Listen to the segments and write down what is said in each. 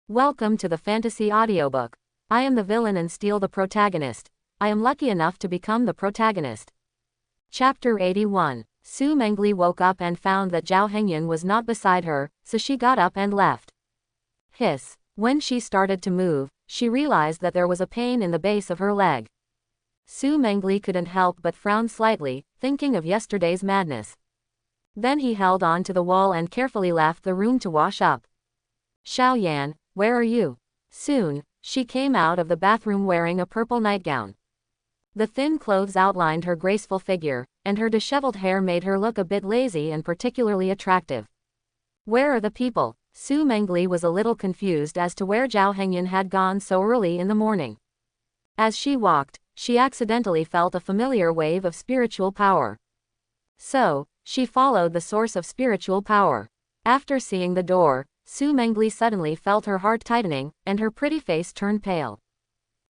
Welcome to the fantasy audiobook. I am the villain and steal the protagonist. I am lucky enough to become the protagonist. Chapter 81. Su Mangle woke up and found that Zhao Hengyun was not beside her, so she got up and left. Hiss. When she started to move, she realized that there was a pain in the base of her leg. Su Mangle couldn't help but frown slightly, thinking of yesterday's madness. Then he held on to the wall and carefully left the room to wash up. Xiaoyan, where are you? Soon, she came out of the bathroom wearing a purple nightgown. The thin clothes outlined her graceful figure, and her disheveled hair made her look a bit lazy and particularly attractive. Where are the people? Su Mangle was a little confused as to where Zhao Hengyun had gone so early in the morning. As she walked, she accidentally felt a familiar wave of spiritual power. So, she followed the source of spiritual power. After seeing the door, Su Mangle suddenly felt her heart tightening, and her pretty face turned pale.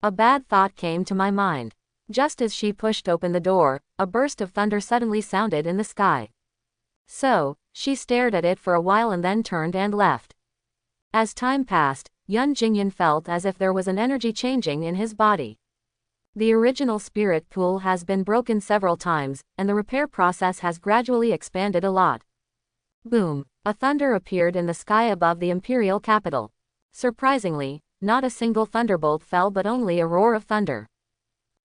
A bad thought came to my mind. Just as she pushed open the door, a burst of thunder suddenly sounded in the sky. So, she stared at it for a while and then turned and left. As time passed, Jinyun felt as if there was an energy changing in his body. The original spirit pool has been broken several times, and the repair process has gradually expanded a lot. Boom! A thunder appeared in the sky above the Imperial capital. Surprisingly, not a single thunderbolt fell but only a roar of thunder.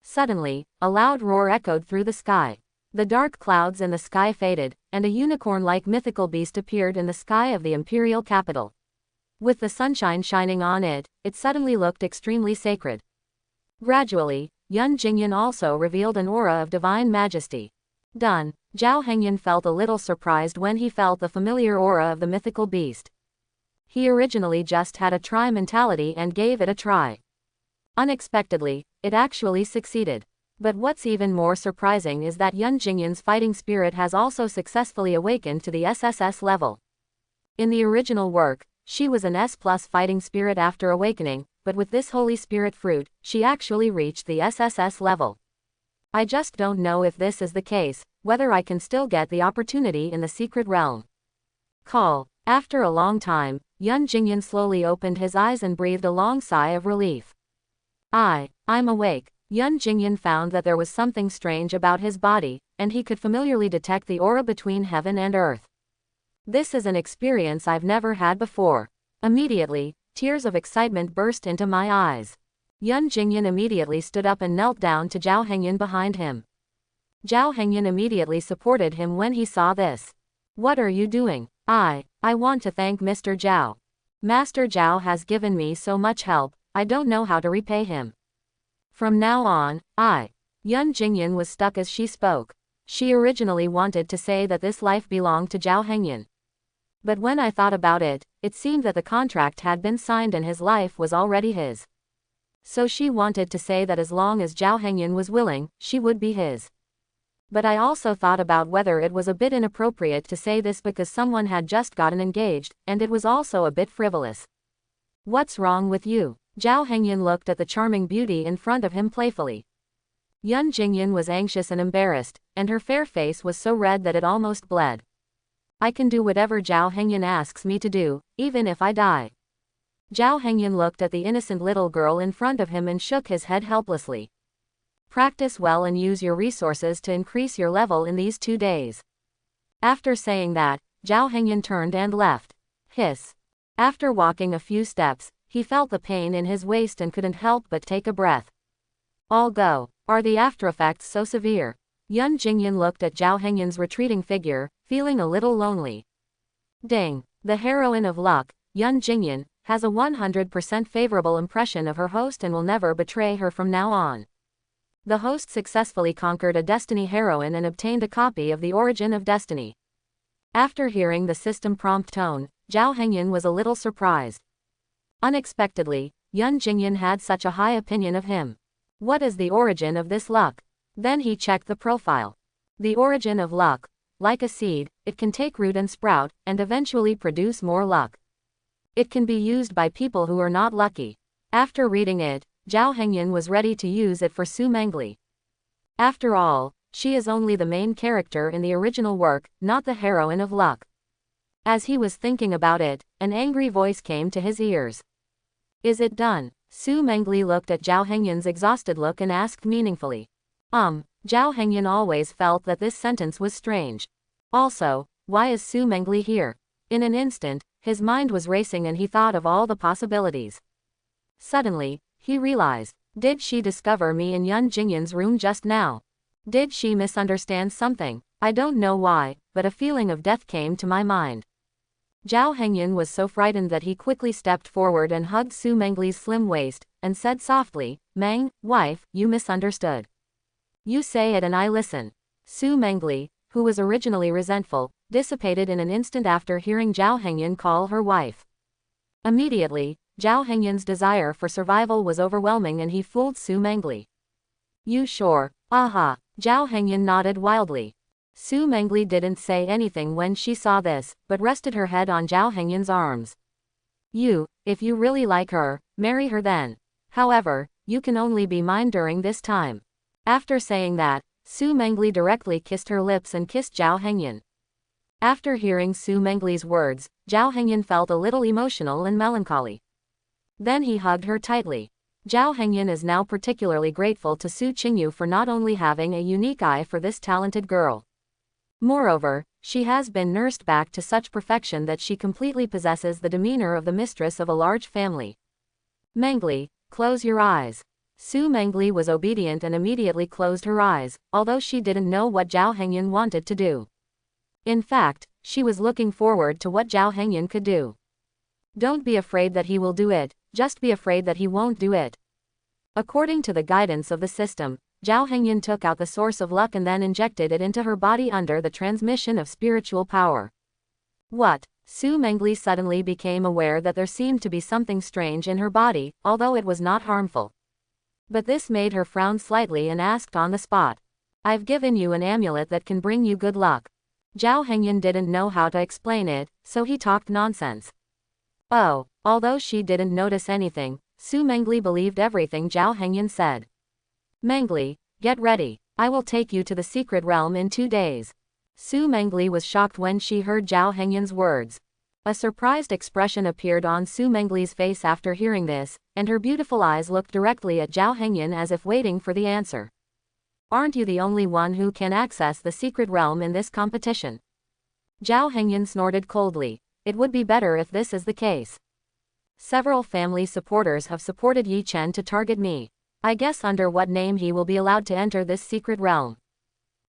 Suddenly, a loud roar echoed through the sky. The dark clouds in the sky faded, and a unicorn-like mythical beast appeared in the sky of the Imperial capital. With the sunshine shining on it, it suddenly looked extremely sacred. Gradually, Jinyun also revealed an aura of divine majesty. Done. Zhao Hengyun felt a little surprised when he felt the familiar aura of the mythical beast. He originally just had a try mentality and gave it a try. Unexpectedly, it actually succeeded. But what's even more surprising is that Jinyun's fighting spirit has also successfully awakened to the SSS level. In the original work, she was an S+ fighting spirit after awakening, but with this holy spirit fruit, she actually reached the SSS level. I just don't know if this is the case, whether I can still get the opportunity in the secret realm. Call. After a long time, Jinyun slowly opened his eyes and breathed a long sigh of relief. I'm awake. Jinyun found that there was something strange about his body, and he could familiarly detect the aura between heaven and earth. This is an experience I've never had before. Immediately, tears of excitement burst into my eyes. Jinyun immediately stood up and knelt down to Zhao Hengyun behind him. Zhao Hengyun immediately supported him when he saw this. What are you doing? I want to thank Mr. Zhao. Master Zhao has given me so much help, I don't know how to repay him. From now on, Jinyun was stuck as she spoke. She originally wanted to say that this life belonged to Zhao Hengyun. But when I thought about it, it seemed that the contract had been signed and his life was already his. So she wanted to say that as long as Zhao Hengyun was willing, she would be his. But I also thought about whether it was a bit inappropriate to say this because someone had just gotten engaged, and it was also a bit frivolous. What's wrong with you? Zhao Hengyun looked at the charming beauty in front of him playfully. Jinyun was anxious and embarrassed, and her fair face was so red that it almost bled. I can do whatever Zhao Hengyun asks me to do, even if I die. Zhao Hengyun looked at the innocent little girl in front of him and shook his head helplessly. Practice well and use your resources to increase your level in these 2 days. After saying that, Zhao Hengyun turned and left. Hiss. After walking a few steps, he felt the pain in his waist and couldn't help but take a breath. All go. Are the aftereffects so severe? Jinyun looked at Zhao Hengyun's retreating figure, feeling a little lonely. Dang. The heroine of luck, Jinyun, has a 100% favorable impression of her host and will never betray her from now on. The host successfully conquered a Destiny heroine and obtained a copy of the Origin of Destiny. After hearing the system prompt tone, Zhao Hengyun was a little surprised. Unexpectedly, Jinyun had such a high opinion of him. What is the origin of this luck? Then he checked the profile. The origin of luck. Like a seed, it can take root and sprout, and eventually produce more luck. It can be used by people who are not lucky. After reading it, Zhao Hengyun was ready to use it for Su Mangle. After all, she is only the main character in the original work, not the heroine of luck. As he was thinking about it, an angry voice came to his ears. Is it done? Su Mengli looked at Zhao Hengyun's exhausted look and asked meaningfully. Zhao Hengyun always felt that this sentence was strange. Also, why is Su Mengli here? In an instant, his mind was racing and he thought of all the possibilities. Suddenly, he realized, did she discover me in Jinyun's room just now? Did she misunderstand something? I don't know why, but a feeling of death came to my mind. Zhao Hengyun was so frightened that he quickly stepped forward and hugged Su Mengli's slim waist, and said softly, Meng, wife, you misunderstood. You say it and I listen. Su Mengli, who was originally resentful, dissipated in an instant after hearing Zhao Hengyun call her wife. Immediately, Zhao Hengyun's desire for survival was overwhelming and he fooled Su Mengli. You sure? Aha! Zhao Hengyun nodded wildly. Su Mengli didn't say anything when she saw this, but rested her head on Zhao Hengyun's arms. If you really like her, marry her then. However, you can only be mine during this time. After saying that, Su Mengli directly kissed her lips and kissed Zhao Hengyun. After hearing Su Mengli's words, Zhao Hengyun felt a little emotional and melancholy. Then he hugged her tightly. Zhao Hengyun is now particularly grateful to Su Qingyu for not only having a unique eye for this talented girl. Moreover, she has been nursed back to such perfection that she completely possesses the demeanor of the mistress of a large family. Mengli, close your eyes. Su Mengli was obedient and immediately closed her eyes, although she didn't know what Zhao Hengyun wanted to do. In fact, she was looking forward to what Zhao Hengyun could do. Don't be afraid that he will do it, just be afraid that he won't do it. According to the guidance of the system, Zhao Hengyun took out the source of luck and then injected it into her body under the transmission of spiritual power. What? Su Mengli suddenly became aware that there seemed to be something strange in her body, although it was not harmful. But this made her frown slightly and asked on the spot. I've given you an amulet that can bring you good luck. Zhao Hengyun didn't know how to explain it, so he talked nonsense. Oh, although she didn't notice anything, Su Mengli believed everything Zhao Hengyun said. Mengli, get ready. I will take you to the secret realm in 2 days. Su Mengli was shocked when she heard Zhao Hengyun's words. A surprised expression appeared on Su Mengli's face after hearing this, and her beautiful eyes looked directly at Zhao Hengyun as if waiting for the answer. Aren't you the only one who can access the secret realm in this competition? Zhao Hengyun snorted coldly. It would be better if this is the case. Several family supporters have supported Ye Chen to target me. I guess under what name he will be allowed to enter this secret realm.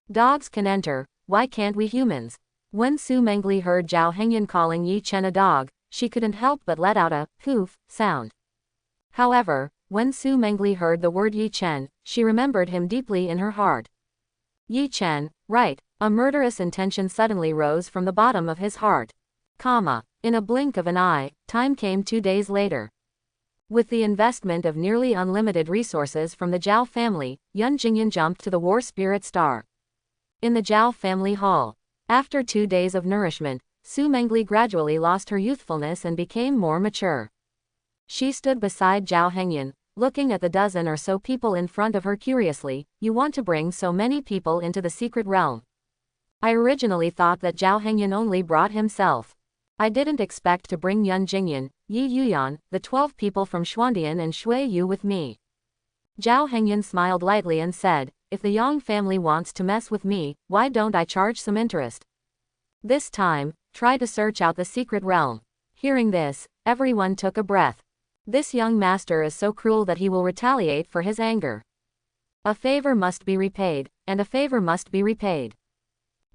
Dogs can enter, why can't we humans? When Su Mengli heard Zhao Hengyun calling Ye Chen a dog, she couldn't help but let out a poof sound. However, when Su Mengli heard the word Ye Chen, she remembered him deeply in her heart. Ye Chen, right, a murderous intention suddenly rose from the bottom of his heart. In a blink of an eye, time came 2 days later. With the investment of nearly unlimited resources from the Zhao family, Jinyun jumped to the War Spirit Star. In the Zhao family hall. After 2 days of nourishment, Su Mengli gradually lost her youthfulness and became more mature. She stood beside Zhao Hengyun, looking at the dozen or so people in front of her curiously. You want to bring so many people into the secret realm? I originally thought that Zhao Hengyun only brought himself. I didn't expect to bring Jinyun, Yi Yuyan, the 12 people from Xuandian and Shui Yu with me. Zhao Hengyun smiled lightly and said, if the Yang family wants to mess with me, why don't I charge some interest? This time, try to search out the secret realm. Hearing this, everyone took a breath. This young master is so cruel that he will retaliate for his anger. A favor must be repaid, and a favor must be repaid.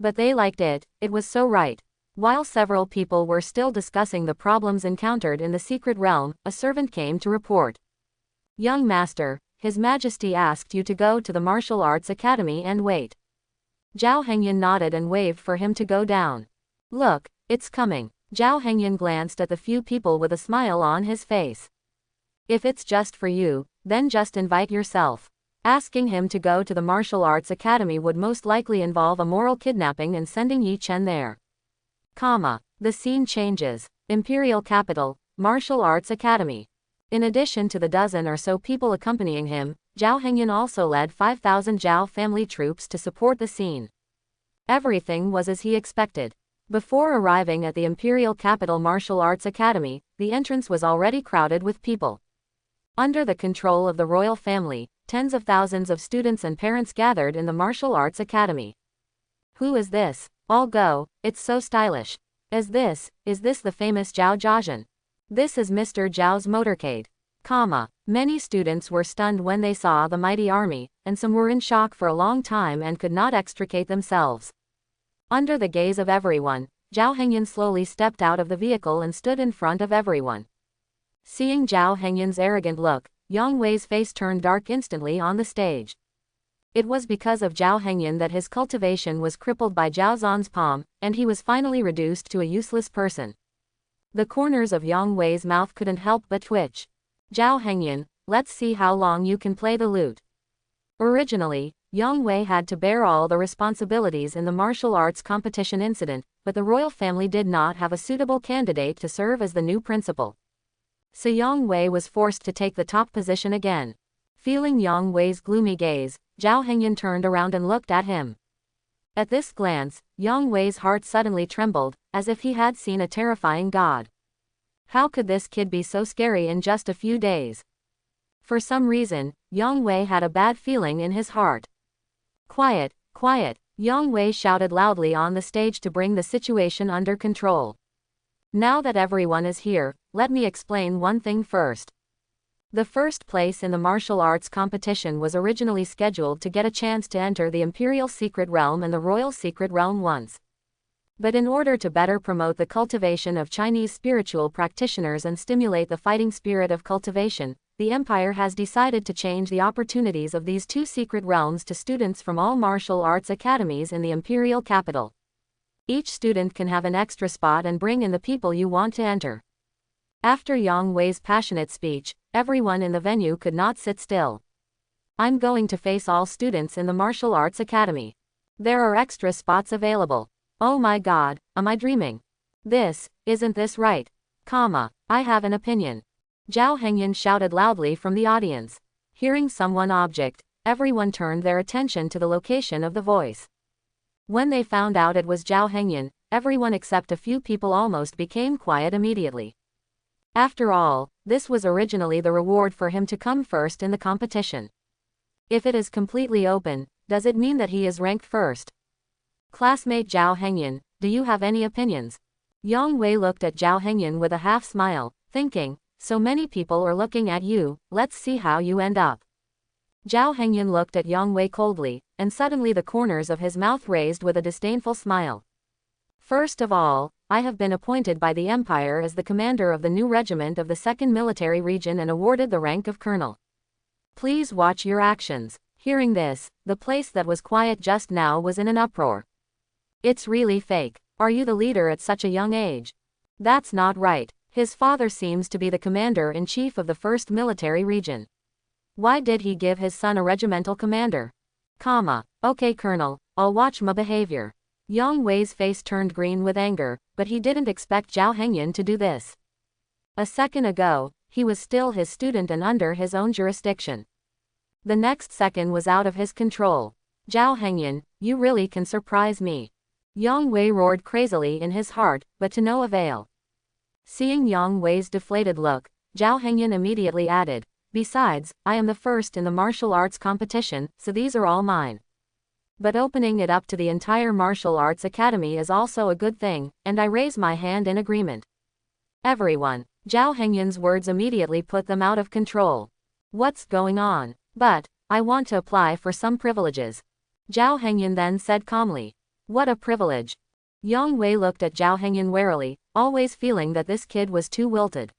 But they liked it, it was so right. While several people were still discussing the problems encountered in the secret realm, a servant came to report. Young master, His Majesty asked you to go to the martial arts academy and wait. Zhao Hengyun nodded and waved for him to go down. Look, it's coming. Zhao Hengyun glanced at the few people with a smile on his face. If it's just for you, then just invite yourself. Asking him to go to the martial arts academy would most likely involve a moral kidnapping and sending Ye Chen there. The scene changes. Imperial capital, Martial Arts Academy. In addition to the dozen or so people accompanying him, Zhao Hengyun also led 5,000 Zhao family troops to support the scene. Everything was as he expected. Before arriving at the Imperial capital Martial Arts Academy, the entrance was already crowded with people. Under the control of the royal family, tens of thousands of students and parents gathered in the martial arts academy. Who is this? All go, it's so stylish. Is this the famous Zhao Jiazhen? This is Mr. Zhao's motorcade. Many students were stunned when they saw the mighty army, and some were in shock for a long time and could not extricate themselves. Under the gaze of everyone, Zhao Hengyun slowly stepped out of the vehicle and stood in front of everyone. Seeing Zhao Hengyun's arrogant look, Yang Wei's face turned dark instantly on the stage. It was because of Zhao Hengyun that his cultivation was crippled by Zhao Zan's palm, and he was finally reduced to a useless person. The corners of Yang Wei's mouth couldn't help but twitch. Zhao Hengyun, let's see how long you can play the lute. Originally, Yang Wei had to bear all the responsibilities in the martial arts competition incident, but the royal family did not have a suitable candidate to serve as the new principal. So Yang Wei was forced to take the top position again. Feeling Yang Wei's gloomy gaze, Zhao Hengyun turned around and looked at him. At this glance, Yang Wei's heart suddenly trembled, as if he had seen a terrifying god. How could this kid be so scary in just a few days? For some reason, Yang Wei had a bad feeling in his heart. Quiet, quiet, Yang Wei shouted loudly on the stage to bring the situation under control. Now that everyone is here, let me explain one thing first. The first place in the martial arts competition was originally scheduled to get a chance to enter the Imperial Secret Realm and the Royal Secret Realm once. But in order to better promote the cultivation of Chinese spiritual practitioners and stimulate the fighting spirit of cultivation, the Empire has decided to change the opportunities of these two secret realms to students from all martial arts academies in the Imperial capital. Each student can have an extra spot and bring in the people you want to enter. After Yang Wei's passionate speech, everyone in the venue could not sit still. I'm going to face all students in the martial arts academy. There are extra spots available. Oh my god, am I dreaming? Isn't this right? I have an opinion. Zhao Hengyun shouted loudly from the audience. Hearing someone object, everyone turned their attention to the location of the voice. When they found out it was Zhao Hengyun, everyone except a few people almost became quiet immediately. After all, this was originally the reward for him to come first in the competition. If it is completely open, does it mean that he is ranked first? Classmate Zhao Hengyun, do you have any opinions? Yang Wei looked at Zhao Hengyun with a half smile, thinking, so many people are looking at you, let's see how you end up. Zhao Hengyun looked at Yang Wei coldly, and suddenly the corners of his mouth raised with a disdainful smile. First of all, I have been appointed by the Empire as the commander of the new regiment of the 2nd Military Region and awarded the rank of colonel. Please watch your actions. Hearing this, the place that was quiet just now was in an uproar. It's really fake. Are you the leader at such a young age? That's not right. His father seems to be the commander-in-chief of the 1st Military Region. Why did he give his son a regimental commander? Okay colonel, I'll watch my behavior. Yang Wei's face turned green with anger, but he didn't expect Zhao Hengyun to do this. A second ago, he was still his student and under his own jurisdiction. The next second was out of his control. Zhao Hengyun, you really can surprise me. Yang Wei roared crazily in his heart, but to no avail. Seeing Yang Wei's deflated look, Zhao Hengyun immediately added, besides, I am the first in the martial arts competition, so these are all mine. But opening it up to the entire martial arts academy is also a good thing, and I raise my hand in agreement. Everyone. Zhao Hengyun's words immediately put them out of control. What's going on? But, I want to apply for some privileges. Zhao Hengyun then said calmly. What a privilege. Yang Wei looked at Zhao Hengyun warily, always feeling that this kid was too wilted.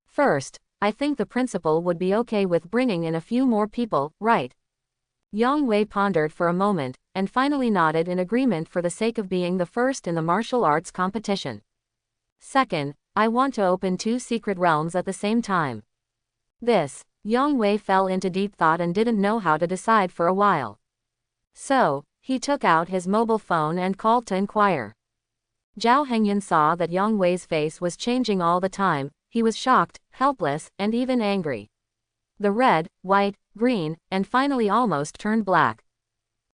First, I think the principal would be okay with bringing in a few more people, right? Yang Wei pondered for a moment, and finally nodded in agreement for the sake of being the first in the martial arts competition. Second, I want to open 2 secret realms at the same time. Yang Wei fell into deep thought and didn't know how to decide for a while. So, he took out his mobile phone and called to inquire. Zhao Hengyun saw that Yang Wei's face was changing all the time. He was shocked, helpless, and even angry. The red, white, green, and finally almost turned black.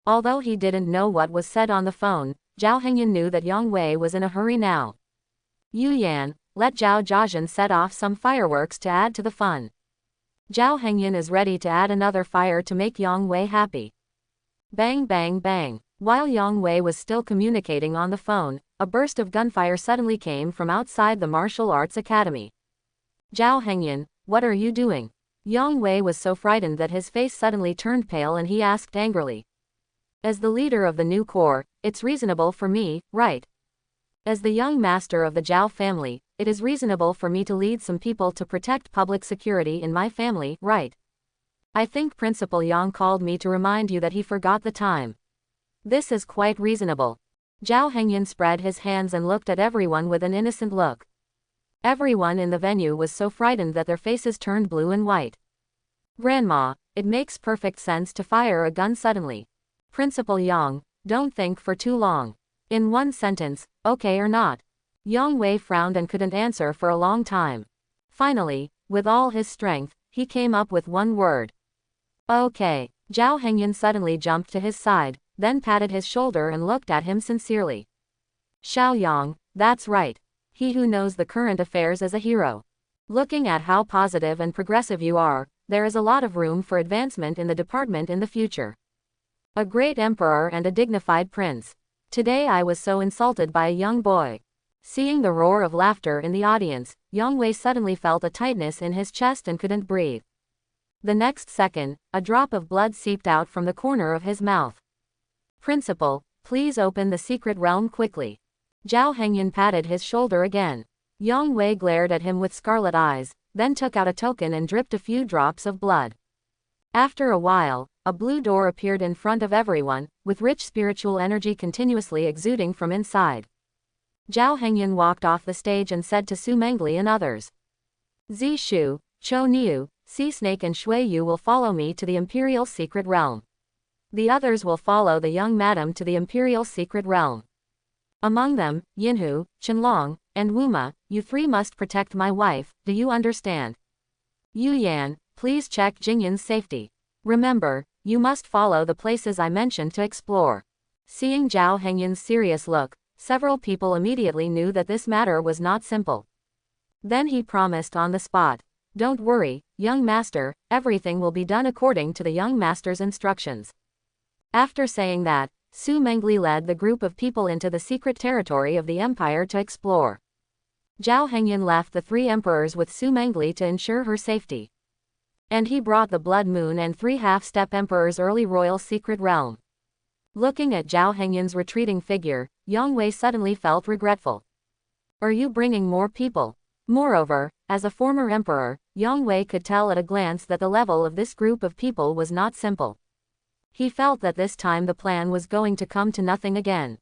Although he didn't know what was said on the phone, Zhao Hengyun knew that Yang Wei was in a hurry now. Yu Yan, let Zhao Jiazhen set off some fireworks to add to the fun. Zhao Hengyan is ready to add another fire to make Yang Wei happy. Bang bang bang. While Yang Wei was still communicating on the phone, a burst of gunfire suddenly came from outside the martial arts academy. Zhao Hengyan, what are you doing? Yang Wei was so frightened that his face suddenly turned pale and he asked angrily. As the leader of the new corps, it's reasonable for me, right? As the young master of the Zhao family, it is reasonable for me to lead some people to protect public security in my family, right? I think Principal Yang called me to remind you that he forgot the time. This is quite reasonable. Zhao Hengyan spread his hands and looked at everyone with an innocent look. Everyone in the venue was so frightened that their faces turned blue and white. Grandma, it makes perfect sense to fire a gun suddenly. Principal Yang, don't think for too long. In one sentence, okay or not? Yang Wei frowned and couldn't answer for a long time. Finally, with all his strength, he came up with one word. Okay. Zhao Hengyan suddenly jumped to his side, then patted his shoulder and looked at him sincerely. Xiao Yang, that's right. He who knows the current affairs is a hero. Looking at how positive and progressive you are, there is a lot of room for advancement in the department in the future. A great emperor and a dignified prince. Today I was so insulted by a young boy. Seeing the roar of laughter in the audience, Yang Wei suddenly felt a tightness in his chest and couldn't breathe. The next second, a drop of blood seeped out from the corner of his mouth. Principal, please open the secret realm quickly. Zhao Hengyan patted his shoulder again. Yang Wei glared at him with scarlet eyes, then took out a token and dripped a few drops of blood. After a while, a blue door appeared in front of everyone, with rich spiritual energy continuously exuding from inside. Zhao Hengyan walked off the stage and said to Su Mangle and others. Zi Shu, Chou Niu, Sea Snake and Shui Yu will follow me to the Imperial Secret Realm. The others will follow the young madam to the Imperial Secret Realm. Among them, Yinhu, Chenlong, and Wuma, you three must protect my wife, do you understand? Yu Yan, please check Jinyun's safety. Remember, you must follow the places I mentioned to explore. Seeing Zhao Hengyan's serious look, several people immediately knew that this matter was not simple. Then he promised on the spot. Don't worry, young master, everything will be done according to the young master's instructions. After saying that, Su Mangle led the group of people into the secret territory of the empire to explore. Zhao Hengyan left the three emperors with Su Mangle to ensure her safety. And he brought the Blood Moon and three half-step emperors early royal secret realm. Looking at Zhao Hengyan's retreating figure, Yang Wei suddenly felt regretful. Are you bringing more people? Moreover, as a former emperor, Yang Wei could tell at a glance that the level of this group of people was not simple. He felt that this time the plan was going to come to nothing again.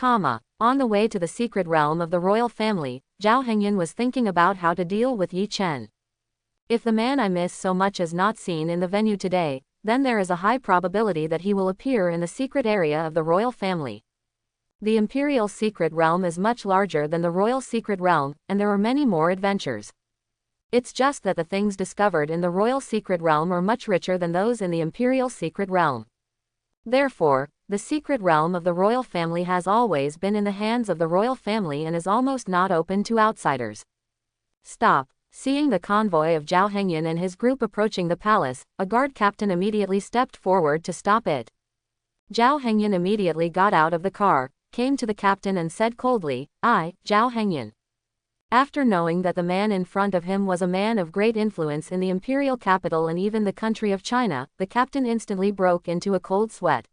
On the way to the secret realm of the royal family, Zhao Hengyan was thinking about how to deal with Ye Chen. If the man I miss so much is not seen in the venue today, then there is a high probability that he will appear in the secret area of the royal family. The Imperial Secret Realm is much larger than the Royal Secret Realm, and there are many more adventures. It's just that the things discovered in the Royal Secret Realm are much richer than those in the Imperial Secret Realm. Therefore, the secret realm of the royal family has always been in the hands of the royal family and is almost not open to outsiders. Stop. Seeing the convoy of Zhao Hengyan and his group approaching the palace, a guard captain immediately stepped forward to stop it. Zhao Hengyan immediately got out of the car, came to the captain and said coldly, I, Zhao Hengyan. After knowing that the man in front of him was a man of great influence in the imperial capital and even the country of China, the captain instantly broke into a cold sweat.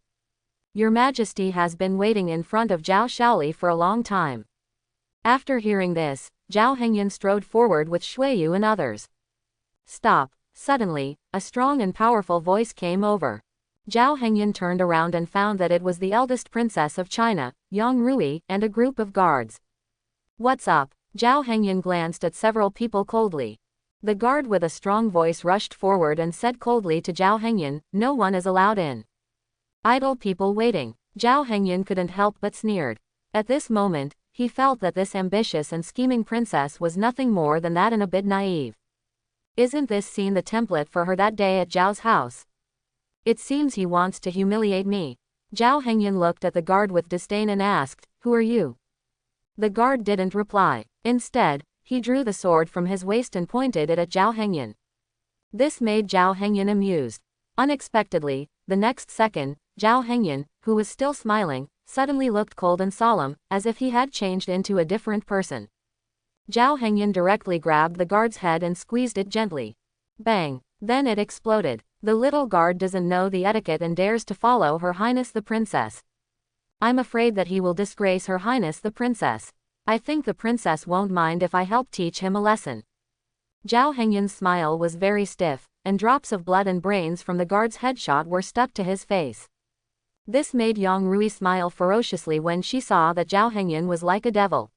Your Majesty has been waiting in front of Zhao Shaoli for a long time. After hearing this, Zhao Hengyan strode forward with Shui Yu and others. Stop. Suddenly, a strong and powerful voice came over. Zhao Hengyan turned around and found that it was the eldest princess of China, Yang Rui, and a group of guards. What's up? Zhao Hengyan glanced at several people coldly. The guard with a strong voice rushed forward and said coldly to Zhao Hengyan, no one is allowed in. Idle people waiting. Zhao Hengyan couldn't help but sneered. At this moment, he felt that this ambitious and scheming princess was nothing more than that and a bit naive. Isn't this scene the template for her that day at Zhao's house? It seems he wants to humiliate me. Zhao Hengyan looked at the guard with disdain and asked, who are you? The guard didn't reply. Instead, he drew the sword from his waist and pointed it at Zhao Hengyan. This made Zhao Hengyan amused. Unexpectedly, the next second, Zhao Hengyan, who was still smiling, suddenly looked cold and solemn, as if he had changed into a different person. Zhao Hengyan directly grabbed the guard's head and squeezed it gently. Bang! Then it exploded. The little guard doesn't know the etiquette and dares to follow Her Highness the Princess. I'm afraid that he will disgrace Her Highness the Princess. I think the princess won't mind if I help teach him a lesson. Zhao Hengyan's smile was very stiff, and drops of blood and brains from the guard's headshot were stuck to his face. This made Yang Rui smile ferociously when she saw that Zhao Hengyan was like a devil.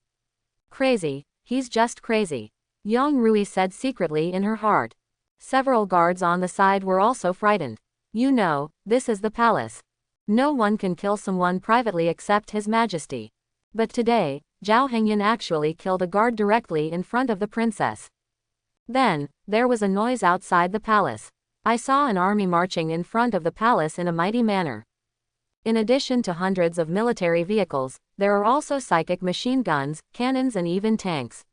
Crazy, he's just crazy, Yang Rui said secretly in her heart. Several guards on the side were also frightened. You know, this is the palace. No one can kill someone privately except His Majesty. But today, Zhao Hengyan actually killed a guard directly in front of the princess. Then, there was a noise outside the palace. I saw an army marching in front of the palace in a mighty manner. In addition to hundreds of military vehicles, there are also psychic machine guns, cannons and even tanks.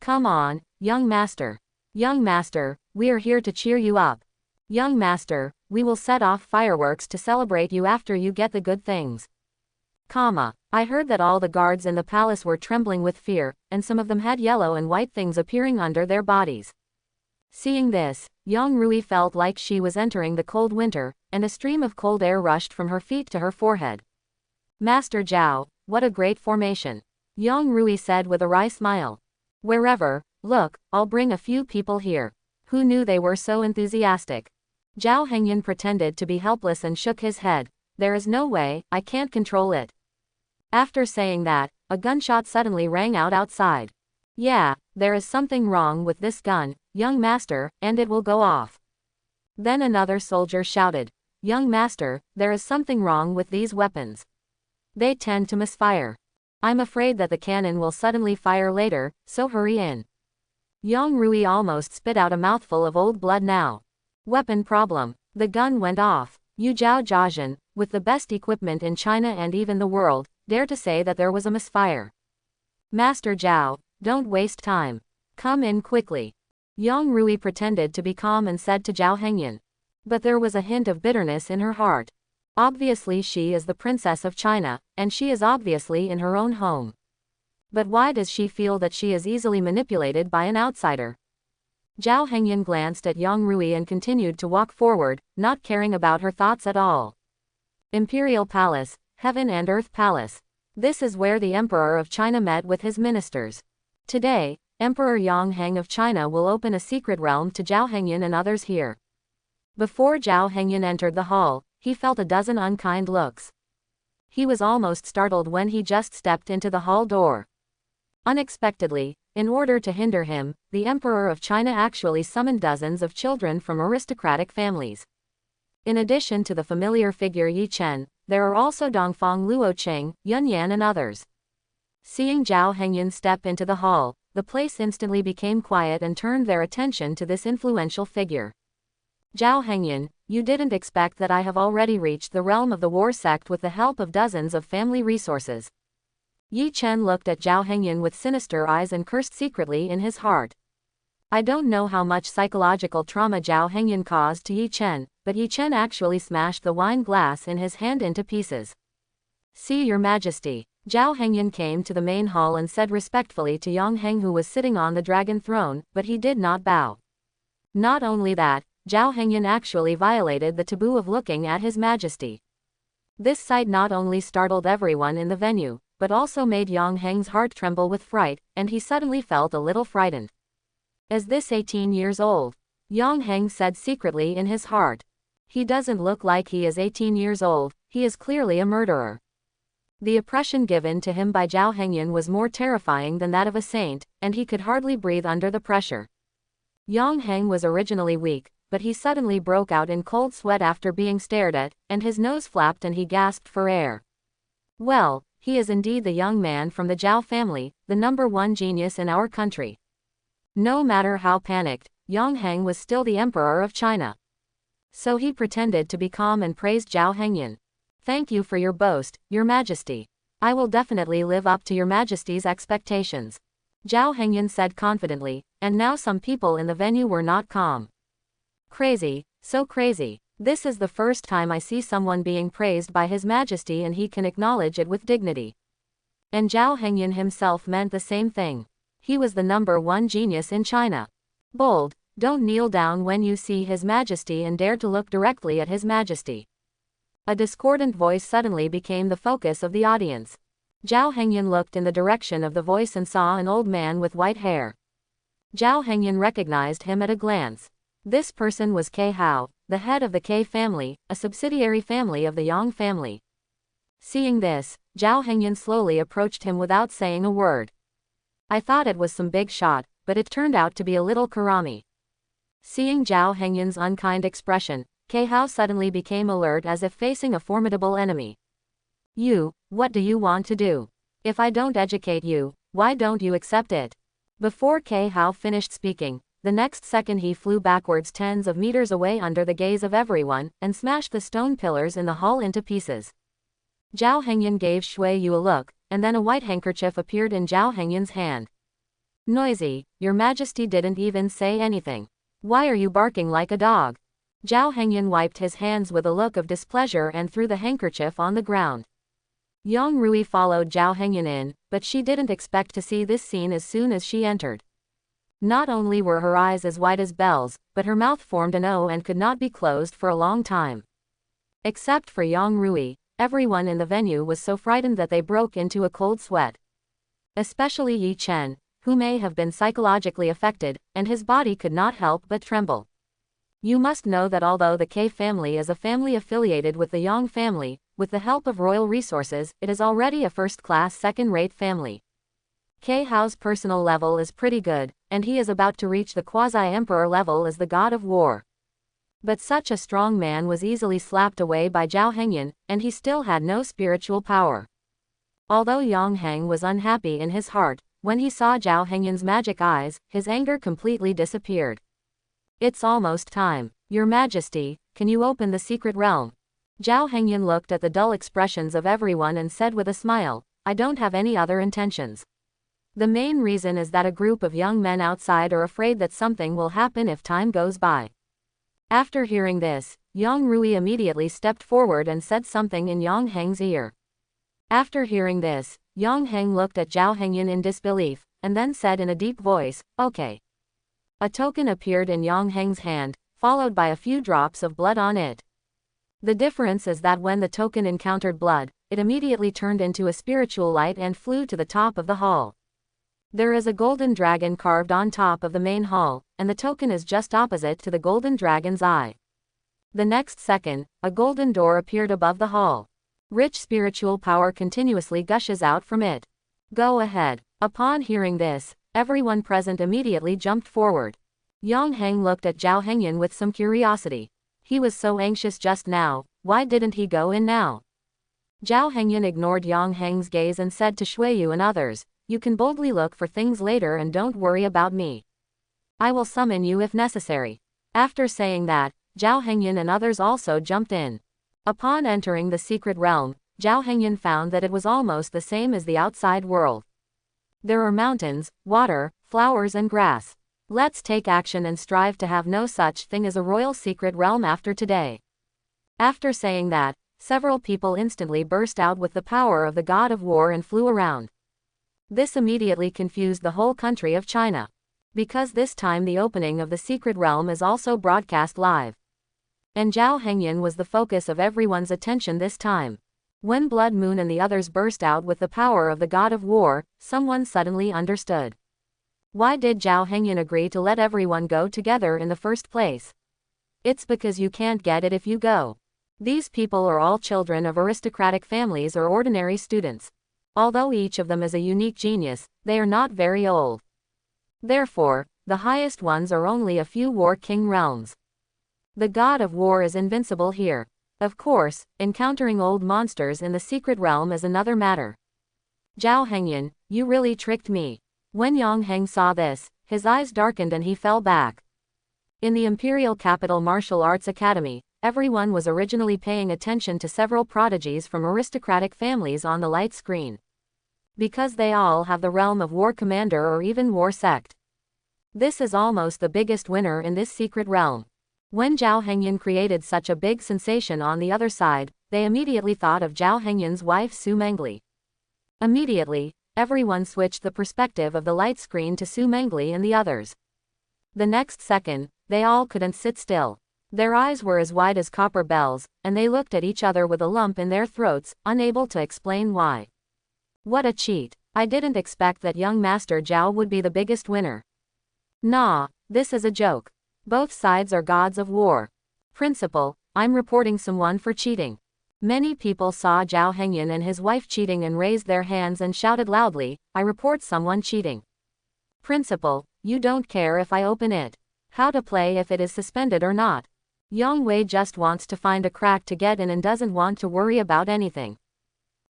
Come on, young master. Young master, we are here to cheer you up. Young master, we will set off fireworks to celebrate you after you get the good things. I heard that all the guards in the palace were trembling with fear, and some of them had yellow and white things appearing under their bodies. Seeing this, Yang Rui felt like she was entering the cold winter, and a stream of cold air rushed from her feet to her forehead. Master Zhao, what a great formation, Yang Rui said with a wry smile. Wherever, look, I'll bring a few people here. Who knew they were so enthusiastic? Zhao Hengyan pretended to be helpless and shook his head. There is no way, I can't control it. After saying that, a gunshot suddenly rang out outside. Yeah, there is something wrong with this gun, young master, and it will go off. Then another soldier shouted, Young master, there is something wrong with these weapons. They tend to misfire. I'm afraid that the cannon will suddenly fire later, so hurry in. Yang Rui almost spit out a mouthful of old blood now. Weapon problem. The gun went off. Yu Zhao Jiazhen, with the best equipment in China and even the world, dare to say that there was a misfire. Master Zhao, don't waste time. Come in quickly. Yang Rui pretended to be calm and said to Zhao Hengyan. But there was a hint of bitterness in her heart. Obviously she is the princess of China, and she is obviously in her own home. But why does she feel that she is easily manipulated by an outsider? Zhao Hengyan glanced at Yang Rui and continued to walk forward, not caring about her thoughts at all. Imperial Palace, Heaven and Earth Palace. This is where the Emperor of China met with his ministers. Today, Emperor Yang Heng of China will open a secret realm to Zhao Hengyan and others here. Before Zhao Hengyan entered the hall, he felt a dozen unkind looks. He was almost startled when he just stepped into the hall door. Unexpectedly, in order to hinder him, the Emperor of China actually summoned dozens of children from aristocratic families. In addition to the familiar figure Ye Chen, there are also Dongfang Luo Cheng, Yun Yan and others. Seeing Zhao Hengyan step into the hall, the place instantly became quiet and turned their attention to this influential figure. Zhao Hengyan, you didn't expect that I have already reached the realm of the war sect with the help of dozens of family resources. Ye Chen looked at Zhao Hengyan with sinister eyes and cursed secretly in his heart. I don't know how much psychological trauma Zhao Hengyan caused to Ye Chen, but Ye Chen actually smashed the wine glass in his hand into pieces. See your majesty. Zhao Hengyan came to the main hall and said respectfully to Yang Heng who was sitting on the dragon throne, but he did not bow. Not only that, Zhao Hengyan actually violated the taboo of looking at his majesty. This sight not only startled everyone in the venue, but also made Yang Heng's heart tremble with fright, and he suddenly felt a little frightened. Is this 18 years old? Yang Heng said secretly in his heart. He doesn't look like he is 18 years old, he is clearly a murderer. The oppression given to him by Zhao Hengyan was more terrifying than that of a saint, and he could hardly breathe under the pressure. Yang Heng was originally weak, but he suddenly broke out in cold sweat after being stared at, and his nose flapped and he gasped for air. Well, he is indeed the young man from the Zhao family, the #1 genius in our country. No matter how panicked, Yang Heng was still the Emperor of China. So he pretended to be calm and praised Zhao Hengyan. Thank you for your boast, Your Majesty. I will definitely live up to Your Majesty's expectations. Zhao Hengyan said confidently, and now some people in the venue were not calm. Crazy, so crazy. This is the first time I see someone being praised by His Majesty and he can acknowledge it with dignity. And Zhao Hengyan himself meant the same thing. He was the #1 genius in China. Bold, don't kneel down when you see His Majesty and dare to look directly at His Majesty. A discordant voice suddenly became the focus of the audience. Zhao Hengyan looked in the direction of the voice and saw an old man with white hair. Zhao Hengyan recognized him at a glance. This person was Ke Hao, the head of the Ke family, a subsidiary family of the Yang family. Seeing this, Zhao Hengyan slowly approached him without saying a word. I thought it was some big shot, but it turned out to be a little karami. Seeing Zhao Hengyan's unkind expression, Ke Hao suddenly became alert as if facing a formidable enemy. You, what do you want to do? If I don't educate you, why don't you accept it? Before Ke Hao finished speaking, the next second he flew backwards tens of meters away under the gaze of everyone, and smashed the stone pillars in the hall into pieces. Zhao Hengyan gave Shui Yu a look, and then a white handkerchief appeared in Zhao Hengyan's hand. Noisy, Your Majesty didn't even say anything. Why are you barking like a dog? Zhao Hengyan wiped his hands with a look of displeasure and threw the handkerchief on the ground. Yang Rui followed Zhao Hengyan in, but she didn't expect to see this scene as soon as she entered. Not only were her eyes as white as bells, but her mouth formed an O and could not be closed for a long time. Except for Yang Rui, everyone in the venue was so frightened that they broke into a cold sweat. Especially Ye Chen, who may have been psychologically affected, and his body could not help but tremble. You must know that although the Ke family is a family affiliated with the Yang family, with the help of royal resources, it is already a first-class second-rate family. Ke Hao's personal level is pretty good, and he is about to reach the quasi-emperor level as the god of war. But such a strong man was easily slapped away by Zhao Hengyan, and he still had no spiritual power. Although Yang Heng was unhappy in his heart, when he saw Zhao Hengyan's magic eyes, his anger completely disappeared. It's almost time. Your Majesty, can you open the secret realm? Zhao Hengyan looked at the dull expressions of everyone and said with a smile, I don't have any other intentions. The main reason is that a group of young men outside are afraid that something will happen if time goes by. After hearing this, Yang Rui immediately stepped forward and said something in Yang Heng's ear. After hearing this, Yang Heng looked at Zhao Hengyan in disbelief, and then said in a deep voice, okay. A token appeared in Yang Heng's hand, followed by a few drops of blood on it. The difference is that when the token encountered blood, it immediately turned into a spiritual light and flew to the top of the hall. There is a golden dragon carved on top of the main hall, and the token is just opposite to the golden dragon's eye. The next second, a golden door appeared above the hall. Rich spiritual power continuously gushes out from it. Go ahead. Upon hearing this, everyone present immediately jumped forward. Yang Heng looked at Zhao Hengyan with some curiosity. He was so anxious just now, why didn't he go in now? Zhao Hengyan ignored Yang Heng's gaze and said to Shuiyu and others, you can boldly look for things later and don't worry about me. I will summon you if necessary. After saying that, Zhao Hengyan and others also jumped in. Upon entering the secret realm, Zhao Hengyan found that it was almost the same as the outside world. There are mountains, water, flowers and grass. Let's take action and strive to have no such thing as a royal secret realm after today. After saying that, several people instantly burst out with the power of the god of war and flew around. This immediately confused the whole country of China. Because this time the opening of the secret realm is also broadcast live. And Zhao Hengyan was the focus of everyone's attention this time. When Blood Moon and the others burst out with the power of the god of war, someone suddenly understood. Why did Zhao Hengyan agree to let everyone go together in the first place? It's because you can't get it if you go. These people are all children of aristocratic families or ordinary students. Although each of them is a unique genius, they are not very old. Therefore, the highest ones are only a few war king realms. The god of war is invincible here. Of course, encountering old monsters in the secret realm is another matter. Zhao Hengyan, you really tricked me. When Yang Heng saw this, his eyes darkened and he fell back. In the Imperial Capital Martial Arts Academy, everyone was originally paying attention to several prodigies from aristocratic families on the light screen. Because they all have the realm of war commander or even war sect. This is almost the biggest winner in this secret realm. When Zhao Hengyan created such a big sensation on the other side, they immediately thought of Zhao Hengyan's wife Su Mangle. Immediately, everyone switched the perspective of the light screen to Su Mangle and the others. The next second, they all couldn't sit still. Their eyes were as wide as copper bells, and they looked at each other with a lump in their throats, unable to explain why. What a cheat. I didn't expect that young Master Zhao would be the biggest winner. Nah, this is a joke. Both sides are gods of war. Principal, I'm reporting someone for cheating. Many people saw Zhao Hengyan and his wife cheating and raised their hands and shouted loudly, I report someone cheating. Principal, you don't care if I open it. How to play if it is suspended or not. Yang Wei just wants to find a crack to get in and doesn't want to worry about anything.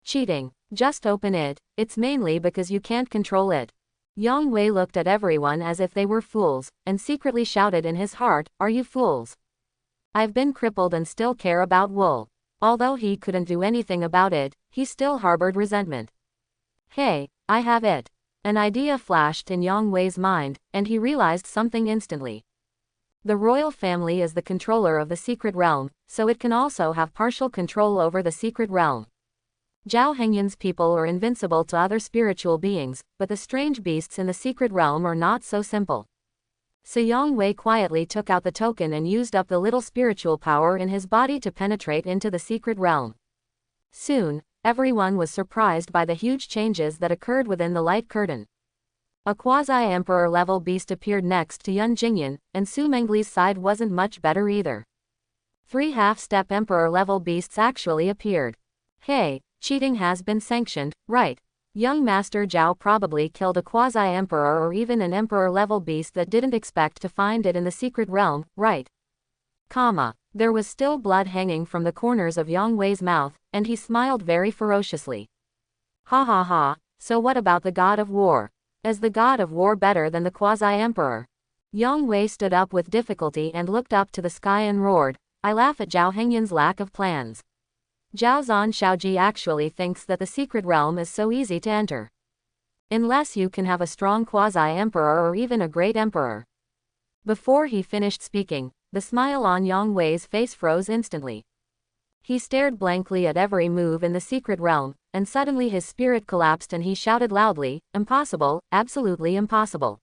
Cheating. Just open it, it's mainly because you can't control it. Yang Wei looked at everyone as if they were fools, and secretly shouted in his heart, are you fools? I've been crippled and still care about wool. Although he couldn't do anything about it, he still harbored resentment. Hey, I have it. An idea flashed in Yang Wei's mind, and he realized something instantly. The royal family is the controller of the secret realm, so it can also have partial control over the secret realm. Zhao Hengyan's people are invincible to other spiritual beings, but the strange beasts in the secret realm are not so simple. So Yang Wei quietly took out the token and used up the little spiritual power in his body to penetrate into the secret realm. Soon, everyone was surprised by the huge changes that occurred within the light curtain. A quasi-emperor level beast appeared next to Jinyun, and Su Mangle's side wasn't much better either. 3 half-step emperor level beasts actually appeared. Hey, cheating has been sanctioned, right? Young Master Zhao probably killed a quasi-emperor or even an emperor-level beast that didn't expect to find it in the secret realm, right? There was still blood hanging from the corners of Yang Wei's mouth, and he smiled very ferociously. Ha ha ha, so what about the god of war? Is the god of war better than the quasi-emperor? Yang Wei stood up with difficulty and looked up to the sky and roared, I laugh at Zhao Hengyan's lack of plans. Zhao Zhan Shaoji actually thinks that the secret realm is so easy to enter. Unless you can have a strong quasi-emperor or even a great emperor. Before he finished speaking, the smile on Yang Wei's face froze instantly. He stared blankly at every move in the secret realm, and suddenly his spirit collapsed and he shouted loudly, impossible, absolutely impossible.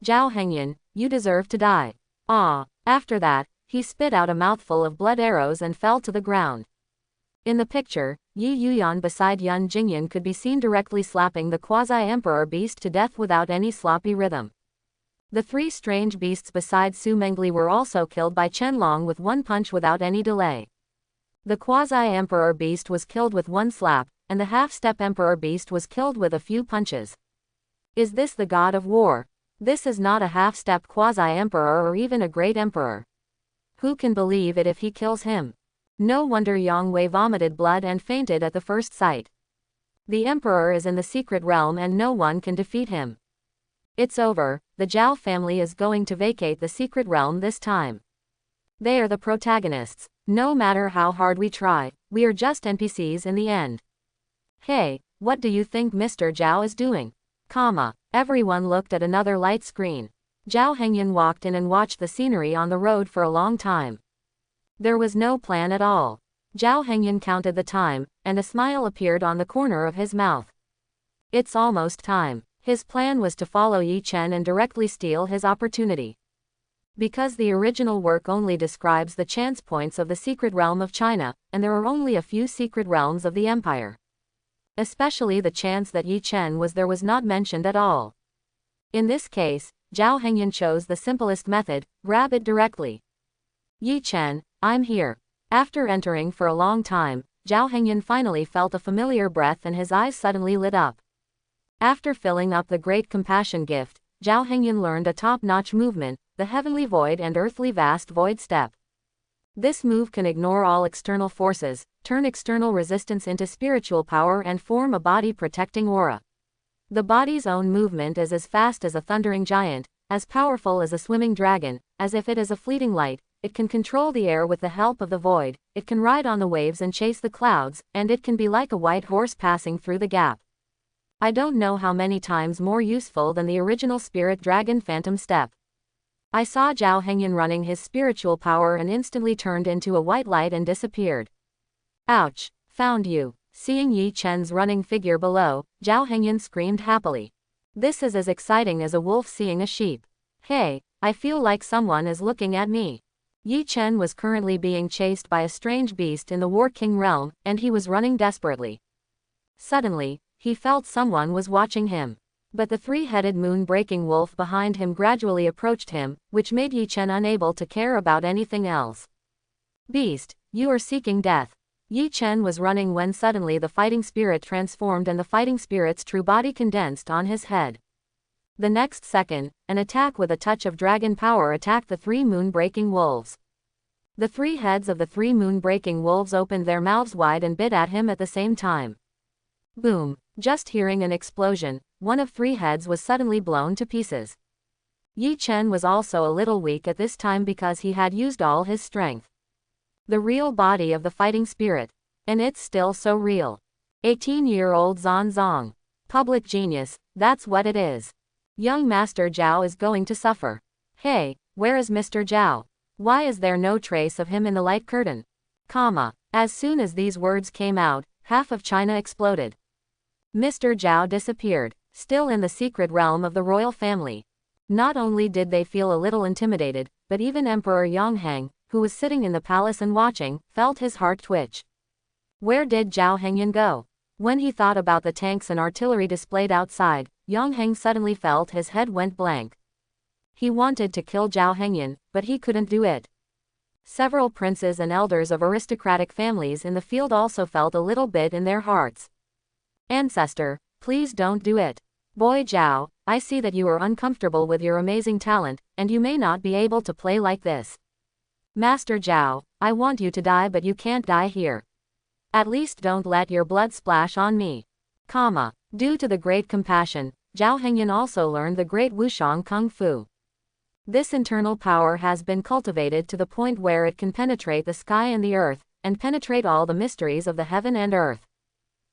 Zhao Hengyan, you deserve to die. After that, he spit out a mouthful of blood arrows and fell to the ground. In the picture, Ye Yuyan beside Yun Jinyun could be seen directly slapping the quasi-emperor beast to death without any sloppy rhythm. The 3 strange beasts beside Su Mangle were also killed by Qianlong with 1 punch without any delay. The quasi-emperor beast was killed with 1 slap, and the half-step emperor beast was killed with a few punches. Is this the god of war? This is not a half-step quasi-emperor or even a great emperor. Who can believe it if he kills him? No wonder Yang Wei vomited blood and fainted at the first sight. The emperor is in the secret realm and no one can defeat him. It's over, the Zhao family is going to vacate the secret realm this time. They are the protagonists. No matter how hard we try, we are just NPCs in the end. Hey, what do you think Mr. Zhao is doing? Everyone looked at another light screen. Zhao Hengyan walked in and watched the scenery on the road for a long time. There was no plan at all. Zhao Hengyan counted the time, and a smile appeared on the corner of his mouth. It's almost time. His plan was to follow Ye Chen and directly steal his opportunity. Because the original work only describes the chance points of the secret realm of China, and there are only a few secret realms of the empire. Especially the chance that Ye Chen was there was not mentioned at all. In this case, Zhao Hengyan chose the simplest method, grab it directly. Ye Chen, I'm here. After entering for a long time, Zhao Hengyan finally felt a familiar breath and his eyes suddenly lit up. After filling up the great compassion gift, Zhao Hengyan learned a top-notch movement, the heavenly void and earthly vast void step. This move can ignore all external forces, turn external resistance into spiritual power and form a body-protecting aura. The body's own movement is as fast as a thundering giant, as powerful as a swimming dragon, as if it is a fleeting light. It can control the air with the help of the void, it can ride on the waves and chase the clouds, and it can be like a white horse passing through the gap. I don't know how many times more useful than the original spirit dragon phantom step. I saw Zhao Hengyan running his spiritual power and instantly turned into a white light and disappeared. Ouch! Found you. Seeing Ye Chen's running figure below, Zhao Hengyan screamed happily. This is as exciting as a wolf seeing a sheep. Hey, I feel like someone is looking at me. Ye Chen was currently being chased by a strange beast in the War King realm, and he was running desperately. Suddenly, he felt someone was watching him. But the three-headed moon-breaking wolf behind him gradually approached him, which made Ye Chen unable to care about anything else. Beast, you are seeking death. Ye Chen was running when suddenly the fighting spirit transformed and the fighting spirit's true body condensed on his head. The next second, an attack with a touch of dragon power attacked the three moon-breaking wolves. The three heads of the three moon-breaking wolves opened their mouths wide and bit at him at the same time. Boom! Just hearing an explosion, one of three heads was suddenly blown to pieces. Ye Chen was also a little weak at this time because he had used all his strength. The real body of the fighting spirit. And it's still so real. 18-year-old Zan Zong. Public genius, that's what it is. Young Master Zhao is going to suffer. Hey, where is Mr. Zhao? Why is there no trace of him in the light curtain? As soon as these words came out, half of China exploded. Mr. Zhao disappeared, still in the secret realm of the royal family. Not only did they feel a little intimidated, but even Emperor Yonghang, who was sitting in the palace and watching, felt his heart twitch. Where did Zhao Hengyan go? When he thought about the tanks and artillery displayed outside, Yonghang suddenly felt his head went blank. He wanted to kill Zhao Hengyan, but he couldn't do it. Several princes and elders of aristocratic families in the field also felt a little bit in their hearts. Ancestor, please don't do it. Boy Zhao, I see that you are uncomfortable with your amazing talent, and you may not be able to play like this. Master Zhao, I want you to die, but you can't die here. At least don't let your blood splash on me. Due to the great compassion, Zhao Hengyan also learned the great Wushang Kung Fu. This internal power has been cultivated to the point where it can penetrate the sky and the earth, and penetrate all the mysteries of the heaven and earth.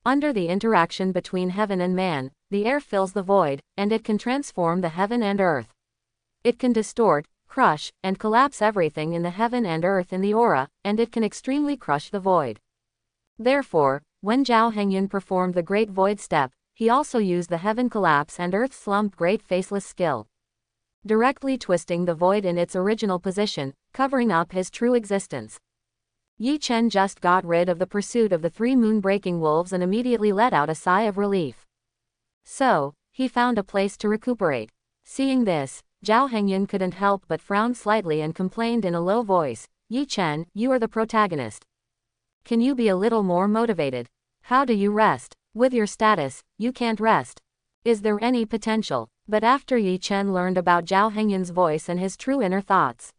Under the interaction between heaven and man, the air fills the void, and it can transform the heaven and earth. It can distort, crush, and collapse everything in the heaven and earth in the aura, and it can extremely crush the void. Therefore, when Zhao Hengyan performed the Great Void Step, he also used the Heaven Collapse and Earth Slump Great Faceless skill. Directly twisting the void in its original position, covering up his true existence. Ye Chen just got rid of the pursuit of the three moon-breaking wolves and immediately let out a sigh of relief. So, he found a place to recuperate. Seeing this, Zhao Hengyan couldn't help but frown slightly and complained in a low voice, Ye Chen, you are the protagonist. Can you be a little more motivated? How do you rest? With your status, you can't rest. Is there any potential? But after Ye Chen learned about Zhao Hengyan's voice and his true inner thoughts,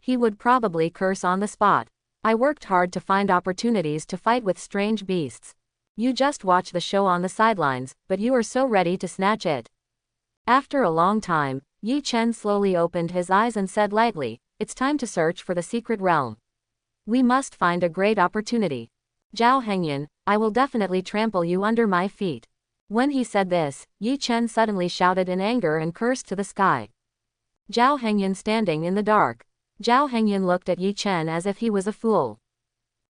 he would probably curse on the spot. I worked hard to find opportunities to fight with strange beasts. You just watch the show on the sidelines, but you are so ready to snatch it. After a long time, Ye Chen slowly opened his eyes and said lightly, it's time to search for the secret realm. We must find a great opportunity. Zhao Hengyan, I will definitely trample you under my feet. When he said this, Ye Chen suddenly shouted in anger and cursed to the sky. Zhao Hengyan standing in the dark. Zhao Hengyan looked at Ye Chen as if he was a fool.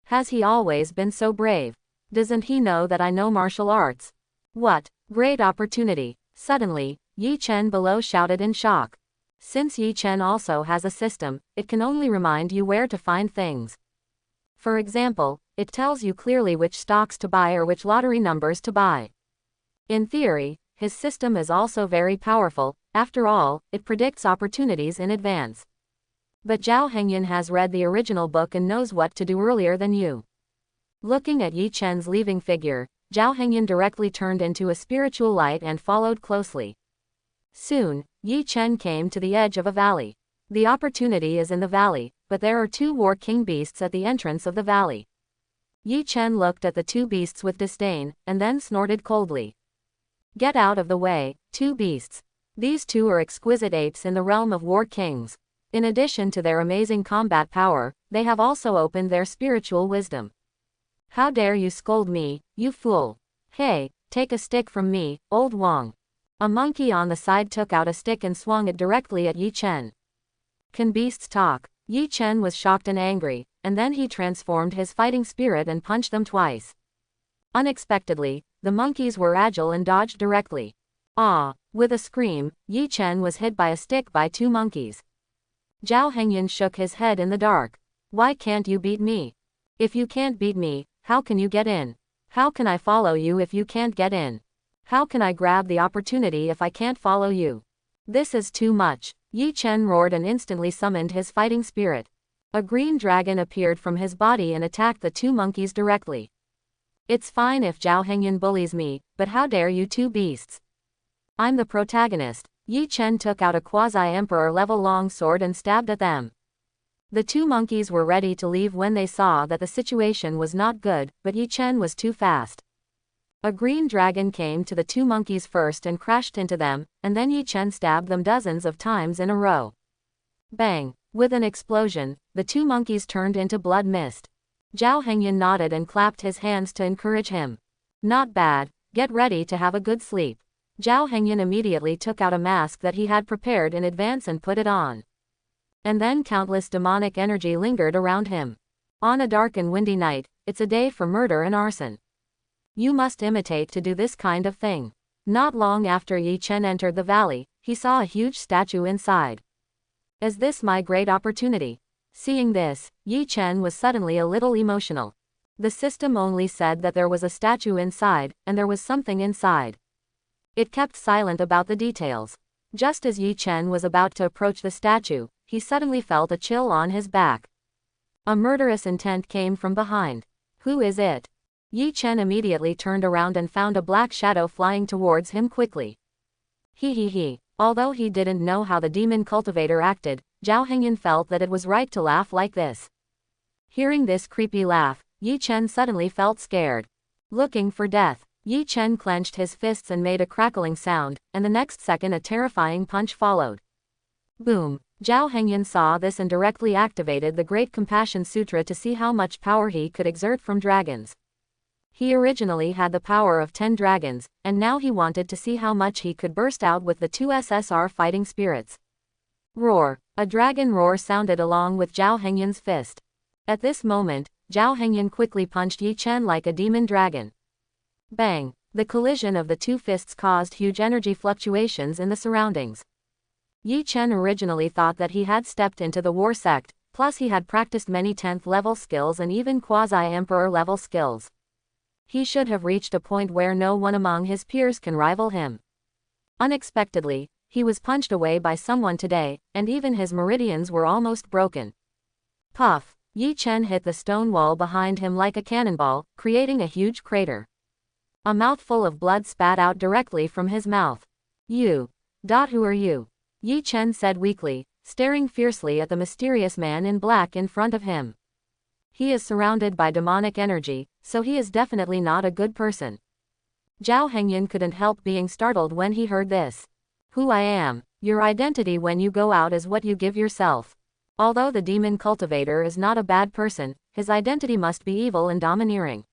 Has he always been so brave? Doesn't he know that I know martial arts? What great opportunity! Suddenly, Ye Chen below shouted in shock. Since Ye Chen also has a system, it can only remind you where to find things. For example, it tells you clearly which stocks to buy or which lottery numbers to buy. In theory, his system is also very powerful. After all, it predicts opportunities in advance. But Zhao Hengyan has read the original book and knows what to do earlier than you. Looking at Ye Chen's leaving figure, Zhao Hengyan directly turned into a spiritual light and followed closely. Soon, Ye Chen came to the edge of a valley. The opportunity is in the valley, but there are two War King beasts at the entrance of the valley. Ye Chen looked at the two beasts with disdain, and then snorted coldly. Get out of the way, two beasts. These two are exquisite apes in the realm of War Kings. In addition to their amazing combat power, they have also opened their spiritual wisdom. How dare you scold me, you fool? Hey, take a stick from me, old Wang. A monkey on the side took out a stick and swung it directly at Ye Chen. Can beasts talk? Ye Chen was shocked and angry, and then he transformed his fighting spirit and punched them twice. Unexpectedly, the monkeys were agile and dodged directly. Ah! With a scream, Ye Chen was hit by a stick by two monkeys. Zhao Hengyun shook his head in the dark. Why can't you beat me? If you can't beat me, how can you get in? How can I follow you if you can't get in? How can I grab the opportunity if I can't follow you? This is too much. Ye Chen roared and instantly summoned his fighting spirit. A green dragon appeared from his body and attacked the two monkeys directly. It's fine if Zhao Hengyun bullies me, but how dare you two beasts? I'm the protagonist. Ye Chen took out a quasi-emperor level long sword and stabbed at them. The two monkeys were ready to leave when they saw that the situation was not good, but Ye Chen was too fast. A green dragon came to the two monkeys first and crashed into them, and then Ye Chen stabbed them dozens of times in a row. Bang! With an explosion, the two monkeys turned into blood mist. Zhao Hengyun nodded and clapped his hands to encourage him. Not bad, get ready to have a good sleep. Zhao Hengyun immediately took out a mask that he had prepared in advance and put it on. And then countless demonic energy lingered around him. On a dark and windy night, it's a day for murder and arson. You must imitate to do this kind of thing. Not long after Ye Chen entered the valley, he saw a huge statue inside. Is this my great opportunity? Seeing this, Ye Chen was suddenly a little emotional. The system only said that there was a statue inside, and there was something inside. It kept silent about the details. Just as Ye Chen was about to approach the statue, he suddenly felt a chill on his back. A murderous intent came from behind. Who is it? Ye Chen immediately turned around and found a black shadow flying towards him quickly. He. Although he didn't know how the demon cultivator acted, Zhao Hengyun felt that it was right to laugh like this. Hearing this creepy laugh, Ye Chen suddenly felt scared. Looking for death, Ye Chen clenched his fists and made a crackling sound, and the next second a terrifying punch followed. Boom! Zhao Hengyun saw this and directly activated the Great Compassion Sutra to see how much power he could exert from dragons. He originally had the power of 10 dragons, and now he wanted to see how much he could burst out with the 2 SSR fighting spirits. Roar! A dragon roar sounded along with Zhao Hengyun's fist. At this moment, Zhao Hengyun quickly punched Ye Chen like a demon dragon. Bang! The collision of the two fists caused huge energy fluctuations in the surroundings. Ye Chen originally thought that he had stepped into the war sect, plus he had practiced many 10th level skills and even quasi-emperor level skills. He should have reached a point where no one among his peers can rival him. Unexpectedly, he was punched away by someone today, and even his meridians were almost broken. Puff! Ye Chen hit the stone wall behind him like a cannonball, creating a huge crater. A mouthful of blood spat out directly from his mouth. Who are you? Ye Chen said weakly, staring fiercely at the mysterious man in black in front of him. He is surrounded by demonic energy, so he is definitely not a good person. Zhao Hengyun couldn't help being startled when he heard this. Who I am. Your identity when you go out is what you give yourself. Although the demon cultivator is not a bad person, his identity must be evil and domineering.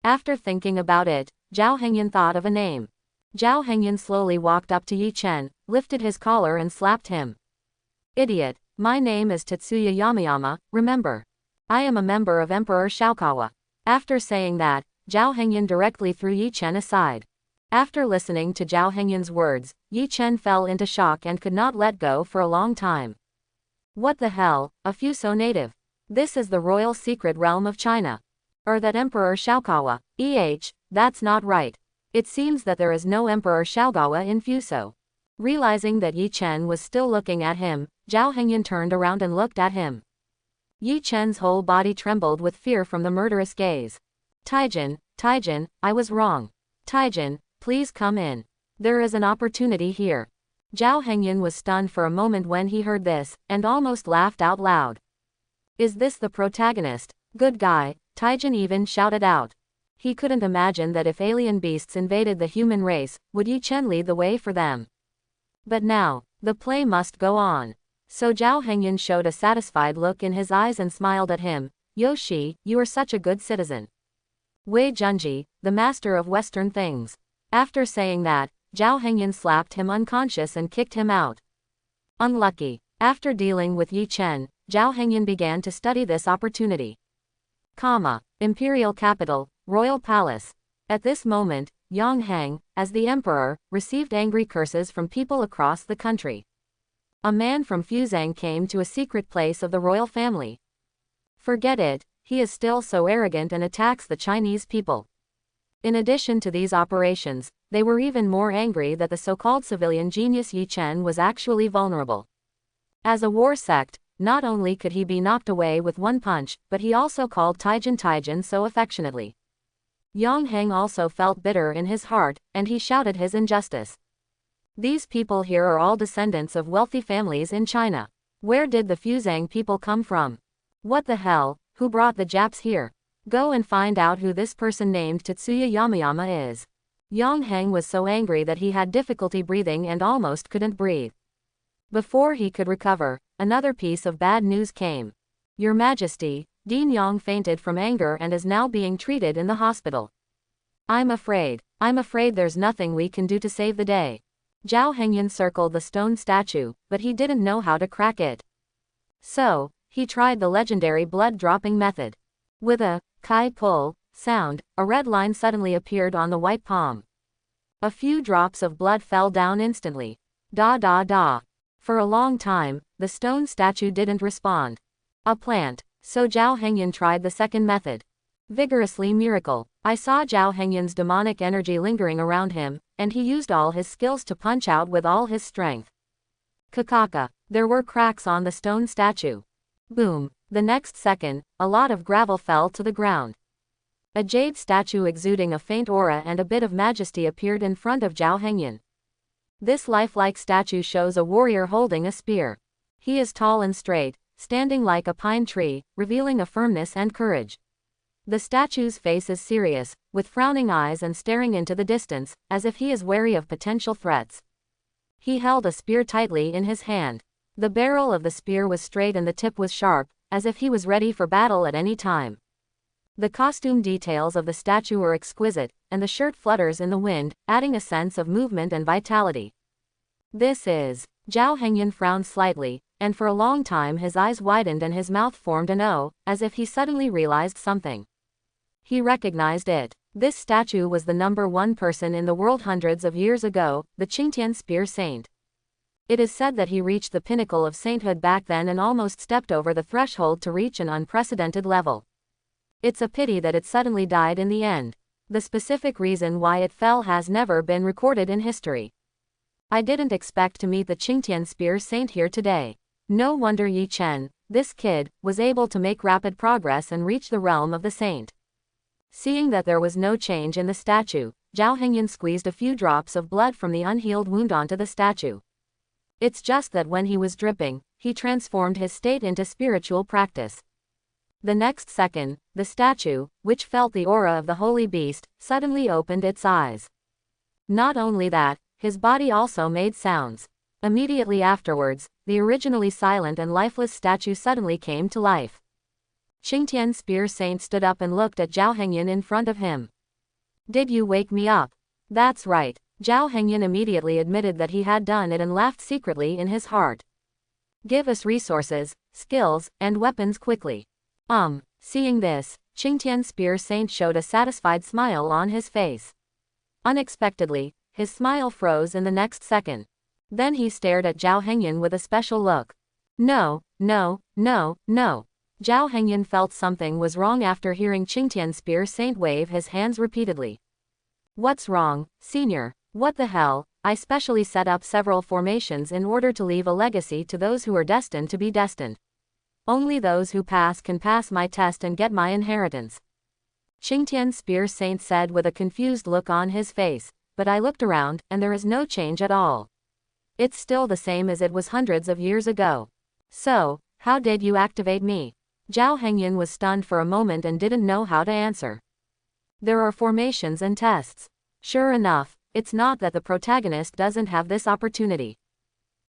After thinking about it, Zhao Hengyun thought of a name. Zhao Hengyun slowly walked up to Ye Chen, lifted his collar and slapped him. Idiot, my name is Tetsuya Yamayama, remember? I am a member of Emperor Shaokawa. After saying that, Zhao Hengyun directly threw Ye Chen aside. After listening to Zhao Hengyun's words, Ye Chen fell into shock and could not let go for a long time. What the hell, a Fuso native? This is the royal secret realm of China. Or that Emperor Shaokawa, that's not right. It seems that there is no Emperor Shaokawa in Fuso. Realizing that Ye Chen was still looking at him, Zhao Hengyun turned around and looked at him. Ye Chen's whole body trembled with fear from the murderous gaze. Taijin, I was wrong. Taijin, please come in. There is an opportunity here. Zhao Hengyun was stunned for a moment when he heard this, and almost laughed out loud. Is this the protagonist? Good guy, Taijin even shouted out. He couldn't imagine that if alien beasts invaded the human race, would Ye Chen lead the way for them. But now, the play must go on. So Zhao Hengyun showed a satisfied look in his eyes and smiled at him. Yoshi, you are such a good citizen. Wei Junji, the master of Western things. After saying that, Zhao Hengyun slapped him unconscious and kicked him out. Unlucky. After dealing with Ye Chen, Zhao Hengyan began to study this opportunity. Imperial capital, royal palace. At this moment, Yang Heng, as the emperor, received angry curses from people across the country. A man from Fuzhang came to a secret place of the royal family. Forget it, he is still so arrogant and attacks the Chinese people. In addition to these operations, they were even more angry that the so-called civilian genius Ye Chen was actually vulnerable. As a war sect, not only could he be knocked away with one punch, but he also called Taijin so affectionately. Yang Heng also felt bitter in his heart, and he shouted his injustice. These people here are all descendants of wealthy families in China. Where did the Fuzhang people come from? What the hell, who brought the Japs here? Go and find out who this person named Tetsuya Yamayama is. Yang Heng was so angry that he had difficulty breathing and almost couldn't breathe. Before he could recover, another piece of bad news came. Your Majesty, Dean Yang fainted from anger and is now being treated in the hospital. I'm afraid there's nothing we can do to save the day. Zhao Hengyan circled the stone statue, but he didn't know how to crack it. So, he tried the legendary blood-dropping method. With a kai pull sound, a red line suddenly appeared on the white palm. A few drops of blood fell down instantly. Da da da. For a long time, the stone statue didn't respond. A plant. So Zhao Hengyan tried the second method. Vigorously miracle. I saw Zhao Hengyan's demonic energy lingering around him, and he used all his skills to punch out with all his strength. Kakaka. There were cracks on the stone statue. Boom. The next second, a lot of gravel fell to the ground. A jade statue exuding a faint aura and a bit of majesty appeared in front of Zhao Hengyan. This lifelike statue shows a warrior holding a spear. He is tall and straight, standing like a pine tree, revealing a firmness and courage. The statue's face is serious, with frowning eyes and staring into the distance, as if he is wary of potential threats. He held a spear tightly in his hand. The barrel of the spear was straight and the tip was sharp, as if he was ready for battle at any time. The costume details of the statue are exquisite, and the shirt flutters in the wind, adding a sense of movement and vitality. This is... Zhao Hengyan frowned slightly, and for a long time his eyes widened and his mouth formed an O, as if he suddenly realized something. He recognized it. This statue was the #1 person in the world hundreds of years ago, the Qingtian Spear Saint. It is said that he reached the pinnacle of sainthood back then and almost stepped over the threshold to reach an unprecedented level. It's a pity that it suddenly died in the end. The specific reason why it fell has never been recorded in history. I didn't expect to meet the Qingtian Spear Saint here today. No wonder Ye Chen, this kid, was able to make rapid progress and reach the realm of the saint. Seeing that there was no change in the statue, Zhao Hengyan squeezed a few drops of blood from the unhealed wound onto the statue. It's just that when he was dripping, he transformed his state into spiritual practice. The next second, the statue, which felt the aura of the holy beast, suddenly opened its eyes. Not only that, his body also made sounds. Immediately afterwards, the originally silent and lifeless statue suddenly came to life. Qingtian Spear Saint stood up and looked at Zhao Hengyan in front of him. Did you wake me up? That's right. Zhao Hengyan immediately admitted that he had done it and laughed secretly in his heart. Give us resources, skills, and weapons quickly. Seeing this, Qingtian Spear Saint showed a satisfied smile on his face. Unexpectedly, his smile froze in the next second. Then he stared at Zhao Hengyan with a special look. No, no, no, no. Zhao Hengyan felt something was wrong after hearing Qingtian Spear Saint wave his hands repeatedly. What's wrong, senior? What the hell? I specially set up several formations in order to leave a legacy to those who are destined to be destined. Only those who pass can pass my test and get my inheritance. Qingtian Spear Saint said with a confused look on his face, but I looked around, and there is no change at all. It's still the same as it was hundreds of years ago. So, how did you activate me? Zhao Hengyan was stunned for a moment and didn't know how to answer. There are formations and tests. Sure enough, it's not that the protagonist doesn't have this opportunity.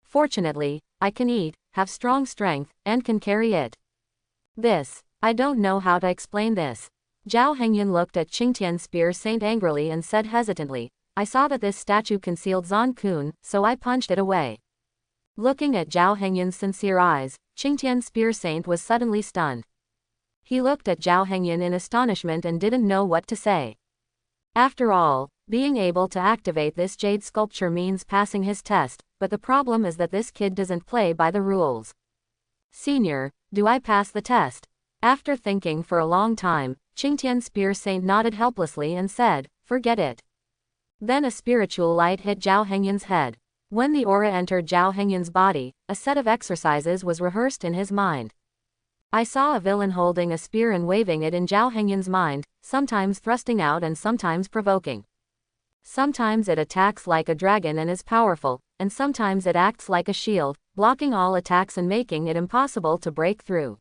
Fortunately, I can eat, have strong strength, and can carry it. I don't know how to explain this. Zhao Hengyan looked at Qingtian Spear Saint angrily and said hesitantly, I saw that this statue concealed Zan Kun, so I punched it away. Looking at Zhao Hengyun's sincere eyes, Qingtian's spear saint was suddenly stunned. He looked at Zhao Hengyun in astonishment and didn't know what to say. After all, being able to activate this jade sculpture means passing his test, but the problem is that this kid doesn't play by the rules. Senior, do I pass the test? After thinking for a long time, Qingtian's spear saint nodded helplessly and said, forget it. Then a spiritual light hit Zhao Hengyun's head. When the aura entered Zhao Hengyun's body, a set of exercises was rehearsed in his mind. I saw a villain holding a spear and waving it in Zhao Hengyun's mind, sometimes thrusting out and sometimes provoking. Sometimes it attacks like a dragon and is powerful, and sometimes it acts like a shield, blocking all attacks and making it impossible to break through.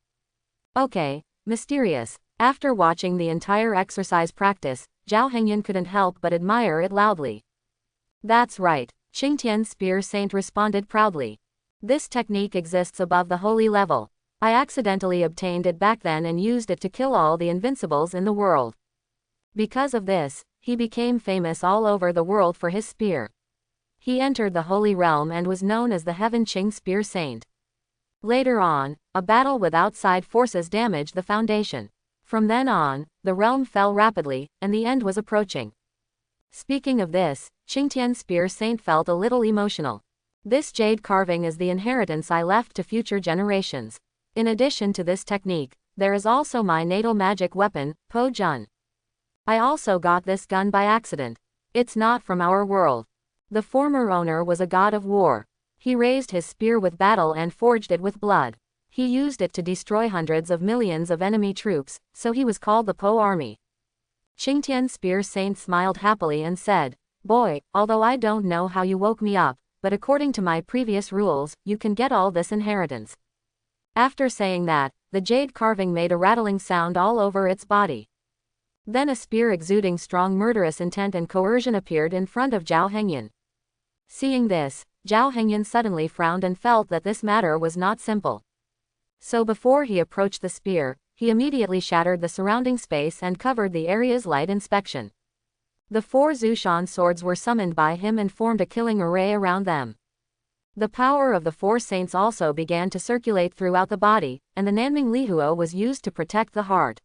Okay, mysterious. After watching the entire exercise practice, Zhao Hengyun couldn't help but admire it loudly. That's right, Qingtian's spear saint responded proudly. This technique exists above the holy level. I accidentally obtained it back then and used it to kill all the invincibles in the world. Because of this, he became famous all over the world for his spear. He entered the Holy Realm and was known as the Heaven Qing Spear Saint. Later on, a battle with outside forces damaged the foundation. From then on, the realm fell rapidly, and the end was approaching. Speaking of this, Qingtian's Spear Saint felt a little emotional. This jade carving is the inheritance I left to future generations. In addition to this technique, there is also my natal magic weapon, Po Jun. I also got this gun by accident. It's not from our world. The former owner was a god of war. He raised his spear with battle and forged it with blood. He used it to destroy hundreds of millions of enemy troops, so he was called the Po Army. Qingtian's Spear Saint smiled happily and said, boy, although I don't know how you woke me up, but according to my previous rules, you can get all this inheritance. After saying that, the jade carving made a rattling sound all over its body. Then a spear exuding strong murderous intent and coercion appeared in front of Zhao Hengyun. Seeing this, Zhao Hengyun suddenly frowned and felt that this matter was not simple. So before he approached the spear, he immediately shattered the surrounding space and covered the area's light inspection. The 4 Zushan swords were summoned by him and formed a killing array around them. The power of the 4 saints also began to circulate throughout the body, and the Nanming Lihuo was used to protect the heart.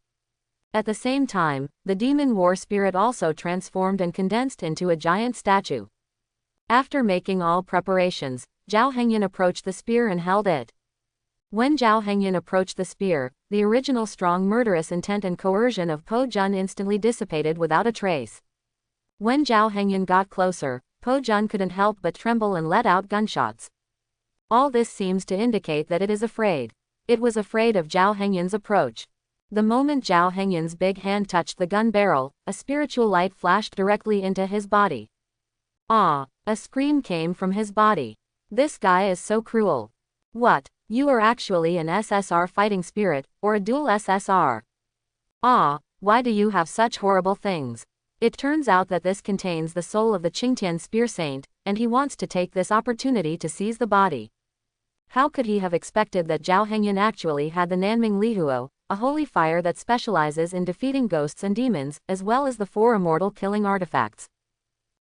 At the same time, the demon war spirit also transformed and condensed into a giant statue. After making all preparations, Zhao Hengyun approached the spear and held it. When Zhao Hengyun approached the spear, the original strong murderous intent and coercion of Po Jun instantly dissipated without a trace. When Zhao Hengyun got closer, Po Jun couldn't help but tremble and let out gunshots. All this seems to indicate that it is afraid. It was afraid of Zhao Hengyun's approach. The moment Zhao Hengyun's big hand touched the gun barrel, a spiritual light flashed directly into his body. Ah! A scream came from his body. This guy is so cruel. What? You are actually an SSR fighting spirit, or a dual SSR. Ah, why do you have such horrible things? It turns out that this contains the soul of the Qingtian Spear Saint, and he wants to take this opportunity to seize the body. How could he have expected that Zhao Hengyun actually had the Nanming Lihuo, a holy fire that specializes in defeating ghosts and demons, as well as the 4 immortal killing artifacts?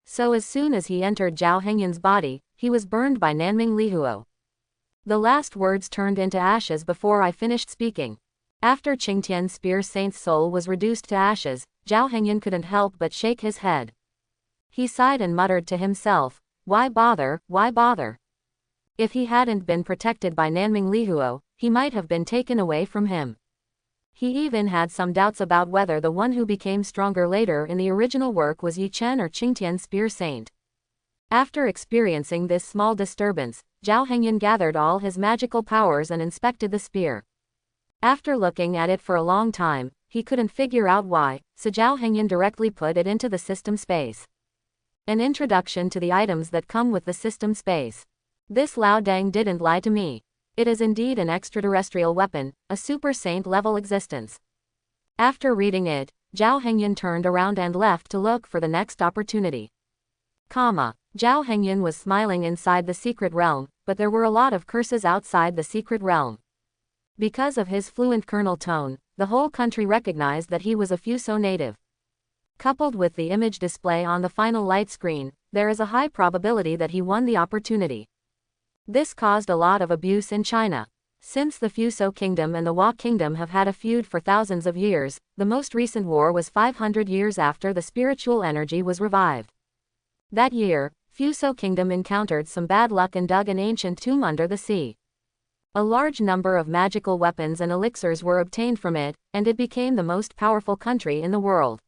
So as soon as he entered Zhao Hengyun's body, he was burned by Nanming Lihuo. The last words turned into ashes before I finished speaking. After Qingtian's Spear Saint's soul was reduced to ashes, Zhao Hengyun couldn't help but shake his head. He sighed and muttered to himself, why bother, why bother? If he hadn't been protected by Nanming Lihuo, he might have been taken away from him. He even had some doubts about whether the one who became stronger later in the original work was Ye Chen or Qingtian's Spear Saint. After experiencing this small disturbance, Zhao Hengyun gathered all his magical powers and inspected the spear. After looking at it for a long time, he couldn't figure out why, so Zhao Hengyun directly put it into the system space. An introduction to the items that come with the system space. This Lao Dang didn't lie to me. It is indeed an extraterrestrial weapon, a super saint level existence. After reading it, Zhao Hengyun turned around and left to look for the next opportunity. Zhao Hengyun was smiling inside the secret realm, but there were a lot of curses outside the secret realm. Because of his fluent Colonel tone, the whole country recognized that he was a Fuso native. Coupled with the image display on the final light screen, there is a high probability that he won the opportunity. This caused a lot of abuse in China. Since the Fuso Kingdom and the Wa Kingdom have had a feud for thousands of years, the most recent war was 500 years after the spiritual energy was revived. That year, Fuso Kingdom encountered some bad luck and dug an ancient tomb under the sea. A large number of magical weapons and elixirs were obtained from it, and it became the most powerful country in the world.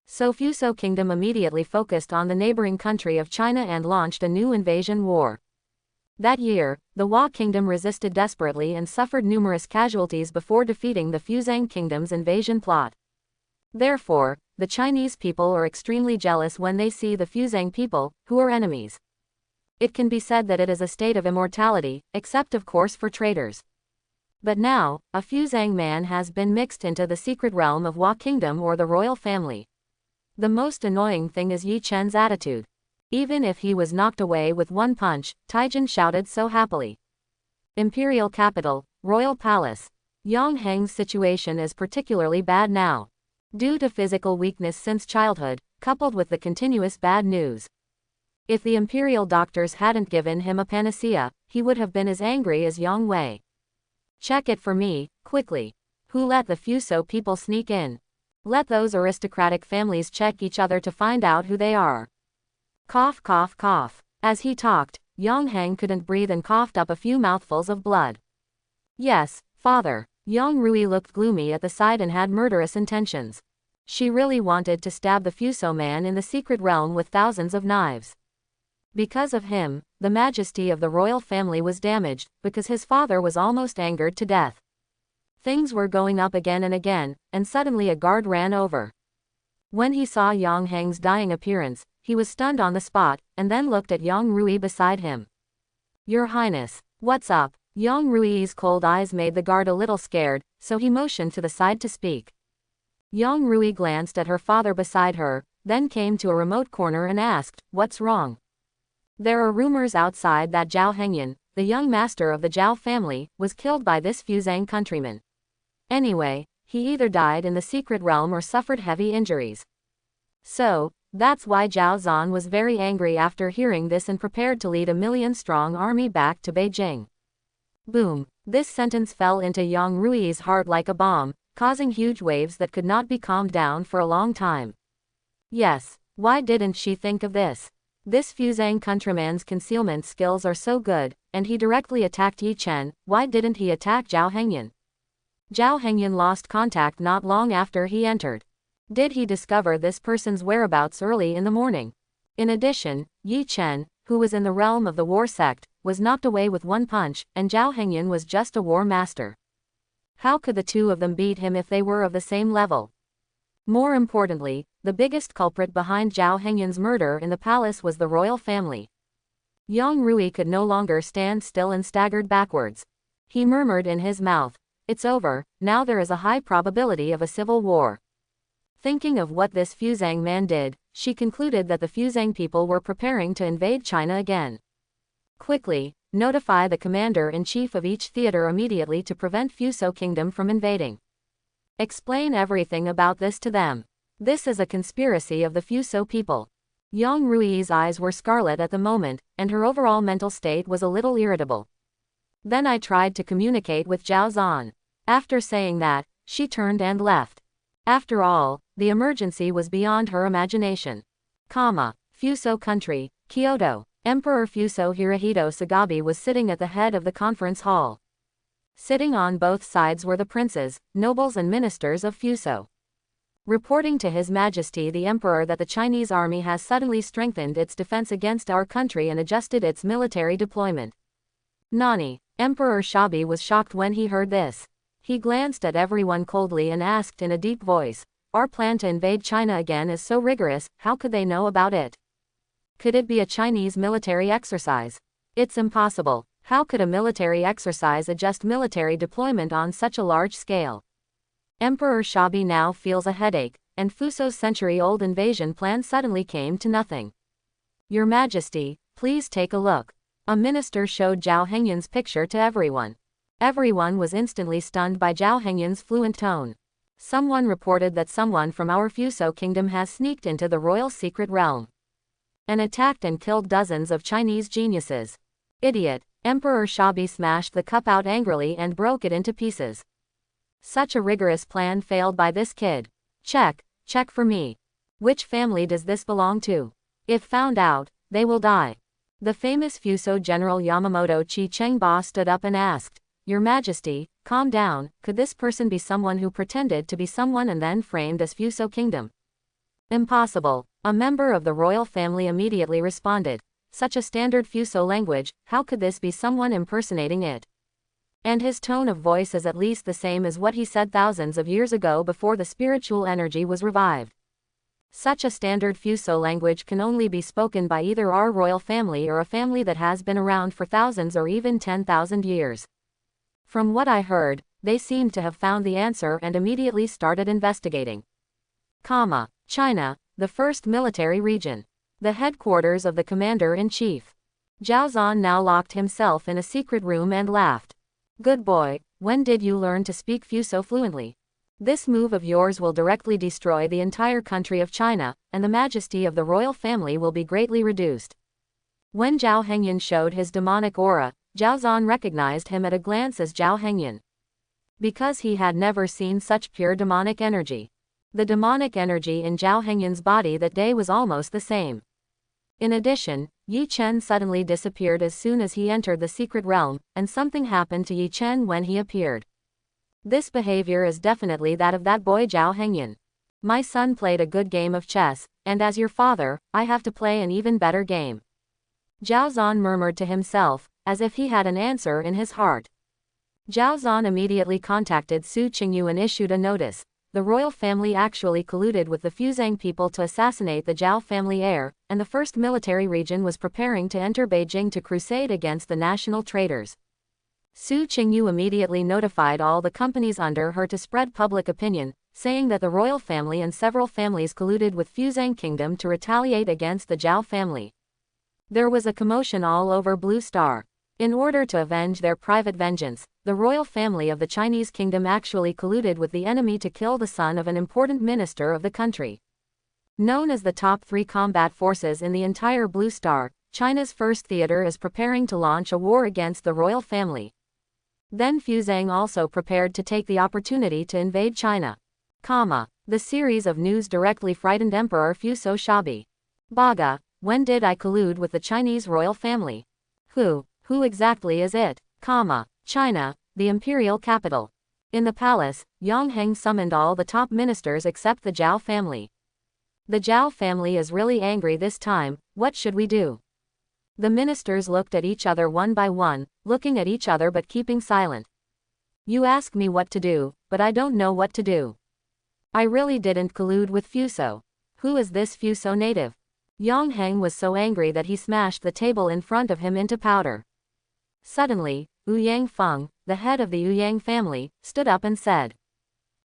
So Fuso Kingdom immediately focused on the neighboring country of China and launched a new invasion war. That year, the Wa Kingdom resisted desperately and suffered numerous casualties before defeating the Fuzang Kingdom's invasion plot. Therefore, the Chinese people are extremely jealous when they see the Fuzang people, who are enemies. It can be said that it is a state of immortality, except of course for traitors. But now, a Fuzang man has been mixed into the secret realm of Wa Kingdom or the royal family. The most annoying thing is Ye Chen's attitude. Even if he was knocked away with one punch, Taijin shouted so happily. Imperial capital, royal palace. Yang Heng's situation is particularly bad now. Due to physical weakness since childhood, coupled with the continuous bad news. If the imperial doctors hadn't given him a panacea, he would have been as angry as Yang Wei. Check it for me, quickly. Who let the Fuso people sneak in? Let those aristocratic families check each other to find out who they are. Cough cough cough. As he talked, Yang Heng couldn't breathe and coughed up a few mouthfuls of blood. Yes, father. Yang Rui looked gloomy at the sight and had murderous intentions. She really wanted to stab the Fuso man in the secret realm with thousands of knives. Because of him, the majesty of the royal family was damaged, because his father was almost angered to death. Things were going up again and again, and suddenly a guard ran over. When he saw Yang Heng's dying appearance, he was stunned on the spot, and then looked at Yang Rui beside him. Your Highness, what's up? Yang Rui's cold eyes made the guard a little scared, so he motioned to the side to speak. Yang Rui glanced at her father beside her, then came to a remote corner and asked, what's wrong? There are rumors outside that Zhao Hengyan, the young master of the Zhao family, was killed by this Fuzang countryman. Anyway, he either died in the secret realm or suffered heavy injuries. So, that's why Zhao Zan was very angry after hearing this and prepared to lead a 1,000,000-strong army back to Beijing. Boom. This sentence fell into Yang Rui's heart like a bomb, causing huge waves that could not be calmed down for a long time. Yes, why didn't she think of this? This Fuzang countryman's concealment skills are so good, and he directly attacked Ye Chen. Why didn't he attack Zhao Hengyan? Zhao Hengyan lost contact not long after he entered. Did he discover this person's whereabouts early in the morning? In addition, Ye Chen, who was in the realm of the war sect, was knocked away with one punch, and Zhao Hengyan was just a war master. How could the two of them beat him if they were of the same level? More importantly, the biggest culprit behind Zhao Hengyan's murder in the palace was the royal family. Yang Rui could no longer stand still and staggered backwards. He murmured in his mouth, it's over, now there is a high probability of a civil war. Thinking of what this Fuzang man did, she concluded that the Fuzang people were preparing to invade China again. Quickly, notify the commander-in-chief of each theater immediately to prevent Fuso Kingdom from invading. Explain everything about this to them. This is a conspiracy of the Fuso people. Yang Rui's eyes were scarlet at the moment, and her overall mental state was a little irritable. Then I tried to communicate with Zhao Zan. After saying that, she turned and left. After all, the emergency was beyond her imagination. Fuso country, Kyoto. Emperor Fuso Hirohito Sagabi was sitting at the head of the conference hall. Sitting on both sides were the princes, nobles and ministers of Fuso. Reporting to His Majesty the Emperor that the Chinese army has suddenly strengthened its defense against our country and adjusted its military deployment. Nani? Emperor Shabi was shocked when he heard this. He glanced at everyone coldly and asked in a deep voice, our plan to invade China again is so rigorous, how could they know about it? Could it be a Chinese military exercise? It's impossible. How could a military exercise adjust military deployment on such a large scale? Emperor Shabi now feels a headache, and Fuso's century-old invasion plan suddenly came to nothing. Your Majesty, please take a look. A minister showed Zhao Hengyan's picture to everyone. Everyone was instantly stunned by Zhao Hengyan's fluent tone. Someone reported that someone from our Fuso kingdom has sneaked into the royal secret realm and attacked and killed dozens of Chinese geniuses. Idiot. Emperor Shabi smashed the cup out angrily and broke it into pieces. Such a rigorous plan failed by this kid. Check for me. Which family does this belong to? If found out, they will die. The famous Fuso General Yamamoto Chi Chengba stood up and asked, Your Majesty, calm down, could this person be someone who pretended to be someone and then framed as Fuso Kingdom? Impossible. A member of the royal family immediately responded. Such a standard Fuso language, how could this be someone impersonating it? And his tone of voice is at least the same as what he said thousands of years ago before the spiritual energy was revived. Such a standard Fuso language can only be spoken by either our royal family or a family that has been around for thousands or even 10,000 years. From what I heard, they seemed to have found the answer and immediately started investigating. China, the first military region. The headquarters of the commander-in-chief. Zhao Zhan now locked himself in a secret room and laughed. Good boy, when did you learn to speak Fuso fluently? This move of yours will directly destroy the entire country of China, and the majesty of the royal family will be greatly reduced. When Zhao Hengyan showed his demonic aura, Zhao Zhan recognized him at a glance as Zhao Hengyan. Because he had never seen such pure demonic energy. The demonic energy in Zhao Hengyan's body that day was almost the same. In addition, Ye Chen suddenly disappeared as soon as he entered the secret realm, and something happened to Ye Chen when he appeared. This behavior is definitely that of that boy Zhao Hengyan. My son played a good game of chess, and as your father, I have to play an even better game. Zhao Zhan murmured to himself, as if he had an answer in his heart. Zhao Zhan immediately contacted Su Qingyu and issued a notice. The royal family actually colluded with the Fuzang people to assassinate the Zhao family heir, and the first military region was preparing to enter Beijing to crusade against the national traitors. Su Qingyu immediately notified all the companies under her to spread public opinion, saying that the royal family and several families colluded with Fuzang Kingdom to retaliate against the Zhao family. There was a commotion all over Blue Star. In order to avenge their private vengeance, the royal family of the Chinese kingdom actually colluded with the enemy to kill the son of an important minister of the country. Known as the top 3 combat forces in the entire Blue Star, China's first theater is preparing to launch a war against the royal family. Then Fuzang also prepared to take the opportunity to invade China. The series of news directly frightened Emperor Fuso Shabi. Baga, when did I collude with the Chinese royal family? Who exactly is it? China, the imperial capital. In the palace, Yang Heng summoned all the top ministers except the Zhao family. The Zhao family is really angry this time, what should we do? The ministers looked at each other one by one, looking at each other but keeping silent. You ask me what to do, but I don't know what to do. I really didn't collude with Fuso. Who is this Fuso native? Yang Heng was so angry that he smashed the table in front of him into powder. Suddenly, Wu Yangfeng, the head of the Wu Yang family, stood up and said.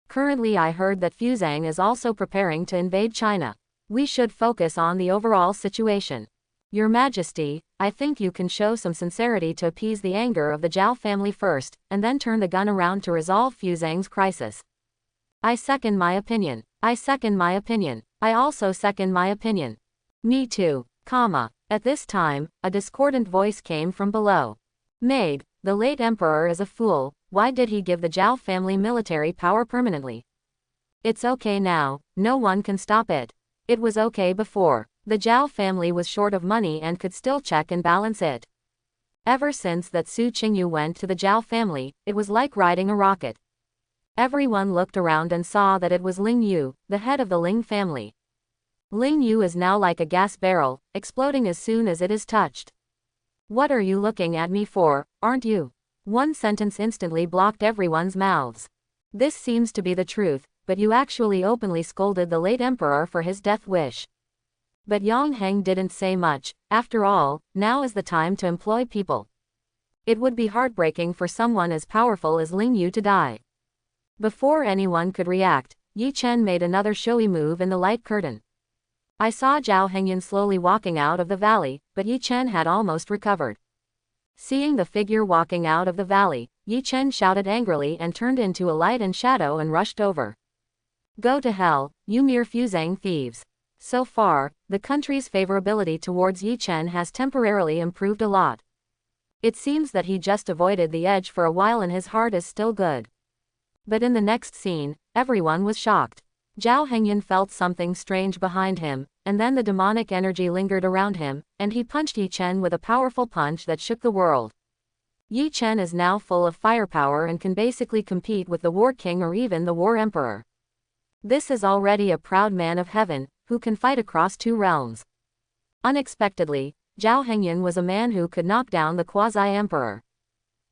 Currently I heard that Fuzang is also preparing to invade China. We should focus on the overall situation. Your Majesty, I think you can show some sincerity to appease the anger of the Zhao family first, and then turn the gun around to resolve Fuzang's crisis. I second my opinion. I second my opinion. I also second my opinion. Me too, At this time, a discordant voice came from below. Maid, the late emperor is a fool, why did he give the Zhao family military power permanently? It's okay now, no one can stop it. It was okay before. The Zhao family was short of money and could still check and balance it. Ever since that Su Qingyu went to the Zhao family, it was like riding a rocket. Everyone looked around and saw that it was Ling Yu, the head of the Ling family. Ling Yu is now like a gas barrel, exploding as soon as it is touched. What are you looking at me for, aren't you? One sentence instantly blocked everyone's mouths. This seems to be the truth, but you actually openly scolded the late emperor for his death wish. But Yang Heng didn't say much. After all, now is the time to employ people. It would be heartbreaking for someone as powerful as Ling Yu to die. Before anyone could react, Ye Chen made another showy move in the light curtain. I saw Zhao Hengyan slowly walking out of the valley, but Ye Chen had almost recovered. Seeing the figure walking out of the valley, Ye Chen shouted angrily and turned into a light and shadow and rushed over. Go to hell, you mere Fuzang thieves. So far, the country's favorability towards Ye Chen has temporarily improved a lot. It seems that he just avoided the edge for a while and his heart is still good. But in the next scene, everyone was shocked. Zhao Hengyan felt something strange behind him, and then the demonic energy lingered around him, and he punched Ye Chen with a powerful punch that shook the world. Ye Chen is now full of firepower and can basically compete with the War King or even the War Emperor. This is already a proud man of heaven, who can fight across 2 realms. Unexpectedly, Zhao Hengyan was a man who could knock down the quasi-emperor.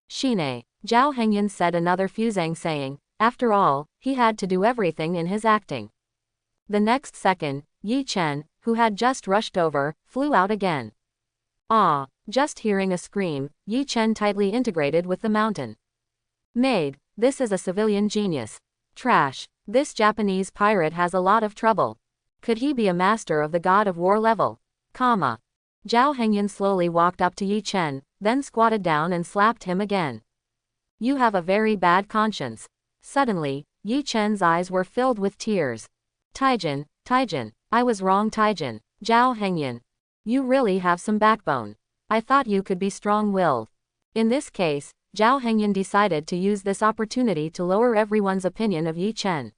Shine, Zhao Hengyan said another Fuzang saying, after all, he had to do everything in his acting. The next second, Ye Chen, who had just rushed over, flew out again. Ah! Just hearing a scream, Ye Chen tightly integrated with the mountain. Maid, this is a civilian genius. Trash. This Japanese pirate has a lot of trouble. Could he be a master of the god of war level? Zhao Hengyan slowly walked up to Ye Chen, then squatted down and slapped him again. You have a very bad conscience. Suddenly, Ye Chen's eyes were filled with tears. Taijin, I was wrong Taijin. Zhao Hengyan. You really have some backbone. I thought you could be strong-willed. In this case, Zhao Hengyan decided to use this opportunity to lower everyone's opinion of Ye Chen.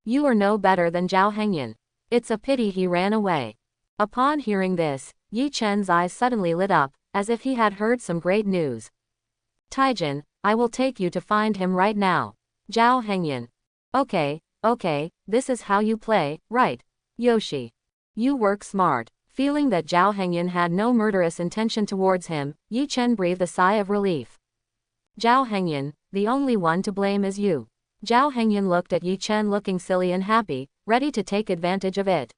You are no better than Zhao Hengyan. It's a pity he ran away. Upon hearing this, Ye Chen's eyes suddenly lit up, as if he had heard some great news. Taijin, I will take you to find him right now. Zhao Hengyan. Okay, this is how you play, right? Yoshi. You work smart. Feeling that Zhao Hengyan had no murderous intention towards him, Ye Chen breathed a sigh of relief. Zhao Hengyan, the only one to blame is you. Zhao Hengyan looked at Ye Chen looking silly and happy, ready to take advantage of it.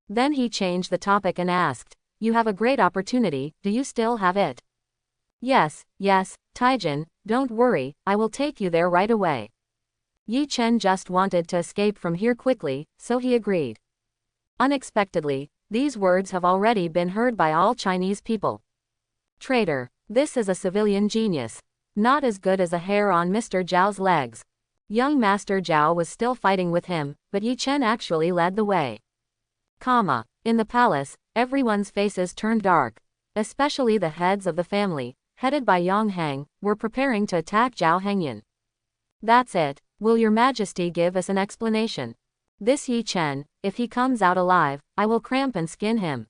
Then he changed the topic and asked, you have a great opportunity, do you still have it? Yes, Taijin, don't worry, I will take you there right away. Ye Chen just wanted to escape from here quickly, so he agreed. Unexpectedly, these words have already been heard by all Chinese people. Traitor, this is a civilian genius. Not as good as a hair on Mr. Zhao's legs. Young Master Zhao was still fighting with him, but Ye Chen actually led the way. In the palace, everyone's faces turned dark. Especially the heads of the family, headed by Yang Hang, were preparing to attack Zhao Hengyan. That's it, will your majesty give us an explanation? This Ye Chen, if he comes out alive, I will cramp and skin him.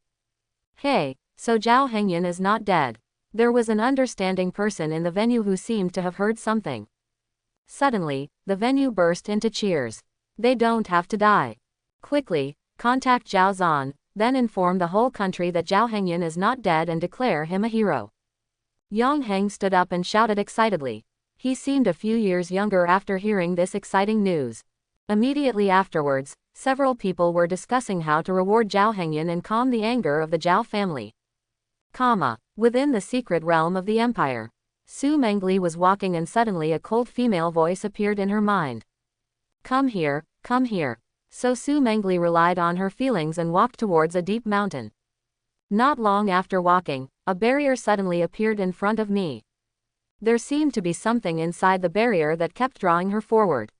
Hey, so Zhao Hengyan is not dead. There was an understanding person in the venue who seemed to have heard something. Suddenly, the venue burst into cheers. They don't have to die. Quickly, contact Zhao Zan, then inform the whole country that Zhao Hengyan is not dead and declare him a hero. Yang Heng stood up and shouted excitedly. He seemed a few years younger after hearing this exciting news. Immediately afterwards, several people were discussing how to reward Zhao Hengyan and calm the anger of the Zhao family. Within the secret realm of the empire, Su Mangle was walking and suddenly a cold female voice appeared in her mind. Come here. So Su Mangle relied on her feelings and walked towards a deep mountain. Not long after walking, a barrier suddenly appeared in front of me. There seemed to be something inside the barrier that kept drawing her forward.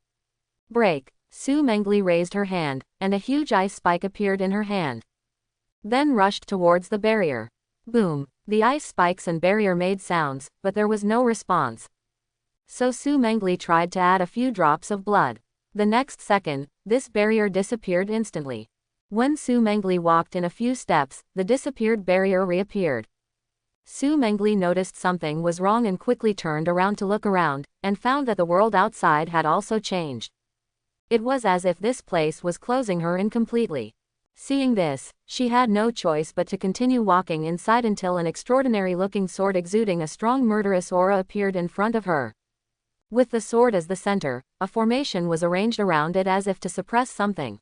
Break. Su Mangle raised her hand, and a huge ice spike appeared in her hand. Then rushed towards the barrier. Boom. The ice spikes and barrier made sounds, but there was no response. So Su Mangle tried to add a few drops of blood. The next second, this barrier disappeared instantly. When Su Mangle walked in a few steps, the disappeared barrier reappeared. Su Mangle noticed something was wrong and quickly turned around to look around, and found that the world outside had also changed. It was as if this place was closing her in completely. Seeing this, she had no choice but to continue walking inside until an extraordinary-looking sword exuding a strong murderous aura appeared in front of her. With the sword as the center, a formation was arranged around it as if to suppress something.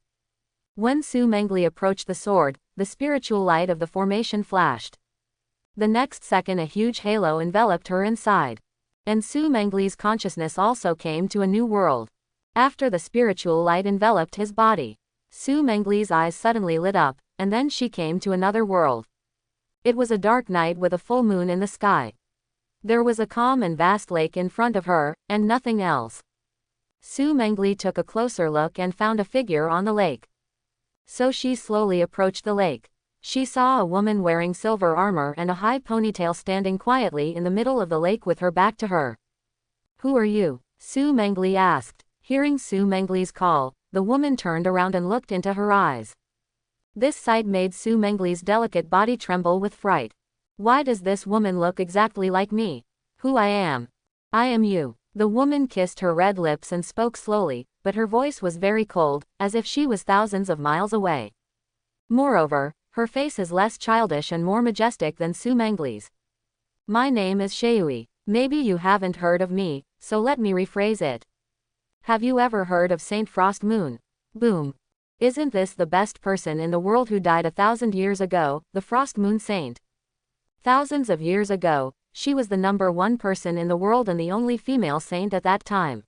When Su Mangle approached the sword, the spiritual light of the formation flashed. The next second a huge halo enveloped her inside. And Su Mangle's consciousness also came to a new world. After the spiritual light enveloped his body, Su Mangle's eyes suddenly lit up, and then she came to another world. It was a dark night with a full moon in the sky. There was a calm and vast lake in front of her, and nothing else. Su Mangle took a closer look and found a figure on the lake. So she slowly approached the lake. she saw a woman wearing silver armor and a high ponytail standing quietly in the middle of the lake with her back to her. "Who are you?" Su Mengli asked. Hearing Su Mengli's call, the woman turned around and looked into her eyes. This sight made Su Mengli's delicate body tremble with fright. "Why does this woman look exactly like me? Who I am? I am you." The woman kissed her red lips and spoke slowly, but her voice was very cold, as if she was thousands of miles away. Moreover, her face is less childish and more majestic than Su Mengli's. "My name is Shui. Maybe you haven't heard of me, so let me rephrase it. Have you ever heard of Saint Frost Moon? Boom. Isn't this the best person in the world who died 1,000 years ago, the Frost Moon Saint? Thousands of years ago, she was the #1 person in the world and the only female saint at that time."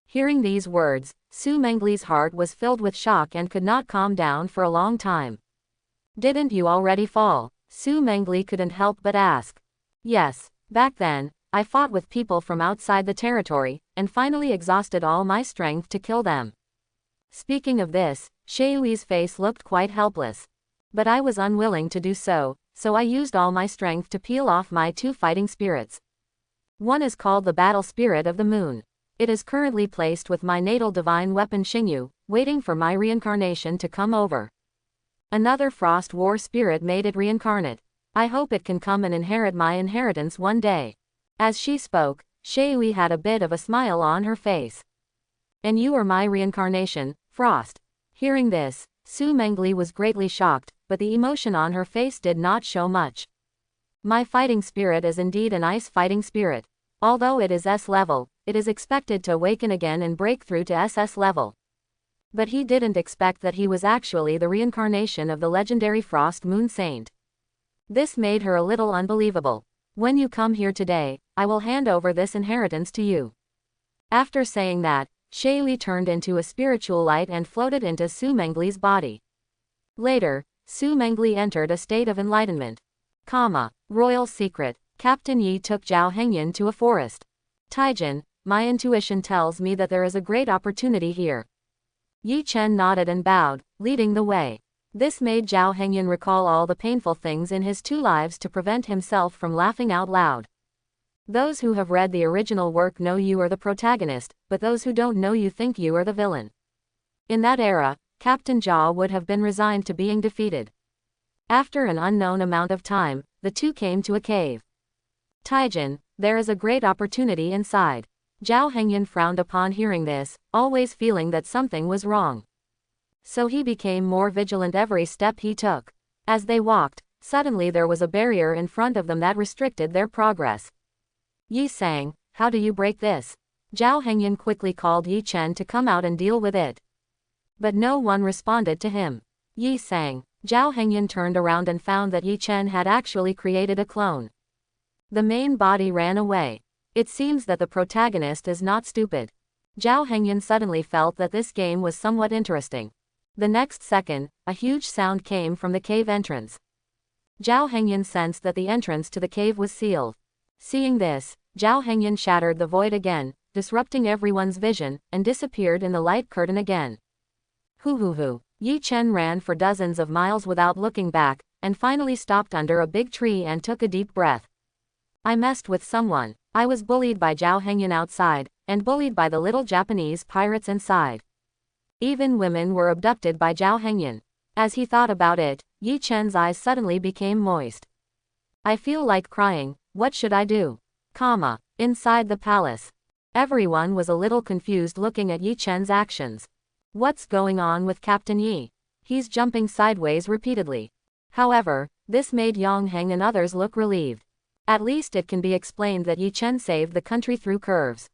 Hearing these words, Su Mengli's heart was filled with shock and could not calm down for a long time. "Didn't you already fall?" Su Mengli couldn't help but ask. "Yes, back then, I fought with people from outside the territory, and finally exhausted all my strength to kill them." Speaking of this, Shui's face looked quite helpless. "But I was unwilling to do so, so I used all my strength to peel off my 2 fighting spirits. One is called the battle spirit of the moon. It is currently placed with my natal divine weapon Xingyu, waiting for my reincarnation to come over. Another frost war spirit made it reincarnate. I hope it can come and inherit my inheritance one day." As she spoke, Shui had a bit of a smile on her face. "And you are my reincarnation, Frost." Hearing this, Su Mengli was greatly shocked, but the emotion on her face did not show much. "My fighting spirit is indeed an ice fighting spirit. Although it is S level, it is expected to awaken again and break through to SS level." But he didn't expect that he was actually the reincarnation of the legendary Frost Moon Saint. This made her a little unbelievable. "When you come here today, I will hand over this inheritance to you." After saying that, Shui turned into a spiritual light and floated into Su Mengli's body. Later, Su Mengli entered a state of enlightenment. Royal secret. Captain Yi took Zhao Hengyan to a forest. "Taijin, my intuition tells me that there is a great opportunity here." Ye Chen nodded and bowed, leading the way. This made Zhao Hengyan recall all the painful things in his 2 lives to prevent himself from laughing out loud. Those who have read the original work know you are the protagonist, but those who don't know you think you are the villain. In that era, Captain Zhao would have been resigned to being defeated. After an unknown amount of time, the 2 came to a cave. "Taijin, there is a great opportunity inside." Zhao Hengyan frowned upon hearing this, always feeling that something was wrong. So he became more vigilant every step he took. As they walked, suddenly there was a barrier in front of them that restricted their progress. "Yi sang, how do you break this?" Zhao Hengyan quickly called Ye Chen to come out and deal with it. But no one responded to him. Yi sang. Zhao Hengyan turned around and found that Ye Chen had actually created a clone. The main body ran away. It seems that the protagonist is not stupid. Zhao Hengyan suddenly felt that this game was somewhat interesting. The next second, a huge sound came from the cave entrance. Zhao Hengyan sensed that the entrance to the cave was sealed. Seeing this, Zhao Hengyan shattered the void again, disrupting everyone's vision, and disappeared in the light curtain again. Hoo. Ye Chen ran for dozens of miles without looking back, and finally stopped under a big tree and took a deep breath. "I messed with someone. I was bullied by Zhao Hengyan outside, and bullied by the little Japanese pirates inside. Even women were abducted by Zhao Hengyan." As he thought about it, Ye Chen's eyes suddenly became moist. "I feel like crying, what should I do?" Inside the palace. Everyone was a little confused looking at Ye Chen's actions. What's going on with Captain Yi? He's jumping sideways repeatedly. However, this made Yang Heng and others look relieved. At least it can be explained that Ye Chen saved the country through curves.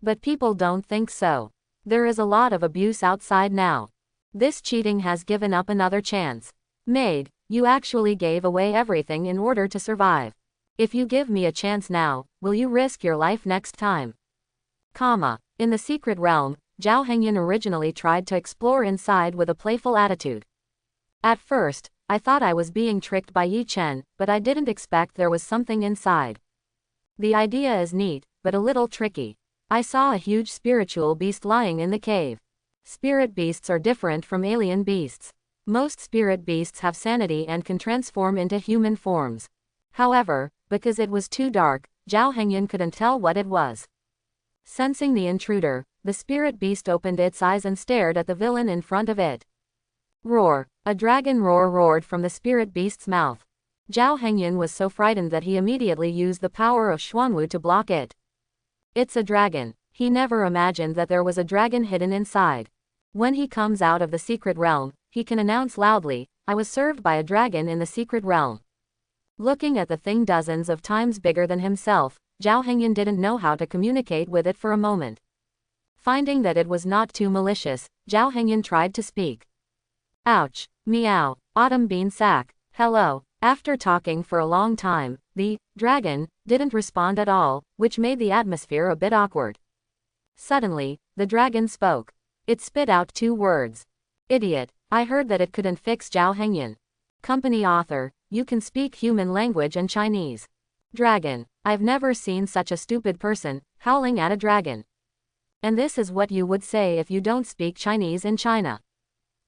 But people don't think so. There is a lot of abuse outside now. This cheating has given up another chance. "Maid, you actually gave away everything in order to survive. If you give me a chance now, will you risk your life next time?" In the secret realm, Zhao Hengyan originally tried to explore inside with a playful attitude. "At first, I thought I was being tricked by Ye Chen, but I didn't expect there was something inside. The idea is neat, but a little tricky. I saw a huge spiritual beast lying in the cave. Spirit beasts are different from alien beasts. Most spirit beasts have sanity and can transform into human forms. However, because it was too dark, Zhao Hengyun couldn't tell what it was. Sensing the intruder, the spirit beast opened its eyes and stared at the villain in front of it. Roar! A dragon roar roared from the spirit beast's mouth. Zhao Hengyun was so frightened that he immediately used the power of Xuanwu to block it. It's a dragon. He never imagined that there was a dragon hidden inside. When he comes out of the secret realm, he can announce loudly, "I was served by a dragon in the secret realm." Looking at the thing dozens of times bigger than himself, Zhao Hengyun didn't know how to communicate with it for a moment. Finding that it was not too malicious, Zhao Hengyun tried to speak. Ouch! Meow! Autumn bean sack! Hello! After talking for a long time, the dragon didn't respond at all, which made the atmosphere a bit awkward. Suddenly, the dragon spoke. It spit out 2 words. Idiot! I heard that it couldn't fix Zhao Hengyun. Company author, you can speak human language and Chinese. Dragon, I've never seen such a stupid person, howling at a dragon. And this is what you would say if you don't speak Chinese in China.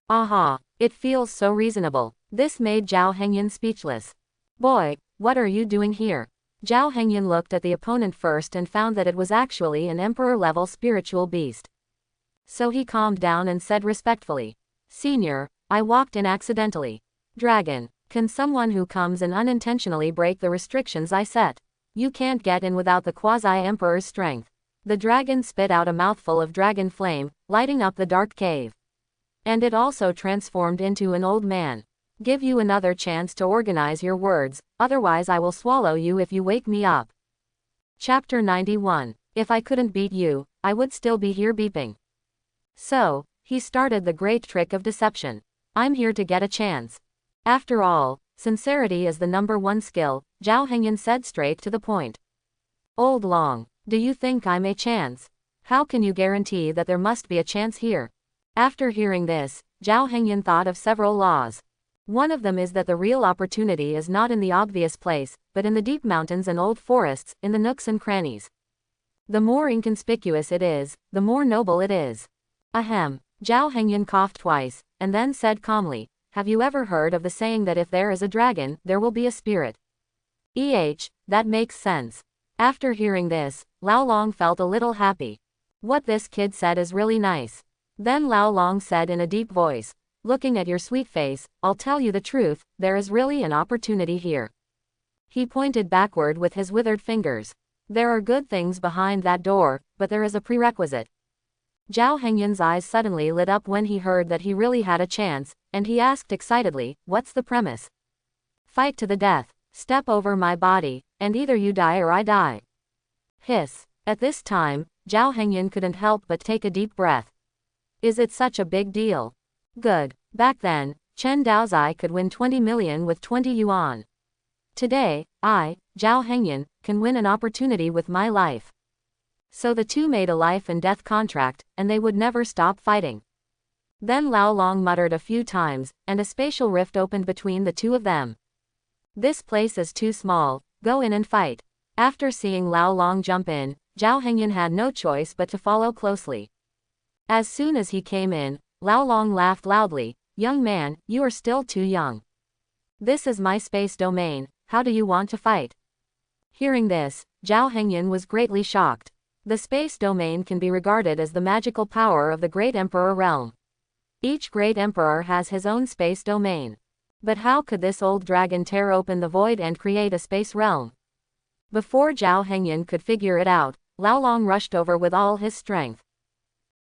Aha, it feels so reasonable. This made Zhao Hengyun speechless. Boy, what are you doing here? Zhao Hengyun looked at the opponent first and found that it was actually an emperor-level spiritual beast. So he calmed down and said respectfully, "Senior, I walked in accidentally. Dragon, can someone who comes in unintentionally break the restrictions I set? You can't get in without the quasi-emperor's strength." The dragon spit out a mouthful of dragon flame, lighting up the dark cave. And it also transformed into an old man. "Give you another chance to organize your words, otherwise I will swallow you if you wake me up." Chapter 91. If I couldn't beat you, I would still be here beeping. So, he started the great trick of deception. I'm here to get a chance. After all, sincerity is the #1 skill, Zhao Hengyun said straight to the point. Old Long, do you think I'm a chance? How can you guarantee that there must be a chance here? After hearing this, Zhao Hengyun thought of several laws. One of them is that the real opportunity is not in the obvious place, but in the deep mountains and old forests, in the nooks and crannies. The more inconspicuous it is, the more noble it is. Ahem. Zhao Hengyun coughed twice, and then said calmly, "Have you ever heard of the saying that if there is a dragon, there will be a spirit?" That makes sense. After hearing this, Lao Long felt a little happy. What this kid said is really nice. Then Lao Long said in a deep voice, "Looking at your sweet face, I'll tell you the truth, there is really an opportunity here." He pointed backward with his withered fingers. "There are good things behind that door, but there is a prerequisite." Zhao Hengyun's eyes suddenly lit up when he heard that he really had a chance, and he asked excitedly, "What's the premise?" "Fight to the death. Step over my body, and either you die or I die." Hiss. At this time, Zhao Hengyun couldn't help but take a deep breath. Is it such a big deal? Good. Back then, Chen Daozai could win 20 million with 20 yuan. Today, I, Zhao Hengyun, can win an opportunity with my life. So the two made a life and death contract, and they would never stop fighting. Then Lao Long muttered a few times, and a spatial rift opened between the two of them. "This place is too small, go in and fight." After seeing Lao Long jump in, Zhao Hengyun had no choice but to follow closely. As soon as he came in, Lao Long laughed loudly, "Young man, you are still too young. This is my space domain, how do you want to fight?" Hearing this, Zhao Hengyun was greatly shocked. The space domain can be regarded as the magical power of the Great Emperor realm. Each Great Emperor has his own space domain. But how could this old dragon tear open the void and create a space realm? Before Zhao Hengyun could figure it out, Lao Long rushed over with all his strength.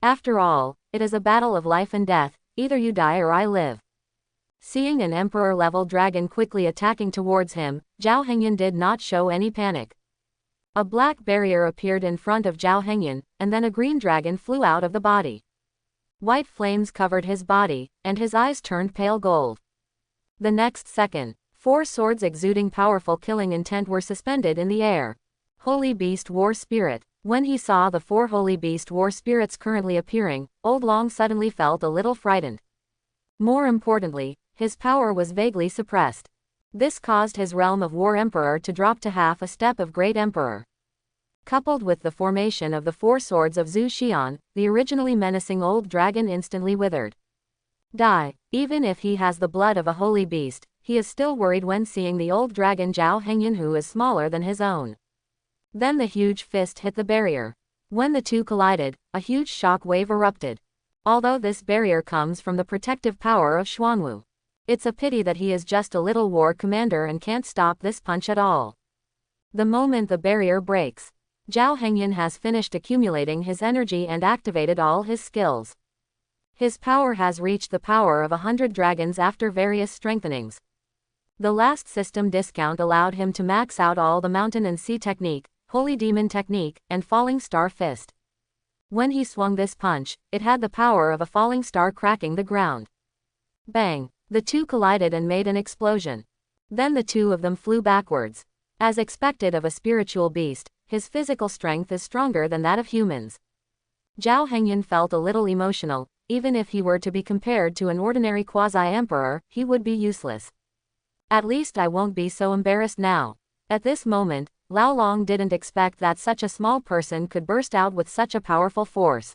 After all, it is a battle of life and death, either you die or I live. Seeing an emperor-level dragon quickly attacking towards him, Zhao Hengyun did not show any panic. A black barrier appeared in front of Zhao Hengyun, and then a green dragon flew out of the body. White flames covered his body, and his eyes turned pale gold. The next second, 4 swords exuding powerful killing intent were suspended in the air. Holy Beast War Spirit. When he saw the 4 Holy Beast War Spirits currently appearing, Old Long suddenly felt a little frightened. More importantly, his power was vaguely suppressed. This caused his realm of War Emperor to drop to half a step of Great Emperor. Coupled with the formation of the 4 swords of Zhu Xian, the originally menacing old dragon instantly withered. die. Even if he has the blood of a holy beast, he is still worried when seeing the old dragon Zhao Hengyan, who is smaller than his own. Then the huge fist hit the barrier. When the two collided, a huge shock wave erupted. Although this barrier comes from the protective power of Xuanwu, it's a pity that he is just a little war commander and can't stop this punch at all. The moment the barrier breaks, Zhao Hengyan has finished accumulating his energy and activated all his skills. His power has reached the power of 100 dragons after various strengthenings. The last system discount allowed him to max out all the Mountain and Sea technique, Holy Demon technique, and Falling Star fist. When he swung this punch, it had the power of a falling star cracking the ground. Bang! The two collided and made an explosion. Then the two of them flew backwards. As expected of a spiritual beast, his physical strength is stronger than that of humans. Zhao Hengyan felt a little emotional. Even if he were to be compared to an ordinary quasi-emperor, he would be useless. At least I won't be so embarrassed now. At this moment, Lao Long didn't expect that such a small person could burst out with such a powerful force.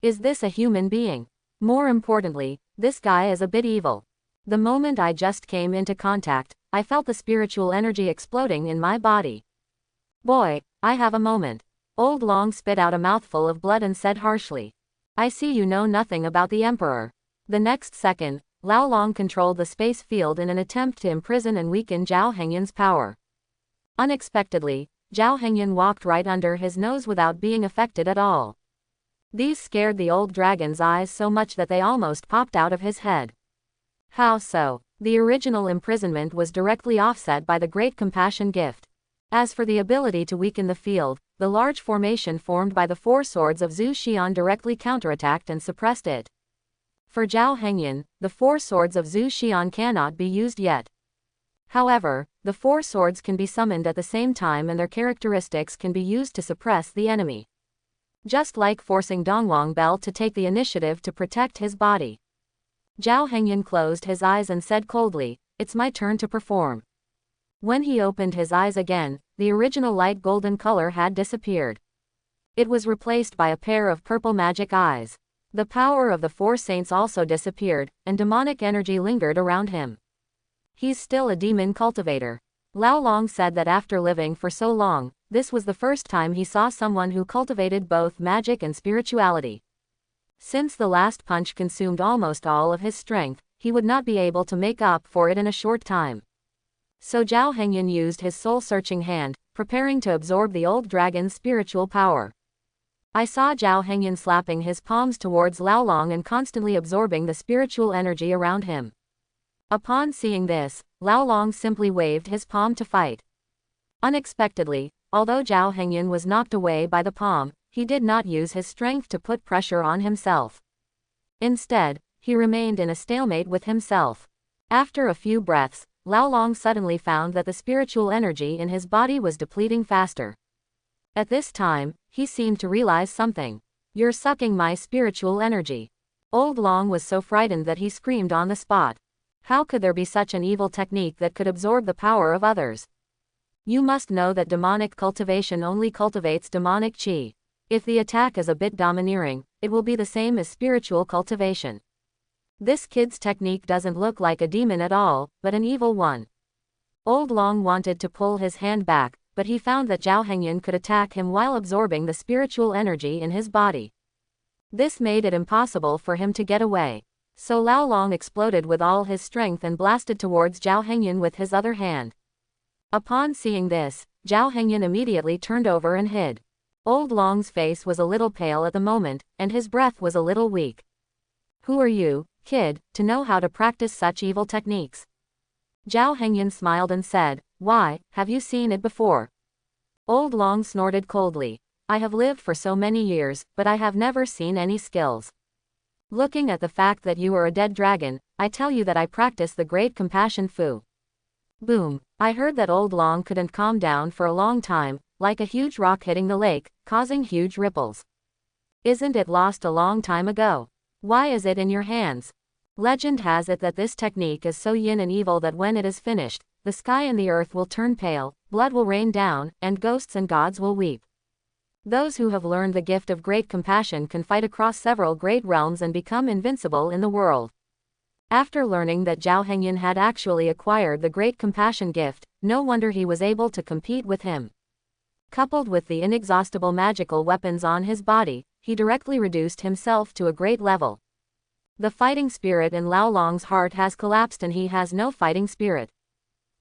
Is this a human being? More importantly, this guy is a bit evil. The moment I just came into contact, I felt the spiritual energy exploding in my body. Boy, I have a moment. Old Long spit out a mouthful of blood and said harshly, I see you know nothing about the Emperor. The next second, Lao Long controlled the space field in an attempt to imprison and weaken Zhao Hengyan's power. Unexpectedly, Zhao Hengyan walked right under his nose without being affected at all. These scared the old dragon's eyes so much that they almost popped out of his head. How so? The original imprisonment was directly offset by the Great Compassion gift. As for the ability to weaken the field, the large formation formed by the four swords of Zhu Xian directly counterattacked and suppressed it. For Zhao Hengyan, the four swords of Zhu Xian cannot be used yet. However, the four swords can be summoned at the same time and their characteristics can be used to suppress the enemy. Just like forcing Dongwang Bell to take the initiative to protect his body. Zhao Hengyan closed his eyes and said coldly, it's my turn to perform. When he opened his eyes again, the original light golden color had disappeared. It was replaced by a pair of purple magic eyes. The power of the four saints also disappeared, and demonic energy lingered around him. He's still a demon cultivator. Lao Long said that after living for so long, this was the first time he saw someone who cultivated both magic and spirituality. Since the last punch consumed almost all of his strength, he would not be able to make up for it in a short time. So Zhao Hengyan used his soul-searching hand, preparing to absorb the old dragon's spiritual power. I saw Zhao Hengyan slapping his palms towards Lao Long and constantly absorbing the spiritual energy around him. Upon seeing this, Lao Long simply waved his palm to fight. Unexpectedly, although Zhao Hengyan was knocked away by the palm, he did not use his strength to put pressure on himself. Instead, he remained in a stalemate with himself. After a few breaths, Lao Long suddenly found that the spiritual energy in his body was depleting faster. At this time, he seemed to realize something. You're sucking my spiritual energy. Old Long was so frightened that he screamed on the spot. How could there be such an evil technique that could absorb the power of others? You must know that demonic cultivation only cultivates demonic chi. If the attack is a bit domineering, it will be the same as spiritual cultivation. This kid's technique doesn't look like a demon at all, but an evil one. Old Long wanted to pull his hand back, but he found that Zhao Hengyan could attack him while absorbing the spiritual energy in his body. This made it impossible for him to get away. So Lao Long exploded with all his strength and blasted towards Zhao Hengyan with his other hand. Upon seeing this, Zhao Hengyan immediately turned over and hid. Old Long's face was a little pale at the moment, and his breath was a little weak. Who are you, kid, to know how to practice such evil techniques? Zhao Hengyan smiled and said, why, have you seen it before? Old Long snorted coldly. I have lived for so many years, but I have never seen any skills. Looking at the fact that you are a dead dragon, I tell you that I practice the Great Compassion Fu. Boom! I heard that Old Long couldn't calm down for a long time, like a huge rock hitting the lake, causing huge ripples. Isn't it lost a long time ago? Why is it in your hands? Legend has it that this technique is so yin and evil that when it is finished, the sky and the earth will turn pale, blood will rain down, and ghosts and gods will weep. Those who have learned the gift of great compassion can fight across several great realms and become invincible in the world. After learning that Zhao Hengyan had actually acquired the Great Compassion gift, no wonder he was able to compete with him. Coupled with the inexhaustible magical weapons on his body, he directly reduced himself to a great level. The fighting spirit in Lao Long's heart has collapsed and he has no fighting spirit.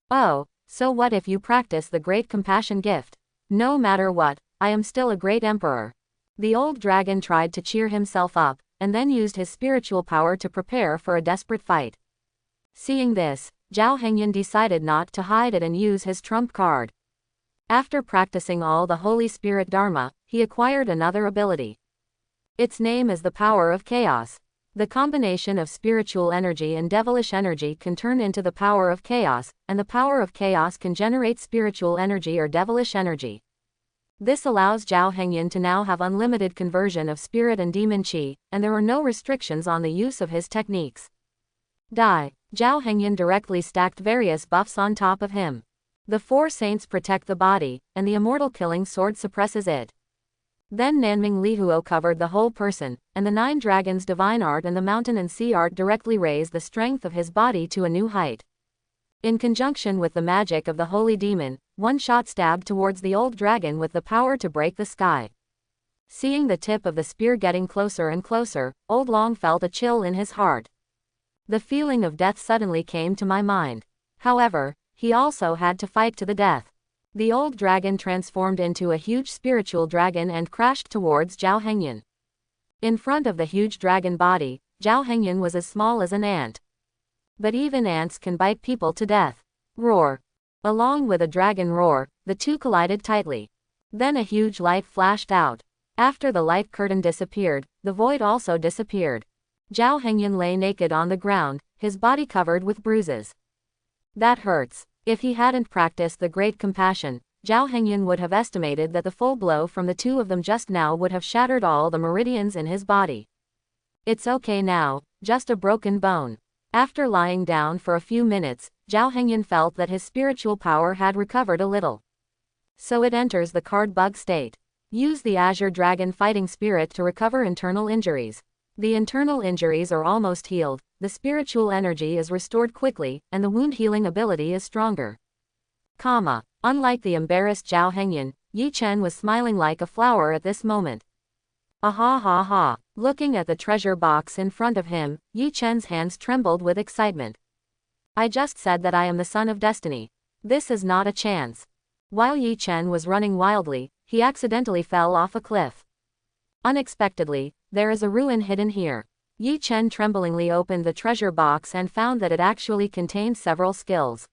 Oh, so what if you practice the Great Compassion gift? No matter what, I am still a great emperor. The old dragon tried to cheer himself up, and then used his spiritual power to prepare for a desperate fight. Seeing this, Zhao Hengyan decided not to hide it and use his trump card. After practicing all the Holy Spirit Dharma, he acquired another ability. Its name is the power of chaos. The combination of spiritual energy and devilish energy can turn into the power of chaos, and the power of chaos can generate spiritual energy or devilish energy. This allows Zhao Hengyan to now have unlimited conversion of spirit and demon qi, and there are no restrictions on the use of his techniques. Zhao Hengyan directly stacked various buffs on top of him. The 4 saints protect the body, and the immortal killing sword suppresses it. Then Nanming Lihuo covered the whole person, and the 9 dragons divine art and the mountain and sea art directly raise the strength of his body to a new height. In conjunction with the magic of the holy demon, one shot stabbed towards the old dragon with the power to break the sky. Seeing the tip of the spear getting closer and closer, Old Long felt a chill in his heart. The feeling of death suddenly came to my mind. However, he also had to fight to the death. The old dragon transformed into a huge spiritual dragon and crashed towards Zhao Hengyan. In front of the huge dragon body, Zhao Hengyan was as small as an ant. But even ants can bite people to death. Roar. Along with a dragon roar, the two collided tightly. Then a huge light flashed out. After the light curtain disappeared, the void also disappeared. Zhao Hengyan lay naked on the ground, his body covered with bruises. That hurts. If he hadn't practiced the Great Compassion, Zhao Hengyan would have estimated that the full blow from the two of them just now would have shattered all the meridians in his body. It's okay now, just a broken bone. After lying down for a few minutes, Zhao Hengyan felt that his spiritual power had recovered a little. So it enters the card bug state. Use the Azure Dragon Fighting Spirit to recover internal injuries. The internal injuries are almost healed, the spiritual energy is restored quickly, and the wound healing ability is stronger. Unlike the embarrassed Zhao Hengyan, Ye Chen was smiling like a flower at this moment. Ha ha ha. Looking at the treasure box in front of him, Ye Chen's hands trembled with excitement. I just said that I am the son of destiny. This is not a chance. While Ye Chen was running wildly, he accidentally fell off a cliff. Unexpectedly, there is a ruin hidden here. Ye Chen tremblingly opened the treasure box and found that it actually contained several skills.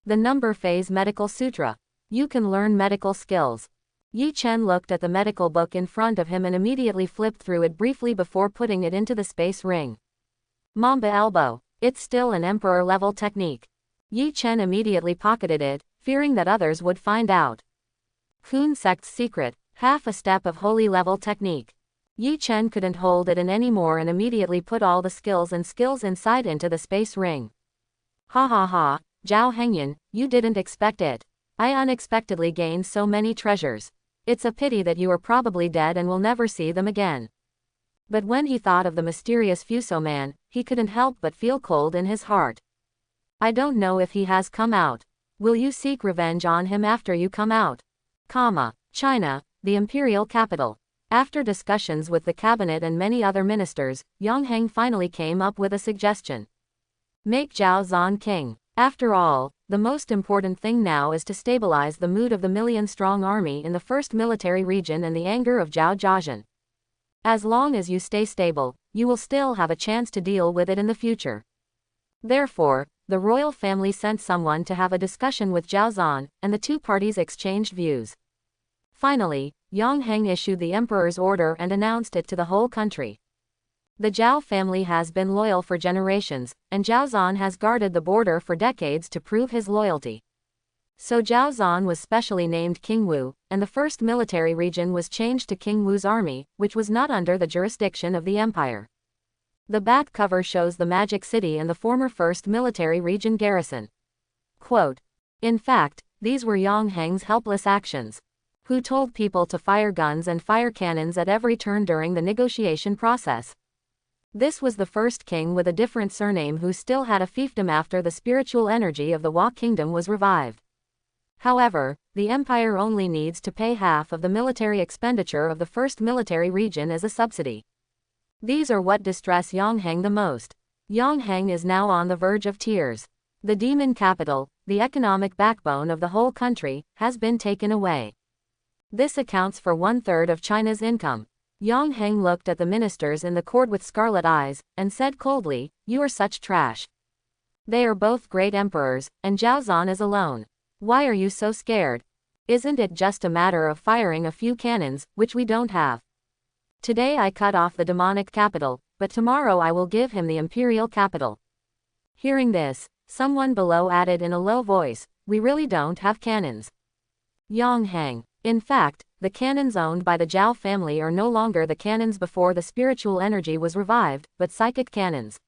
The Number Phase Medical Sutra. You can learn medical skills. Ye Chen looked at the medical book in front of him and immediately flipped through it briefly before putting it into the space ring. Mamba Elbow. It's still an emperor-level technique. Ye Chen immediately pocketed it, fearing that others would find out. Kun Sect's secret. Half a step of holy-level technique. Ye Chen couldn't hold it in anymore and immediately put all the skills inside into the space ring. Ha ha ha, Zhao Hengyan, you didn't expect it. I unexpectedly gained so many treasures. It's a pity that you are probably dead and will never see them again. But when he thought of the mysterious Fuso man, he couldn't help but feel cold in his heart. I don't know if he has come out. Will you seek revenge on him after you come out? China, the imperial capital. After discussions with the cabinet and many other ministers, Yang Heng finally came up with a suggestion. Make Zhao Zhan king. After all, the most important thing now is to stabilize the mood of the million-strong army in the first military region and the anger of Zhao Zhazhen. As long as you stay stable, you will still have a chance to deal with it in the future. Therefore, the royal family sent someone to have a discussion with Zhao Zhan, and the two parties exchanged views. Finally, Yang Heng issued the emperor's order and announced it to the whole country. The Zhao family has been loyal for generations, and Zhao Zhan has guarded the border for decades to prove his loyalty. So Zhao Zhan was specially named King Wu, and the first military region was changed to King Wu's army, which was not under the jurisdiction of the empire. The back cover shows the Magic City and the former first military region garrison. Quote, in fact, these were Yang Heng's helpless actions. Who told people to fire guns and fire cannons at every turn during the negotiation process. This was the first king with a different surname who still had a fiefdom after the spiritual energy of the Wa kingdom was revived. However, the empire only needs to pay half of the military expenditure of the first military region as a subsidy. These are what distress Yongheng the most. Yongheng is now on the verge of tears. The demon capital, the economic backbone of the whole country, has been taken away. This accounts for 1/3 of China's income. Yongheng looked at the ministers in the court with scarlet eyes, and said coldly, "You are such trash. They are both great emperors, and Zhao Zan is alone. Why are you so scared? Isn't it just a matter of firing a few cannons, which we don't have? Today I cut off the demonic capital, but tomorrow I will give him the imperial capital." Hearing this, someone below added in a low voice, "We really don't have cannons. Yongheng. In fact, the cannons owned by the Zhao family are no longer the cannons before the spiritual energy was revived, but psychic cannons.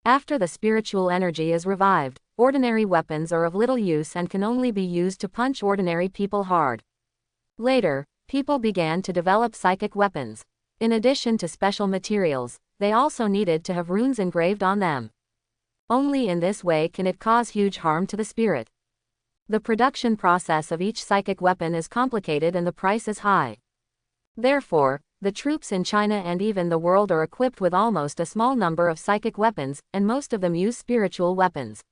After the spiritual energy is revived, ordinary weapons are of little use and can only be used to punch ordinary people hard. Later, people began to develop psychic weapons. In addition to special materials, they also needed to have runes engraved on them. Only in this way can it cause huge harm to the spirit. The production process of each psychic weapon is complicated and the price is high. Therefore, the troops in China and even the world are equipped with almost a small number of psychic weapons, and most of them use spiritual weapons,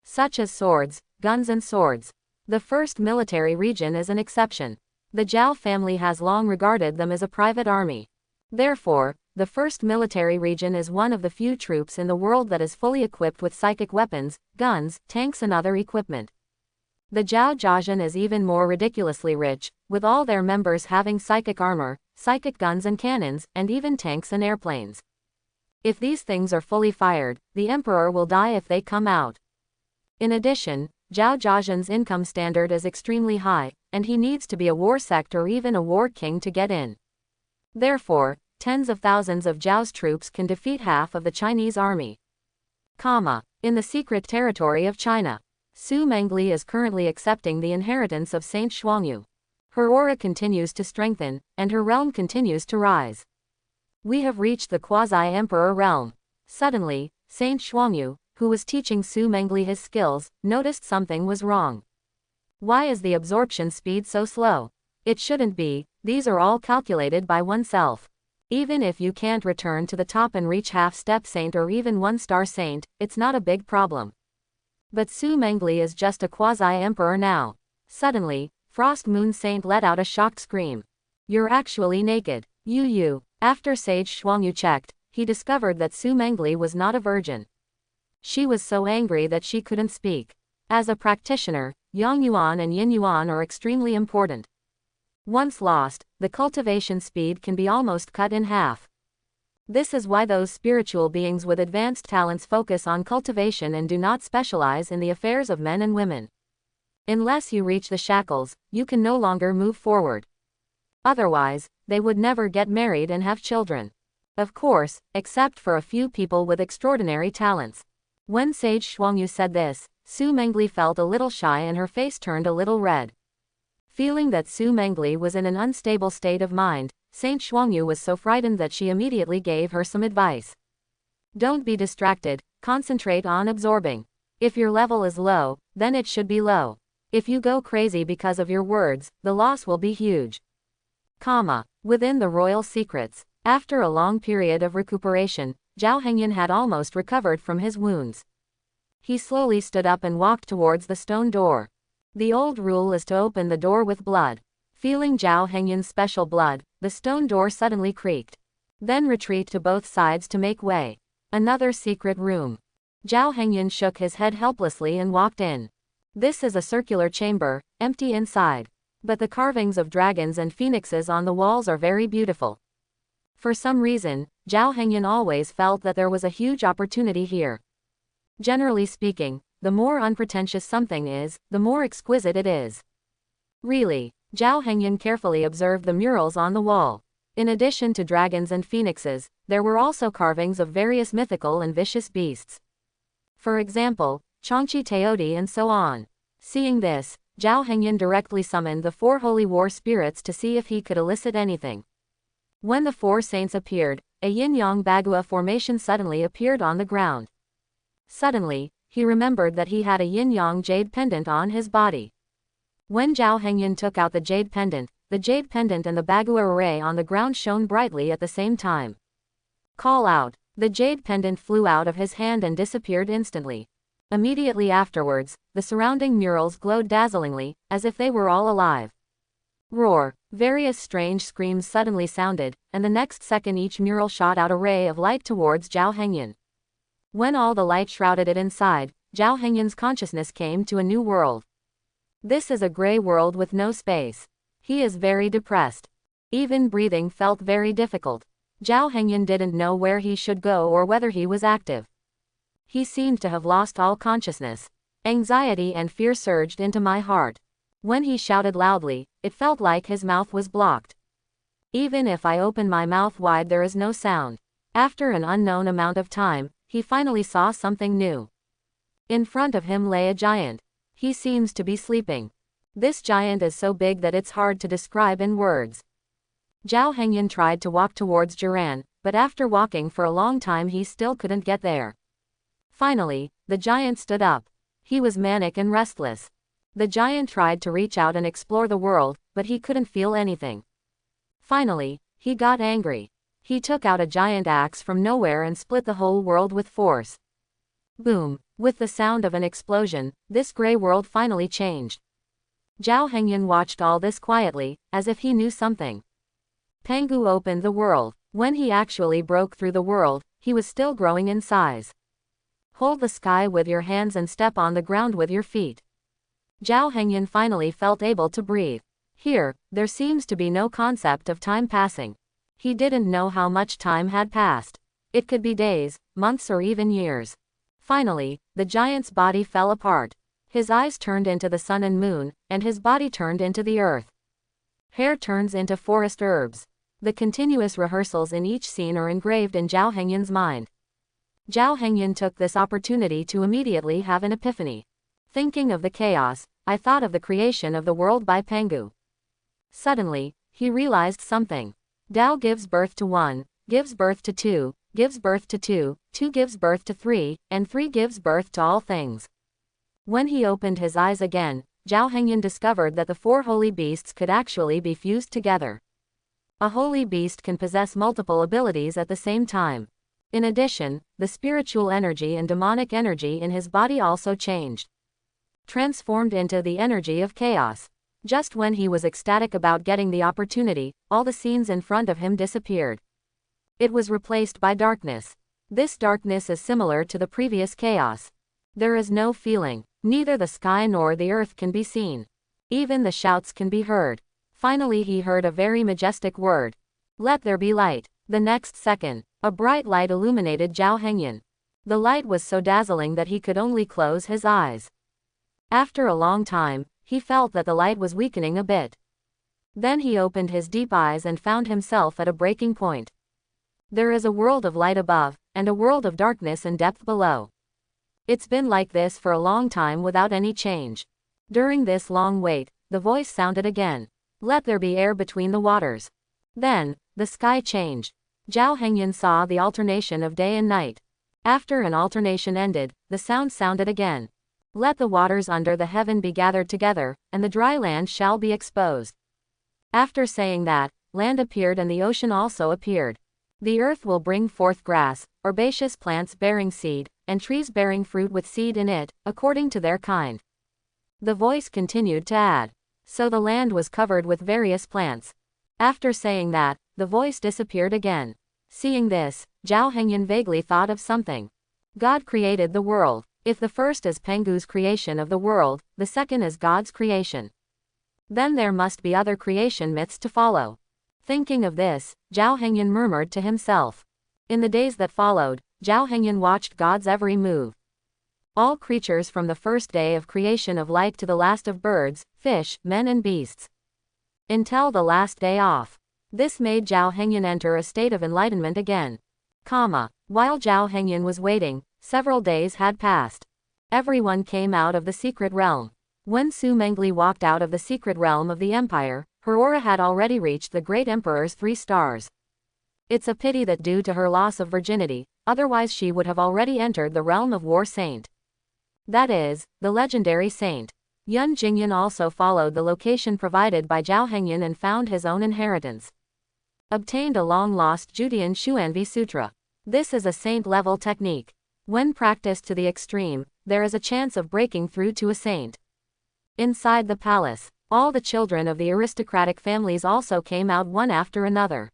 such as swords, guns and swords. The first military region is an exception. The Zhao family has long regarded them as a private army. Therefore, the first military region is one of the few troops in the world that is fully equipped with psychic weapons, guns, tanks and other equipment. The Zhao Jiazhen is even more ridiculously rich, with all their members having psychic armor, psychic guns and cannons, and even tanks and airplanes. If these things are fully fired, the emperor will die if they come out. In addition, Zhao Jiazhen's income standard is extremely high, and he needs to be a war sect or even a war king to get in. Therefore, tens of thousands of Zhao's troops can defeat half of the Chinese army. In the secret territory of China, Su Mengli is currently accepting the inheritance of Saint Shuangyu. Her aura continues to strengthen, and her realm continues to rise. We have reached the quasi-emperor realm. Suddenly, Saint Shuangyu, who was teaching Su Mengli his skills, noticed something was wrong. Why is the absorption speed so slow? It shouldn't be, these are all calculated by oneself. Even if you can't return to the top and reach half-step saint or even one-star saint, it's not a big problem. But Su Mengli is just a quasi-emperor now. Suddenly, Frost Moon Saint let out a shocked scream. "You're actually naked. You." After Sage Shuangyu checked, he discovered that Su Mengli was not a virgin. She was so angry that she couldn't speak. As a practitioner, Yang Yuan and Yin Yuan are extremely important. Once lost, the cultivation speed can be almost cut in half. This is why those spiritual beings with advanced talents focus on cultivation and do not specialize in the affairs of men and women. Unless you reach the shackles, you can no longer move forward. Otherwise, they would never get married and have children. Of course, except for a few people with extraordinary talents. When Sage Shuangyu said this, Su Mengli felt a little shy and her face turned a little red. Feeling that Su Mengli was in an unstable state of mind, Saint Shuangyu was so frightened that she immediately gave her some advice. Don't be distracted, concentrate on absorbing. If your level is low, then it should be low. If you go crazy because of your words, the loss will be huge. Within the royal secrets, after a long period of recuperation, Zhao Hengyan had almost recovered from his wounds. He slowly stood up and walked towards the stone door. The old rule is to open the door with blood. Feeling Zhao Hengyan's special blood, the stone door suddenly creaked. Then retreat to both sides to make way. Another secret room. Zhao Hengyan shook his head helplessly and walked in. This is a circular chamber, empty inside. But the carvings of dragons and phoenixes on the walls are very beautiful. For some reason, Zhao Hengyan always felt that there was a huge opportunity here. Generally speaking, the more unpretentious something is, the more exquisite it is. Really, Zhao Hengyan carefully observed the murals on the wall. In addition to dragons and phoenixes, there were also carvings of various mythical and vicious beasts. For example, Changqi Teodi and so on. Seeing this, Zhao Hengyan directly summoned the 4 holy war spirits to see if he could elicit anything. When the 4 saints appeared, a yin-yang bagua formation suddenly appeared on the ground. Suddenly, he remembered that he had a yin-yang jade pendant on his body. When Zhao Hengyun took out the jade pendant and the bagua array on the ground shone brightly at the same time. Call out. The jade pendant flew out of his hand and disappeared instantly. Immediately afterwards, the surrounding murals glowed dazzlingly, as if they were all alive. Roar! Various strange screams suddenly sounded, and the next second each mural shot out a ray of light towards Zhao Hengyun. When all the light shrouded it inside, Zhao Hengyun's consciousness came to a new world. This is a gray world with no space. He is very depressed. Even breathing felt very difficult. Zhao Hengyun didn't know where he should go or whether he was active. He seemed to have lost all consciousness. Anxiety and fear surged into my heart. When he shouted loudly, it felt like his mouth was blocked. Even if I open my mouth wide, there is no sound. After an unknown amount of time, he finally saw something new. In front of him lay a giant. He seems to be sleeping. This giant is so big that it's hard to describe in words. Zhao Hengyun tried to walk towards Jiran, but after walking for a long time he still couldn't get there. Finally, the giant stood up. He was manic and restless. The giant tried to reach out and explore the world, but he couldn't feel anything. Finally, he got angry. He took out a giant axe from nowhere and split the whole world with force. Boom! With the sound of an explosion, this gray world finally changed. Zhao Hengyun watched all this quietly, as if he knew something. Pangu opened the world. When he actually broke through the world, he was still growing in size. Hold the sky with your hands and step on the ground with your feet. Zhao Hengyun finally felt able to breathe. Here, there seems to be no concept of time passing. He didn't know how much time had passed. It could be days, months or even years. Finally, the giant's body fell apart. His eyes turned into the sun and moon, and his body turned into the earth. Hair turns into forest herbs. The continuous rehearsals in each scene are engraved in Zhao Hengyun's mind. Zhao Hengyun took this opportunity to immediately have an epiphany. Thinking of the chaos, I thought of the creation of the world by Pangu. Suddenly, he realized something. Tao gives birth to 1, gives birth to 2, gives birth to 2, 2 gives birth to 3, and 3 gives birth to all things. When he opened his eyes again, Zhao Hengyun discovered that the 4 holy beasts could actually be fused together. A holy beast can possess multiple abilities at the same time. In addition, the spiritual energy and demonic energy in his body also changed. Transformed into the energy of chaos. Just when he was ecstatic about getting the opportunity, all the scenes in front of him disappeared. It was replaced by darkness. This darkness is similar to the previous chaos. There is no feeling. Neither the sky nor the earth can be seen. Even the shouts can be heard. Finally he heard a very majestic word. Let there be light. The next second, a bright light illuminated Zhao Hengyun. The light was so dazzling that he could only close his eyes. After a long time, he felt that the light was weakening a bit. Then he opened his deep eyes and found himself at a breaking point. There is a world of light above, and a world of darkness and depth below. It's been like this for a long time without any change. During this long wait, the voice sounded again. Let there be air between the waters. Then, the sky changed. Zhao Hengyun saw the alternation of day and night. After an alternation ended, the sound sounded again. Let the waters under the heaven be gathered together, and the dry land shall be exposed. After saying that, land appeared and the ocean also appeared. The earth will bring forth grass, herbaceous plants bearing seed, and trees bearing fruit with seed in it, according to their kind. The voice continued to add. So the land was covered with various plants. After saying that, the voice disappeared again. Seeing this, Zhao Hengyun vaguely thought of something. God created the world. If the first is Pangu's creation of the world, the second is God's creation. Then there must be other creation myths to follow. Thinking of this, Zhao Hengyun murmured to himself. In the days that followed, Zhao Hengyun watched God's every move. All creatures from the first day of creation of light to the last of birds, fish, men and beasts. Until the last day off. This made Zhao Hengyun enter a state of enlightenment again. While Zhao Hengyun was waiting, several days had passed. Everyone came out of the secret realm. When Su Mengli walked out of the secret realm of the empire, her aura had already reached the great emperor's 3 stars. It's a pity that due to her loss of virginity, otherwise she would have already entered the realm of War Saint. That is, the legendary saint. Jinyun also followed the location provided by Zhao Hengyun and found his own inheritance. Obtained a long-lost Judian Xuanvi Sutra. This is a saint-level technique. When practiced to the extreme, there is a chance of breaking through to a saint. Inside the palace, all the children of the aristocratic families also came out one after another.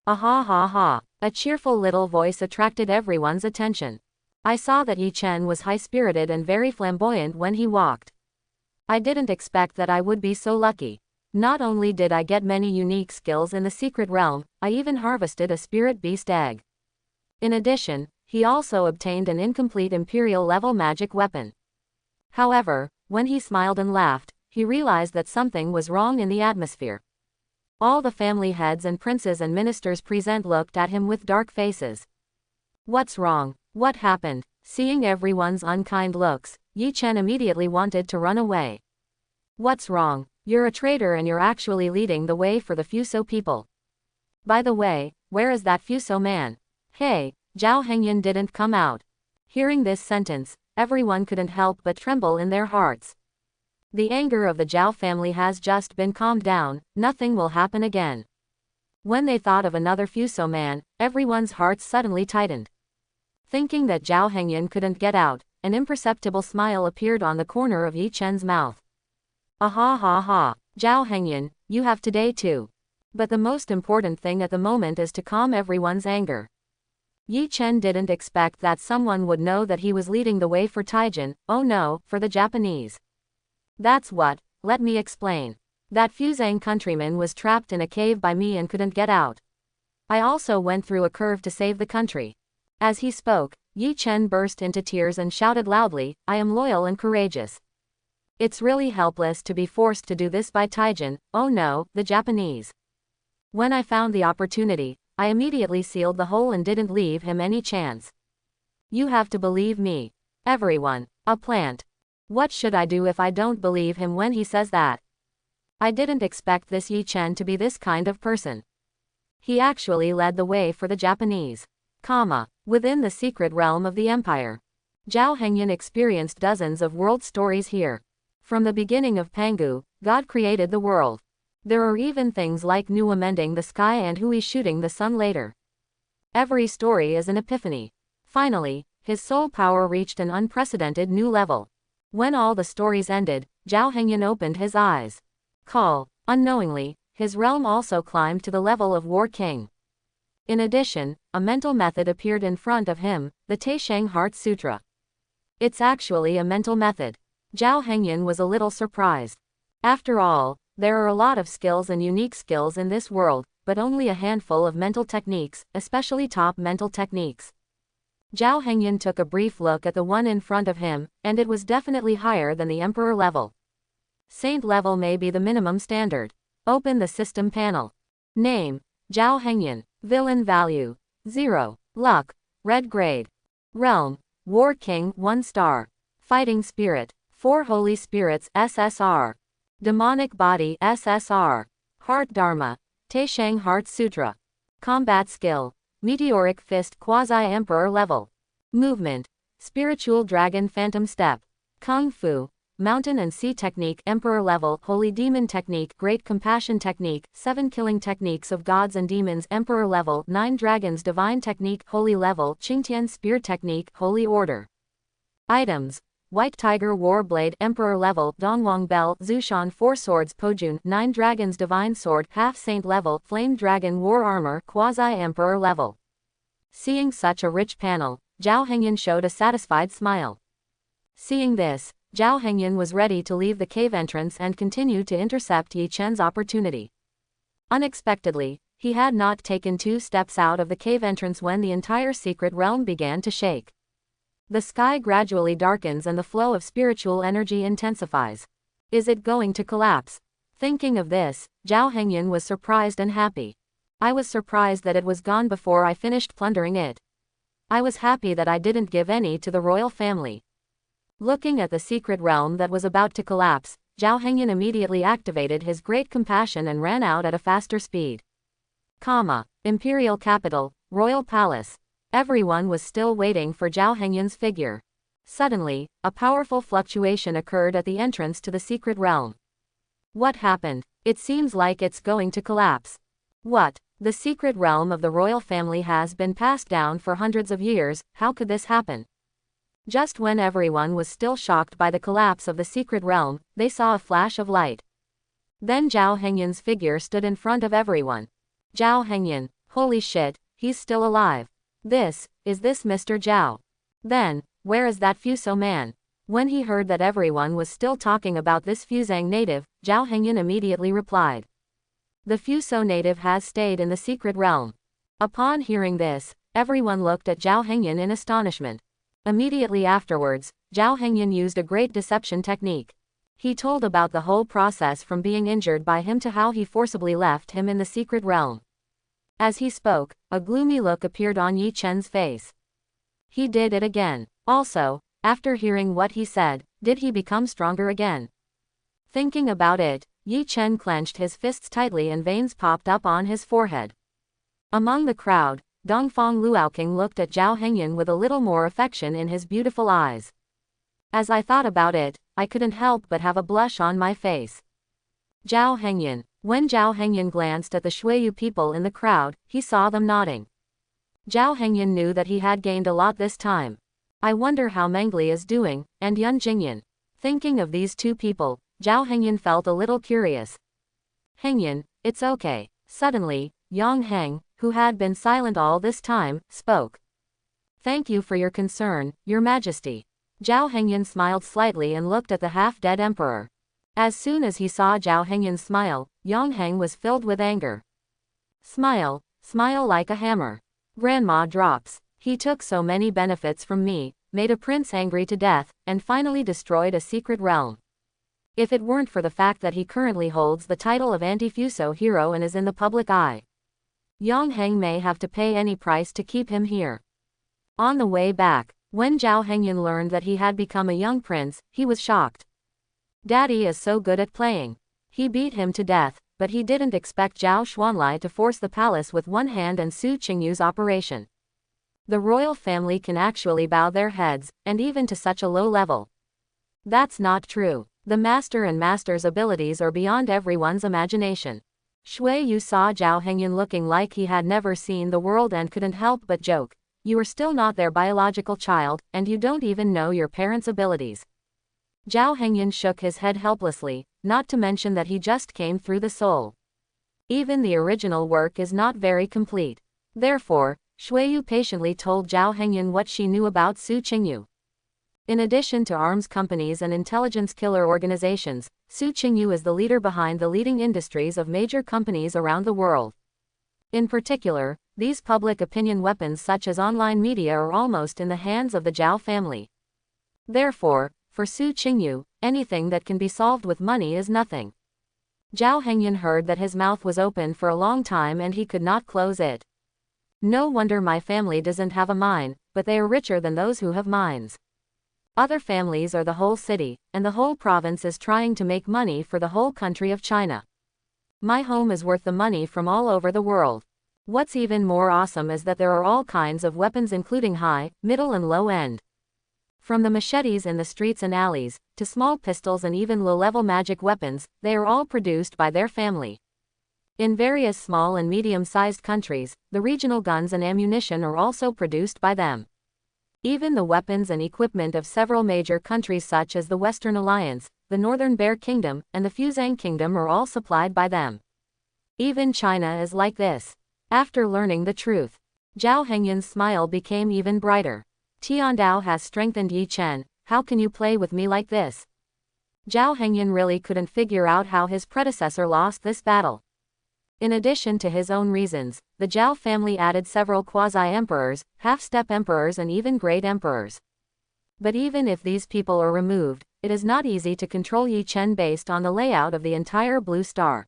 Ah ha ha ha. A cheerful little voice attracted everyone's attention. I saw that Ye Chen was high-spirited and very flamboyant when he walked. I didn't expect that I would be so lucky. Not only did I get many unique skills in the secret realm, I even harvested a spirit beast egg. In addition, he also obtained an incomplete Imperial level magic weapon. However, when he smiled and laughed, he realized that something was wrong in the atmosphere. All the family heads and princes and ministers present looked at him with dark faces. What's wrong? What happened? Seeing everyone's unkind looks, Ye Chen immediately wanted to run away. What's wrong? You're a traitor and you're actually leading the way for the Fuso people. By the way, where is that Fuso man? Hey, Zhao Hengyun didn't come out. Hearing this sentence, everyone couldn't help but tremble in their hearts. The anger of the Zhao family has just been calmed down, nothing will happen again. When they thought of another Fuso man, everyone's hearts suddenly tightened. Thinking that Zhao Hengyun couldn't get out, an imperceptible smile appeared on the corner of Ye Chen's mouth. Ah ha ha ha, Zhao Hengyun, you have today too. But the most important thing at the moment is to calm everyone's anger. Ye Chen didn't expect that someone would know that he was leading the way for Taijin, oh no, for the Japanese. That's what, let me explain. That Fuzang countryman was trapped in a cave by me and couldn't get out. I also went through a curve to save the country. As he spoke, Ye Chen burst into tears and shouted loudly, I am loyal and courageous. It's really helpless to be forced to do this by Taijin, oh no, the Japanese. When I found the opportunity, I immediately sealed the hole and didn't leave him any chance. You have to believe me. Everyone, a plant. What should I do if I don't believe him when he says that? I didn't expect this Ye Chen to be this kind of person. He actually led the way for the Japanese. Within the secret realm of the empire. Zhao Hengyun experienced dozens of world stories here. From the beginning of Pangu, God created the world. There are even things like Nu amending the sky and Hui shooting the sun later. Every story is an epiphany. Finally, his soul power reached an unprecedented new level. When all the stories ended, Zhao Hengyun opened his eyes. Unknowingly, his realm also climbed to the level of War King. In addition, a mental method appeared in front of him, the Taisheng Heart Sutra. It's actually a mental method. Zhao Hengyun was a little surprised. After all, there are a lot of skills and unique skills in this world, but only a handful of mental techniques, especially top mental techniques. Zhao Hengyun took a brief look at the one in front of him, and it was definitely higher than the Emperor level. Saint level may be the minimum standard. Open the system panel. Name, Zhao Hengyun. Villain value, 0. Luck, red grade. Realm, War King 1 star. Fighting spirit, 4 Holy Spirits SSR. Demonic body SSR. Heart Dharma, Taisheng Heart Sutra. Combat skill, Meteoric Fist Quasi-Emperor level. Movement, Spiritual Dragon Phantom Step. Kung Fu, Mountain and Sea Technique Emperor level. Holy Demon Technique Great Compassion Technique 7 Killing Techniques of Gods and Demons Emperor level. 9 Dragons Divine Technique Holy level. Qingtian Spear Technique Holy Order. Items, White Tiger War Blade Emperor level. Dongwang Bell Zushan 4 Swords Pojun 9 Dragons Divine Sword Half Saint level. Flame Dragon War Armor Quasi-Emperor level. Seeing such a rich panel, Zhao Hengyun showed a satisfied smile. Seeing this, Zhao Hengyun was ready to leave the cave entrance and continue to intercept Ye Chen's opportunity. Unexpectedly, he had not taken 2 steps out of the cave entrance when the entire secret realm began to shake. The sky gradually darkens and the flow of spiritual energy intensifies. Is it going to collapse? Thinking of this, Zhao Hengyun was surprised and happy. I was surprised that it was gone before I finished plundering it. I was happy that I didn't give any to the royal family. Looking at the secret realm that was about to collapse, Zhao Hengyun immediately activated his great compassion and ran out at a faster speed. Imperial capital, royal palace. Everyone was still waiting for Zhao Hengyun's figure. Suddenly, a powerful fluctuation occurred at the entrance to the secret realm. What happened? It seems like it's going to collapse. What? The secret realm of the royal family has been passed down for hundreds of years, how could this happen? Just when everyone was still shocked by the collapse of the secret realm, they saw a flash of light. Then Zhao Hengyun's figure stood in front of everyone. Zhao Hengyun, holy shit, he's still alive. Is this Mr. Zhao? Then, where is that Fuso man? When he heard that everyone was still talking about this Fuzang native, Zhao Hengyun immediately replied. The Fuso native has stayed in the secret realm. Upon hearing this, everyone looked at Zhao Hengyun in astonishment. Immediately afterwards, Zhao Hengyun used a great deception technique. He told about the whole process from being injured by him to how he forcibly left him in the secret realm. As he spoke, a gloomy look appeared on Ye Chen's face. He did it again. Also, after hearing what he said, did he become stronger again? Thinking about it, Ye Chen clenched his fists tightly and veins popped up on his forehead. Among the crowd, Dongfang Luoqing looked at Zhao Hengyun with a little more affection in his beautiful eyes. As I thought about it, I couldn't help but have a blush on my face. Zhao Hengyun. When Zhao Hengyun glanced at the Shuiyu people in the crowd, he saw them nodding. Zhao Hengyun knew that he had gained a lot this time. I wonder how Mangle is doing, and Jinyun. Thinking of these two people, Zhao Hengyun felt a little curious. Hengyun, it's okay. Suddenly, Yang Heng, who had been silent all this time, spoke. Thank you for your concern, Your Majesty. Zhao Hengyun smiled slightly and looked at the half-dead emperor. As soon as he saw Zhao Hengyun's smile, Yang Heng was filled with anger. Smile like a hammer. Grandma drops. He took so many benefits from me, made a prince angry to death, and finally destroyed a secret realm. If it weren't for the fact that he currently holds the title of anti-Fuso hero and is in the public eye, Yang Heng may have to pay any price to keep him here. On the way back, when Zhao Hengyun learned that he had become a young prince, he was shocked. Daddy is so good at playing. He beat him to death, but he didn't expect Zhao Xuanlai to force the palace with one hand and Su Qingyu's operation. The royal family can actually bow their heads, and even to such a low level. That's not true. The master and master's abilities are beyond everyone's imagination. Shuiyu saw Zhao Hengyun looking like he had never seen the world and couldn't help but joke. You are still not their biological child, and you don't even know your parents' abilities. Zhao Hengyun shook his head helplessly, not to mention that he just came through the soul. Even the original work is not very complete. Therefore, Shuiyu patiently told Zhao Hengyun what she knew about Su Qingyu. In addition to arms companies and intelligence killer organizations, Su Qingyu is the leader behind the leading industries of major companies around the world. In particular, these public opinion weapons such as online media are almost in the hands of the Zhao family. Therefore, for Su Qingyu, anything that can be solved with money is nothing. Zhao Hengyun heard that his mouth was open for a long time and he could not close it. No wonder my family doesn't have a mine, but they are richer than those who have mines. Other families are the whole city, and the whole province is trying to make money for the whole country of China. My home is worth the money from all over the world. What's even more awesome is that there are all kinds of weapons including high, middle and low end. From the machetes in the streets and alleys, to small pistols and even low-level magic weapons, they are all produced by their family. In various small and medium-sized countries, the regional guns and ammunition are also produced by them. Even the weapons and equipment of several major countries such as the Western Alliance, the Northern Bear Kingdom, and the Fuzang Kingdom are all supplied by them. Even China is like this. After learning the truth, Zhao Hengyun's smile became even brighter. Tiandao has strengthened Ye Chen, how can you play with me like this? Zhao Hengyun really couldn't figure out how his predecessor lost this battle. In addition to his own reasons, the Zhao family added several quasi-emperors, half-step emperors and even great emperors. But even if these people are removed, it is not easy to control Ye Chen based on the layout of the entire blue star.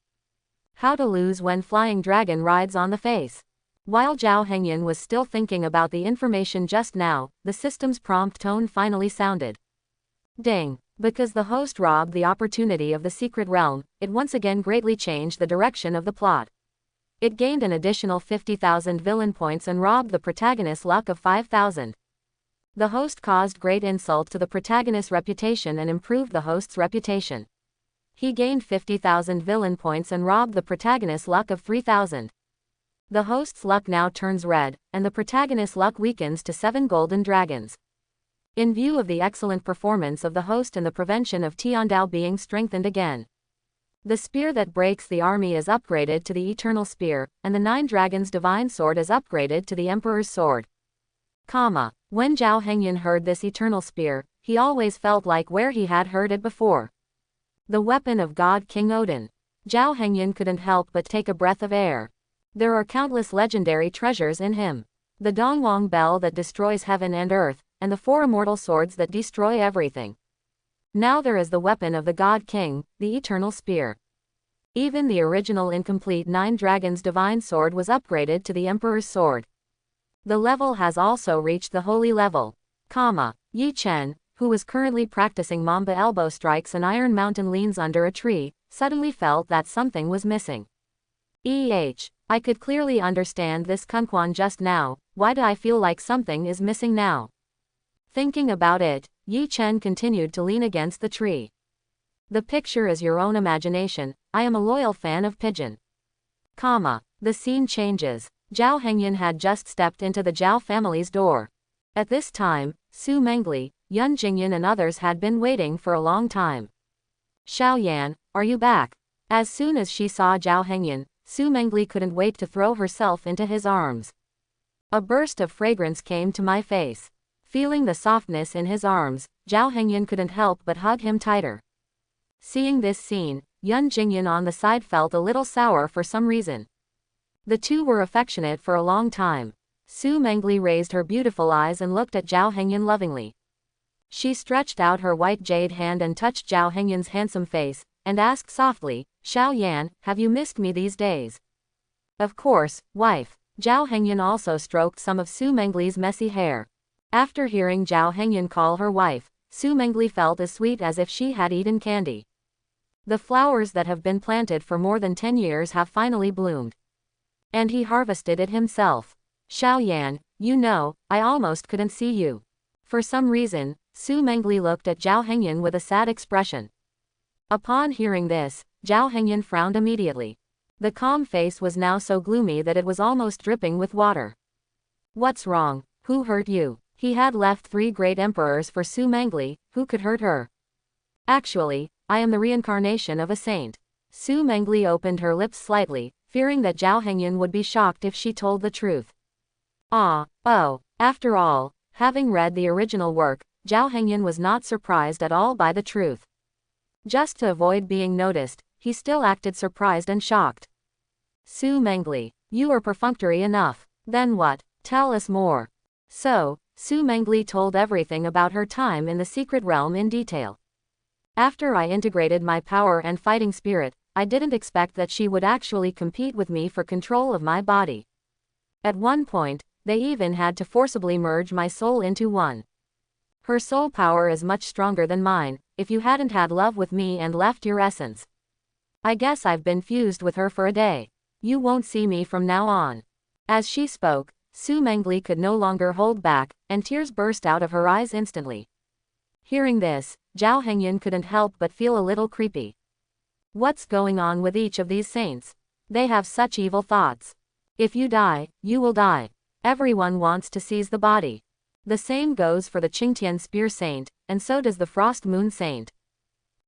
How to lose when flying dragon rides on the face? While Zhao Hengyun was still thinking about the information just now, the system's prompt tone finally sounded. Ding. Because the host robbed the opportunity of the secret realm, it once again greatly changed the direction of the plot. It gained an additional 50,000 villain points and robbed the protagonist's luck of 5,000. The host caused great insult to the protagonist's reputation and improved the host's reputation. He gained 50,000 villain points and robbed the protagonist's luck of 3,000. The host's luck now turns red, and the protagonist's luck weakens to 7 golden dragons. In view of the excellent performance of the host and the prevention of Tiandao being strengthened again, the spear that breaks the army is upgraded to the Eternal Spear, and the 9 Dragons' Divine Sword is upgraded to the Emperor's Sword. When Zhao Hengyan heard this Eternal Spear, he always felt like where he had heard it before. The weapon of God King Odin. Zhao Hengyan couldn't help but take a breath of air. There are countless legendary treasures in him. The Dongwang Bell that destroys heaven and earth, and the 4 immortal swords that destroy everything. Now there is the weapon of the God King, the Eternal Spear. Even the original incomplete 9 Dragons' Divine Sword was upgraded to the Emperor's Sword. The level has also reached the holy level. Ye Chen, who was currently practicing Mamba elbow strikes and Iron Mountain leans under a tree, suddenly felt that something was missing. I could clearly understand this Kunquan just now, why do I feel like something is missing now? Thinking about it, Ye Chen continued to lean against the tree. The picture is your own imagination, I am a loyal fan of Pigeon. The scene changes. Zhao Hengyan had just stepped into the Zhao family's door. At this time, Su Mangle, Yun Jinyun and others had been waiting for a long time. Xiaoyan, are you back? As soon as she saw Zhao Hengyan, Su Mangle couldn't wait to throw herself into his arms. A burst of fragrance came to my face. Feeling the softness in his arms, Zhao Hengyan couldn't help but hug him tighter. Seeing this scene, Yun Jinyun on the side felt a little sour for some reason. The two were affectionate for a long time. Su Mangle raised her beautiful eyes and looked at Zhao Hengyan lovingly. She stretched out her white jade hand and touched Zhao Hengyan's handsome face, and asked softly, Xiaoyan, have you missed me these days? Of course, wife. Zhao Hengyan also stroked some of Su Mangle's messy hair. After hearing Zhao Hengyan call her wife, Su Mangle felt as sweet as if she had eaten candy. The flowers that have been planted for more than 10 years have finally bloomed. And he harvested it himself. Xiaoyan, you know, I almost couldn't see you. For some reason, Su Mangle looked at Zhao Hengyan with a sad expression. Upon hearing this, Zhao Hengyan frowned immediately. The calm face was now so gloomy that it was almost dripping with water. What's wrong? Who hurt you? He had left 3 great emperors for Su Mangle, who could hurt her? Actually, I am the reincarnation of a saint. Su Mangle opened her lips slightly, fearing that Zhao Hengyan would be shocked if she told the truth. After all, having read the original work, Zhao Hengyan was not surprised at all by the truth. Just to avoid being noticed, he still acted surprised and shocked. Su Mangle, you are perfunctory enough. Then what? Tell us more. So, Su Mangle told everything about her time in the secret realm in detail. After I integrated my power and fighting spirit, I didn't expect that she would actually compete with me for control of my body. At one point, they even had to forcibly merge my soul into one. Her soul power is much stronger than mine. If you hadn't had love with me and left your essence, I guess I've been fused with her for a day. You won't see me from now on. As she spoke, Su Mangle could no longer hold back, and tears burst out of her eyes instantly. Hearing this, Zhao Hengyan couldn't help but feel a little creepy. What's going on with each of these saints? They have such evil thoughts. If you die, you will die. Everyone wants to seize the body. The same goes for the Qingtian Spear Saint, and so does the Frost Moon Saint.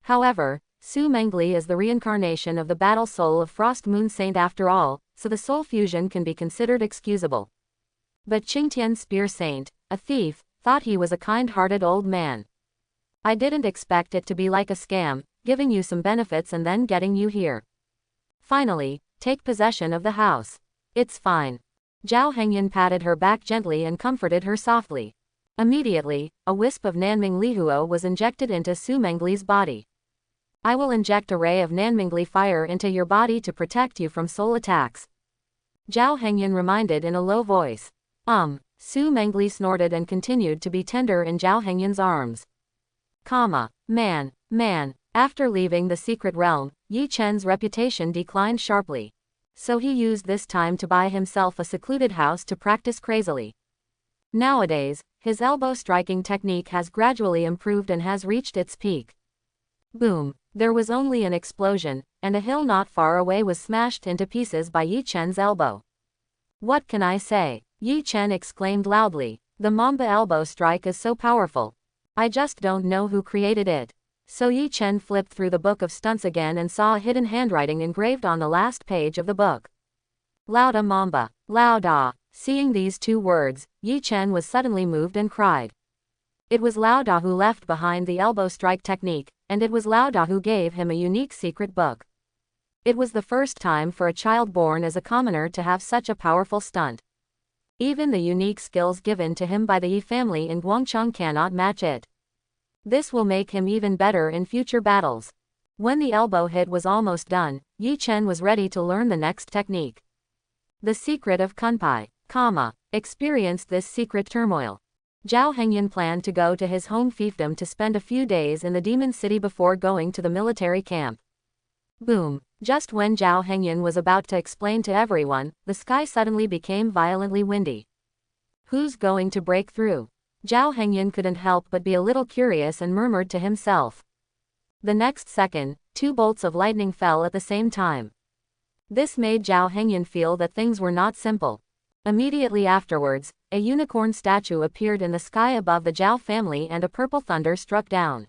However, Su Mangle is the reincarnation of the battle soul of Frost Moon Saint after all, so the soul fusion can be considered excusable. But Qingtian Spear Saint, a thief, thought he was a kind-hearted old man. I didn't expect it to be like a scam, giving you some benefits and then getting you here. Finally, take possession of the house. It's fine. Zhao Hengyan patted her back gently and comforted her softly. Immediately, a wisp of Nanming Lihuo was injected into Su Mangle's body. I will inject a ray of Nanmingli fire into your body to protect you from soul attacks. Zhao Hengyan reminded in a low voice. Su Mangle snorted and continued to be tender in Zhao Hengyan's arms. Man. After leaving the secret realm, Ye Chen's reputation declined sharply. So he used this time to buy himself a secluded house to practice crazily. Nowadays, his elbow striking technique has gradually improved and has reached its peak. Boom! There was only an explosion, and a hill not far away was smashed into pieces by Ye Chen's elbow. What can I say? Ye Chen exclaimed loudly. The Mamba elbow strike is so powerful. I just don't know who created it. So Ye Chen flipped through the book of stunts again and saw a hidden handwriting engraved on the last page of the book. Lauda Mamba. Lauda. Seeing these two words, Ye Chen was suddenly moved and cried. It was Lauda who left behind the elbow strike technique, and it was Lauda who gave him a unique secret book. It was the first time for a child born as a commoner to have such a powerful stunt. Even the unique skills given to him by the Yi family in Guangcheng cannot match it. This will make him even better in future battles. When the elbow hit was almost done, Ye Chen was ready to learn the next technique. The secret of Kunpai, experienced this secret turmoil. Zhao Hengyan planned to go to his home fiefdom to spend a few days in the demon city before going to the military camp. Boom! Just when Zhao Hengyan was about to explain to everyone, the sky suddenly became violently windy. Who's going to break through? Zhao Hengyan couldn't help but be a little curious and murmured to himself. The next second, 2 bolts of lightning fell at the same time. This made Zhao Hengyan feel that things were not simple. Immediately afterwards, a unicorn statue appeared in the sky above the Zhao family and a purple thunder struck down.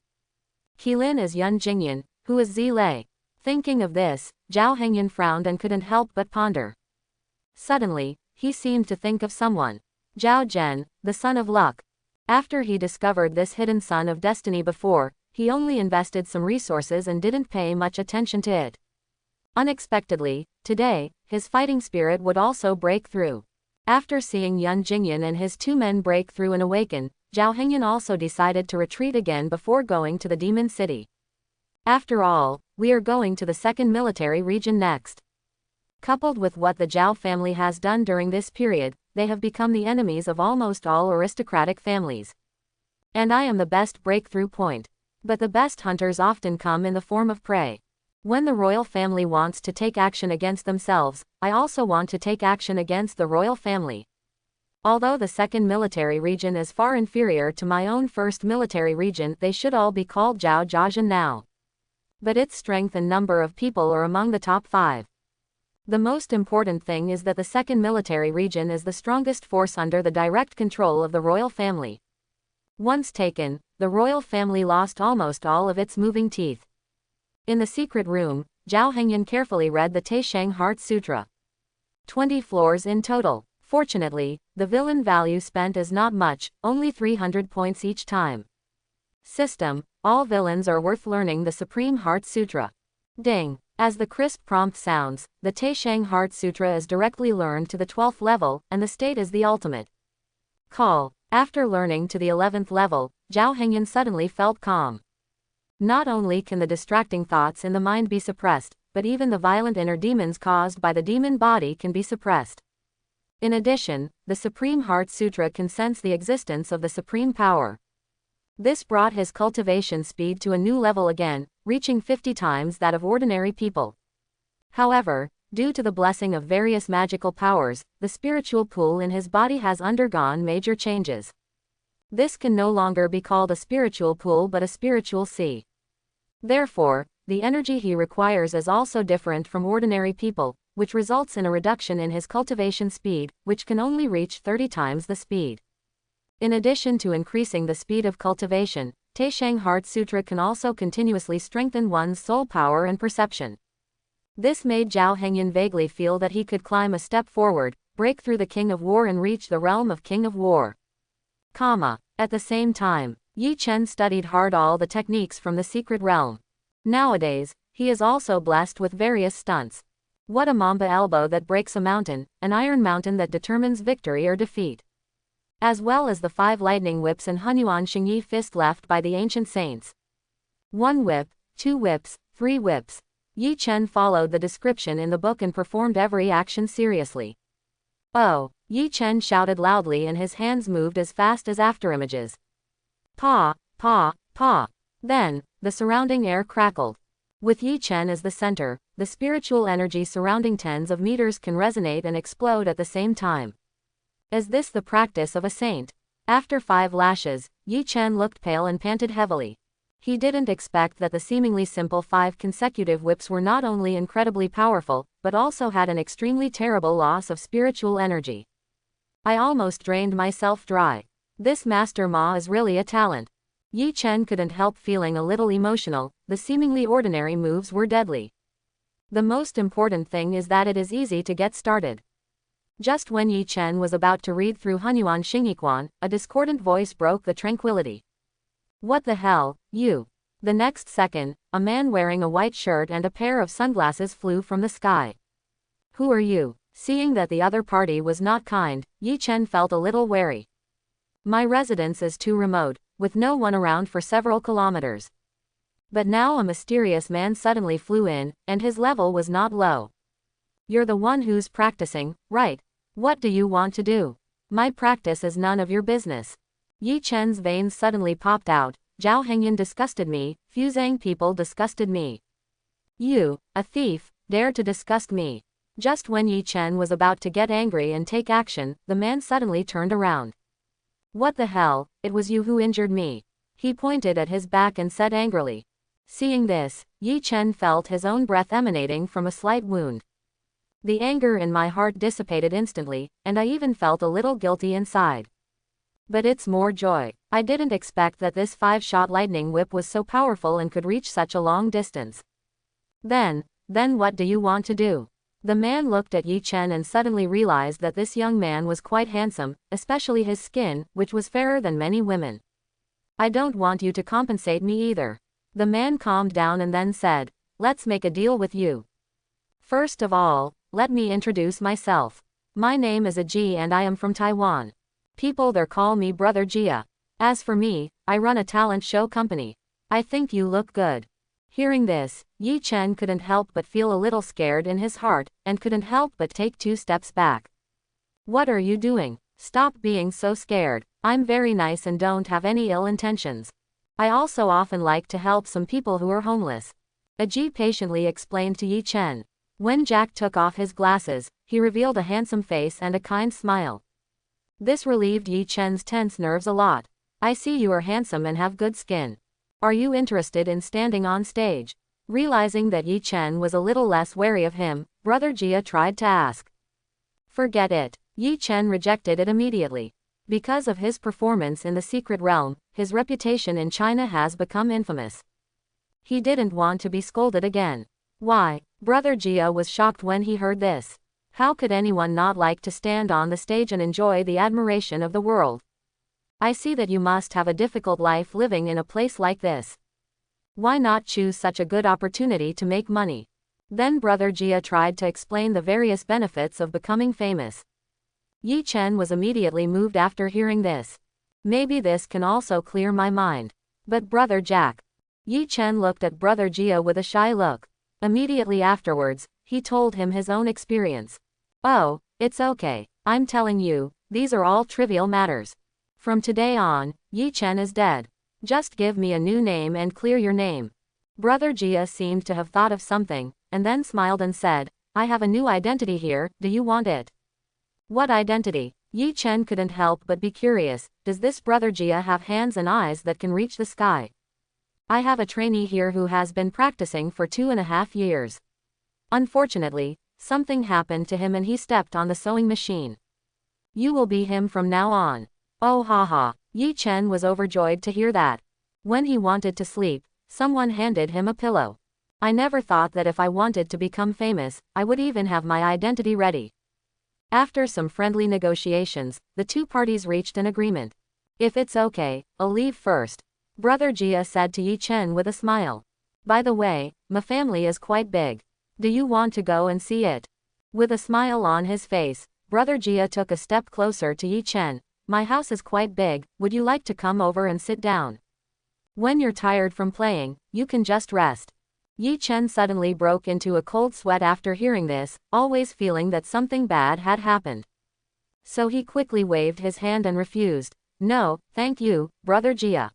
Qilin is Jinyun, who is Zilei. Thinking of this, Zhao Hengyan frowned and couldn't help but ponder. Suddenly, he seemed to think of someone. Zhao Zhen, the son of luck. After he discovered this hidden son of destiny before, he only invested some resources and didn't pay much attention to it. Unexpectedly, today, his fighting spirit would also break through. After seeing Jinyun and his 2 men break through and awaken, Zhao Hengyan also decided to retreat again before going to the demon city. After all, we are going to the second military region next. Coupled with what the Zhao family has done during this period, they have become the enemies of almost all aristocratic families. And I am the best breakthrough point. But the best hunters often come in the form of prey. When the royal family wants to take action against themselves, I also want to take action against the royal family. Although the second military region is far inferior to my own first military region, they should all be called Zhao Jiazhen now. But its strength and number of people are among the top 5. The most important thing is that the second military region is the strongest force under the direct control of the royal family. Once taken, the royal family lost almost all of its moving teeth. In the secret room, Zhao Hengyan carefully read the Taishang Heart Sutra. 20 floors in total. Fortunately, the villain value spent is not much, only 300 points each time. System: all villains are worth learning the Supreme Heart Sutra. Ding! As the crisp prompt sounds, the Taishang Heart Sutra is directly learned to the 12th level, and the state is the ultimate. Call. After learning to the 11th level, Zhao Hengyan suddenly felt calm. Not only can the distracting thoughts in the mind be suppressed, but even the violent inner demons caused by the demon body can be suppressed. In addition, the Supreme Heart Sutra can sense the existence of the supreme power. This brought his cultivation speed to a new level again, reaching 50 times that of ordinary people. However, due to the blessing of various magical powers, the spiritual pool in his body has undergone major changes. This can no longer be called a spiritual pool but a spiritual sea. Therefore, the energy he requires is also different from ordinary people, which results in a reduction in his cultivation speed, which can only reach 30 times the speed. In addition to increasing the speed of cultivation, Taishang Heart Sutra can also continuously strengthen one's soul power and perception. This made Zhao Hengyan vaguely feel that he could climb a step forward, break through the King of War and reach the realm of King of War. At the same time, Ye Chen studied hard all the techniques from the secret realm. Nowadays, he is also blessed with various stunts. What a Mamba elbow that breaks a mountain, an iron mountain that determines victory or defeat. As well as the 5 lightning whips and Hunyuan Xingyi fist left by the ancient saints. 1 whip, 2 whips, 3 whips. Ye Chen followed the description in the book and performed every action seriously. Oh! Ye Chen shouted loudly and his hands moved as fast as afterimages. Pa, pa, pa. Then, the surrounding air crackled. With Ye Chen as the center, the spiritual energy surrounding tens of meters can resonate and explode at the same time. Is this the practice of a saint? After 5 lashes, Ye Chen looked pale and panted heavily. He didn't expect that the seemingly simple 5 consecutive whips were not only incredibly powerful, but also had an extremely terrible loss of spiritual energy. I almost drained myself dry. This Master Ma is really a talent. Ye Chen couldn't help feeling a little emotional. The seemingly ordinary moves were deadly. The most important thing is that it is easy to get started. Just when Ye Chen was about to read through Hunyuan Xingyiquan, a discordant voice broke the tranquility. What the hell, you? The next second, a man wearing a white shirt and a pair of sunglasses flew from the sky. Who are you? Seeing that the other party was not kind, Ye Chen felt a little wary. My residence is too remote, with no one around for several kilometers. But now a mysterious man suddenly flew in, and his level was not low. You're the one who's practicing, right? What do you want to do? My practice is none of your business. Ye Chen's veins suddenly popped out. Zhao Hengyan disgusted me, Fuzang people disgusted me. You, a thief, dare to disgust me. Just when Ye Chen was about to get angry and take action, the man suddenly turned around. What the hell, it was you who injured me. He pointed at his back and said angrily. Seeing this, Ye Chen felt his own breath emanating from a slight wound. The anger in my heart dissipated instantly, and I even felt a little guilty inside. But it's more joy. I didn't expect that this 5-shot lightning whip was so powerful and could reach such a long distance. Then what do you want to do? The man looked at Ye Chen and suddenly realized that this young man was quite handsome, especially his skin, which was fairer than many women. I don't want you to compensate me either. The man calmed down and then said, let's make a deal with you. First of all, let me introduce myself. My name is Ji and I am from Taiwan. People there call me Brother Jia. As for me, I run a talent show company. I think you look good. Hearing this, Ye Chen couldn't help but feel a little scared in his heart, and couldn't help but take 2 steps back. What are you doing? Stop being so scared. I'm very nice and don't have any ill intentions. I also often like to help some people who are homeless. Ji patiently explained to Ye Chen. When Jack took off his glasses, he revealed a handsome face and a kind smile. This relieved Ye Chen's tense nerves a lot. I see you are handsome and have good skin. Are you interested in standing on stage? Realizing that Ye Chen was a little less wary of him, Brother Jia tried to ask. Forget it. Ye Chen rejected it immediately. Because of his performance in the secret realm, his reputation in China has become infamous. He didn't want to be scolded again. Why? Brother Jia was shocked when he heard this. How could anyone not like to stand on the stage and enjoy the admiration of the world? I see that you must have a difficult life living in a place like this. Why not choose such a good opportunity to make money? Then Brother Jia tried to explain the various benefits of becoming famous. Ye Chen was immediately moved after hearing this. Maybe this can also clear my mind. But Brother Jack. Ye Chen looked at Brother Jia with a shy look. Immediately afterwards, he told him his own experience. Oh, it's okay. I'm telling you, these are all trivial matters. From today on, Ye Chen is dead. Just give me a new name and clear your name. Brother Jia seemed to have thought of something, and then smiled and said, I have a new identity here, do you want it? What identity? Ye Chen couldn't help but be curious. Does this Brother Jia have hands and eyes that can reach the sky? I have a trainee here who has been practicing for 2.5 years. Unfortunately, something happened to him and he stepped on the sewing machine. You will be him from now on. Oh haha. Ye Chen was overjoyed to hear that. When he wanted to sleep, someone handed him a pillow. I never thought that if I wanted to become famous, I would even have my identity ready. After some friendly negotiations, the 2 parties reached an agreement. If it's okay, I'll leave first. Brother Jia said to Ye Chen with a smile. By the way, my family is quite big. Do you want to go and see it? With a smile on his face, Brother Jia took a step closer to Ye Chen. My house is quite big, would you like to come over and sit down? When you're tired from playing, you can just rest. Ye Chen suddenly broke into a cold sweat after hearing this, always feeling that something bad had happened. So he quickly waved his hand and refused. No, thank you, Brother Jia.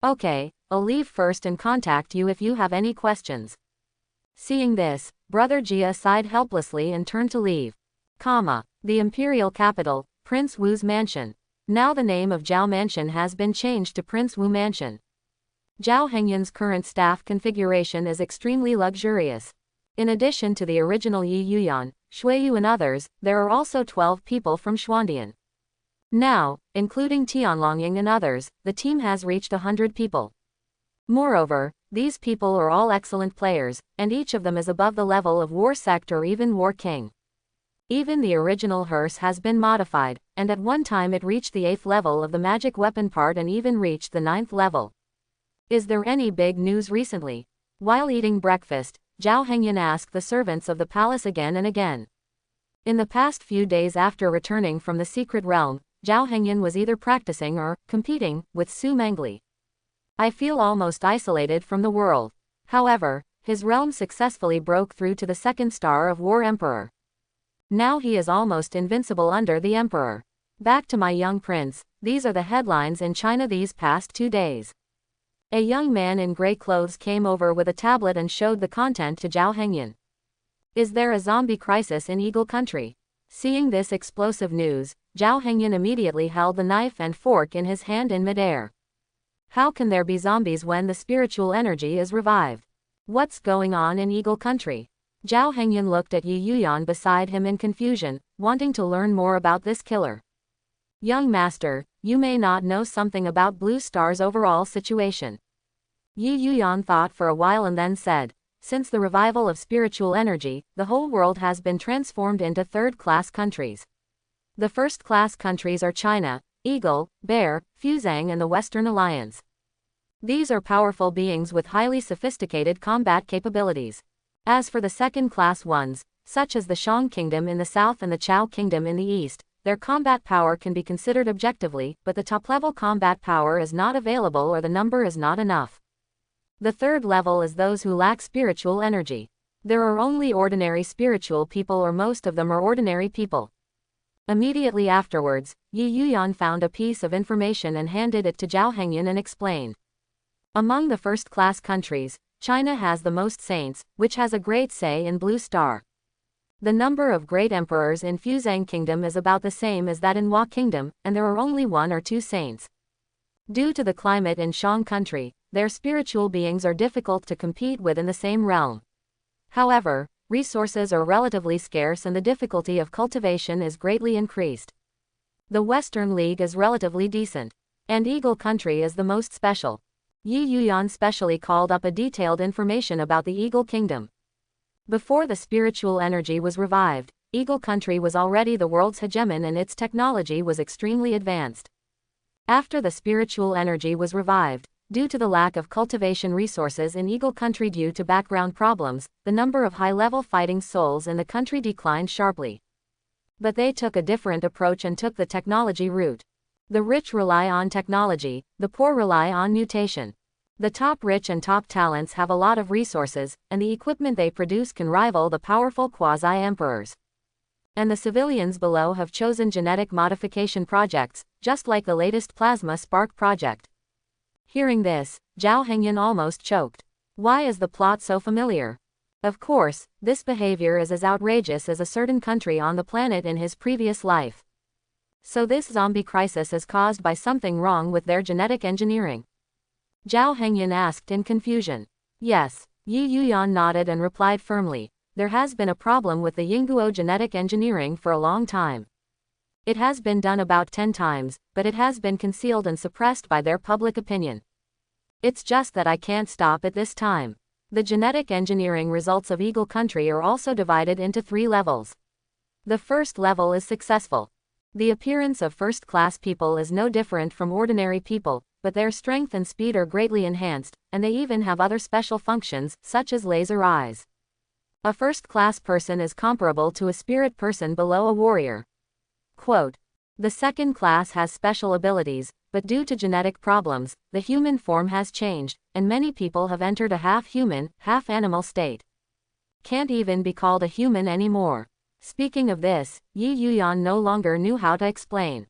Okay, I'll leave first and contact you if you have any questions. Seeing this, Brother Jia sighed helplessly and turned to leave. The Imperial capital, Prince Wu's mansion. Now the name of Zhao Mansion has been changed to Prince Wu Mansion. Zhao Hengyun's current staff configuration is extremely luxurious. In addition to the original Yi Yuyan, Shuiyu and others, there are also 12 people from Xuandian. Now, including Tianlongying and others, the team has reached 100 people. Moreover, these people are all excellent players, and each of them is above the level of War Sect or even War King. Even the original hearse has been modified, and at one time it reached the 8th level of the magic weapon part and even reached the 9th level. Is there any big news recently? While eating breakfast, Zhao Hengyun asked the servants of the palace again and again. In the past few days after returning from the secret realm, Zhao Hengyun was either practicing or competing with Su Mangle. I feel almost isolated from the world. However, his realm successfully broke through to the 2nd star of War Emperor. Now he is almost invincible under the Emperor. Back to my young prince, these are the headlines in China these past 2 days. A young man in gray clothes came over with a tablet and showed the content to Zhao Hengyun. Is there a zombie crisis in Eagle Country? Seeing this explosive news, Zhao Hengyun immediately held the knife and fork in his hand in midair. How can there be zombies when the spiritual energy is revived? What's going on in Eagle Country? Zhao Hengyun looked at Yi Yuyan beside him in confusion, wanting to learn more about this killer. Young master, you may not know something about Blue Star's overall situation. Yi Yuyan thought for a while and then said, since the revival of spiritual energy, the whole world has been transformed into third-class countries. The first-class countries are China, Eagle, Bear, Fuzhang and the Western Alliance. These are powerful beings with highly sophisticated combat capabilities. As for the second-class ones, such as the Shang Kingdom in the south and the Chao Kingdom in the east, their combat power can be considered objectively, but the top-level combat power is not available or the number is not enough. The third level is those who lack spiritual energy. There are only ordinary spiritual people or most of them are ordinary people. Immediately afterwards, Yi Yuyan found a piece of information and handed it to Zhao Hengyun and explained. Among the first-class countries, China has the most saints, which has a great say in Blue Star. The number of great emperors in Fuzhang Kingdom is about the same as that in Hua Kingdom, and there are only 1 or 2 saints. Due to the climate in Shang Country, their spiritual beings are difficult to compete with in the same realm. However, resources are relatively scarce and the difficulty of cultivation is greatly increased. The Western League is relatively decent. And Eagle Country is the most special. Yi Yuyan specially called up a detailed information about the Eagle Kingdom. Before the spiritual energy was revived, Eagle Country was already the world's hegemon and its technology was extremely advanced. After the spiritual energy was revived, due to the lack of cultivation resources in Eagle Country due to background problems, the number of high-level fighting souls in the country declined sharply. But they took a different approach and took the technology route. The rich rely on technology, the poor rely on mutation. The top rich and top talents have a lot of resources, and the equipment they produce can rival the powerful quasi-emperors. And the civilians below have chosen genetic modification projects, just like the latest plasma spark project. Hearing this, Zhao Hengyun almost choked. Why is the plot so familiar? Of course, this behavior is as outrageous as a certain country on the planet in his previous life. So this zombie crisis is caused by something wrong with their genetic engineering? Zhao Hengyun asked in confusion. Yes, Yi Yuyan nodded and replied firmly. There has been a problem with the Yingguo genetic engineering for a long time. It has been done about 10 times, but it has been concealed and suppressed by their public opinion. It's just that I can't stop it this time. The genetic engineering results of Eagle Country are also divided into 3 levels. The first level is successful. The appearance of first-class people is no different from ordinary people, but their strength and speed are greatly enhanced, and they even have other special functions, such as laser eyes. A first-class person is comparable to a spirit person below a warrior. Quote, the second class has special abilities, but due to genetic problems, the human form has changed, and many people have entered a half-human, half-animal state. Can't even be called a human anymore. Speaking of this, Yi Yuyan no longer knew how to explain.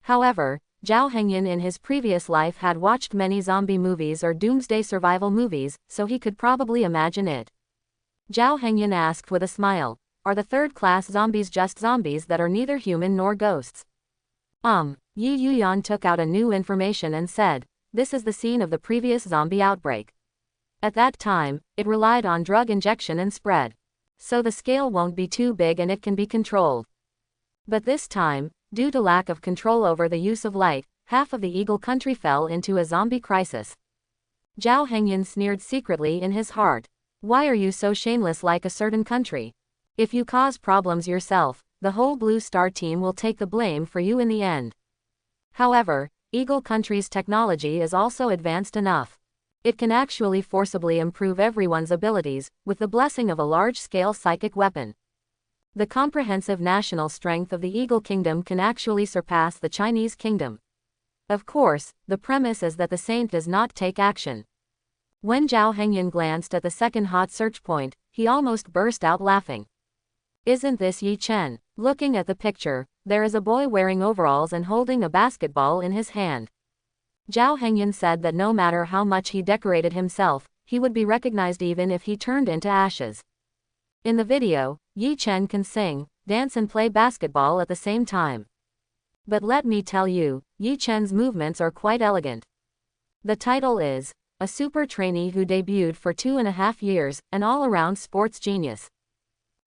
However, Zhao Hengyun in his previous life had watched many zombie movies or doomsday survival movies, so he could probably imagine it. Zhao Hengyun asked with a smile. Are the third-class zombies just zombies that are neither human nor ghosts? Ye Yuyan took out a new information and said, this is the scene of the previous zombie outbreak. At that time, it relied on drug injection and spread. So the scale won't be too big and it can be controlled. But this time, due to lack of control over the use of light, half of the Eagle country fell into a zombie crisis. Zhao Hengyun sneered secretly in his heart. Why are you so shameless like a certain country? If you cause problems yourself, the whole Blue Star team will take the blame for you in the end. However, Eagle Country's technology is also advanced enough. It can actually forcibly improve everyone's abilities, with the blessing of a large-scale psychic weapon. The comprehensive national strength of the Eagle Kingdom can actually surpass the Chinese kingdom. Of course, the premise is that the saint does not take action. When Zhao Hengyun glanced at the second hot search point, he almost burst out laughing. Isn't this Ye Chen? Looking at the picture, there is a boy wearing overalls and holding a basketball in his hand. Zhao Hengyun said that no matter how much he decorated himself, he would be recognized even if he turned into ashes. In the video, Ye Chen can sing, dance and play basketball at the same time. But let me tell you, Ye Chen's movements are quite elegant. The title is, a super trainee who debuted for 2.5 years, an all-around sports genius.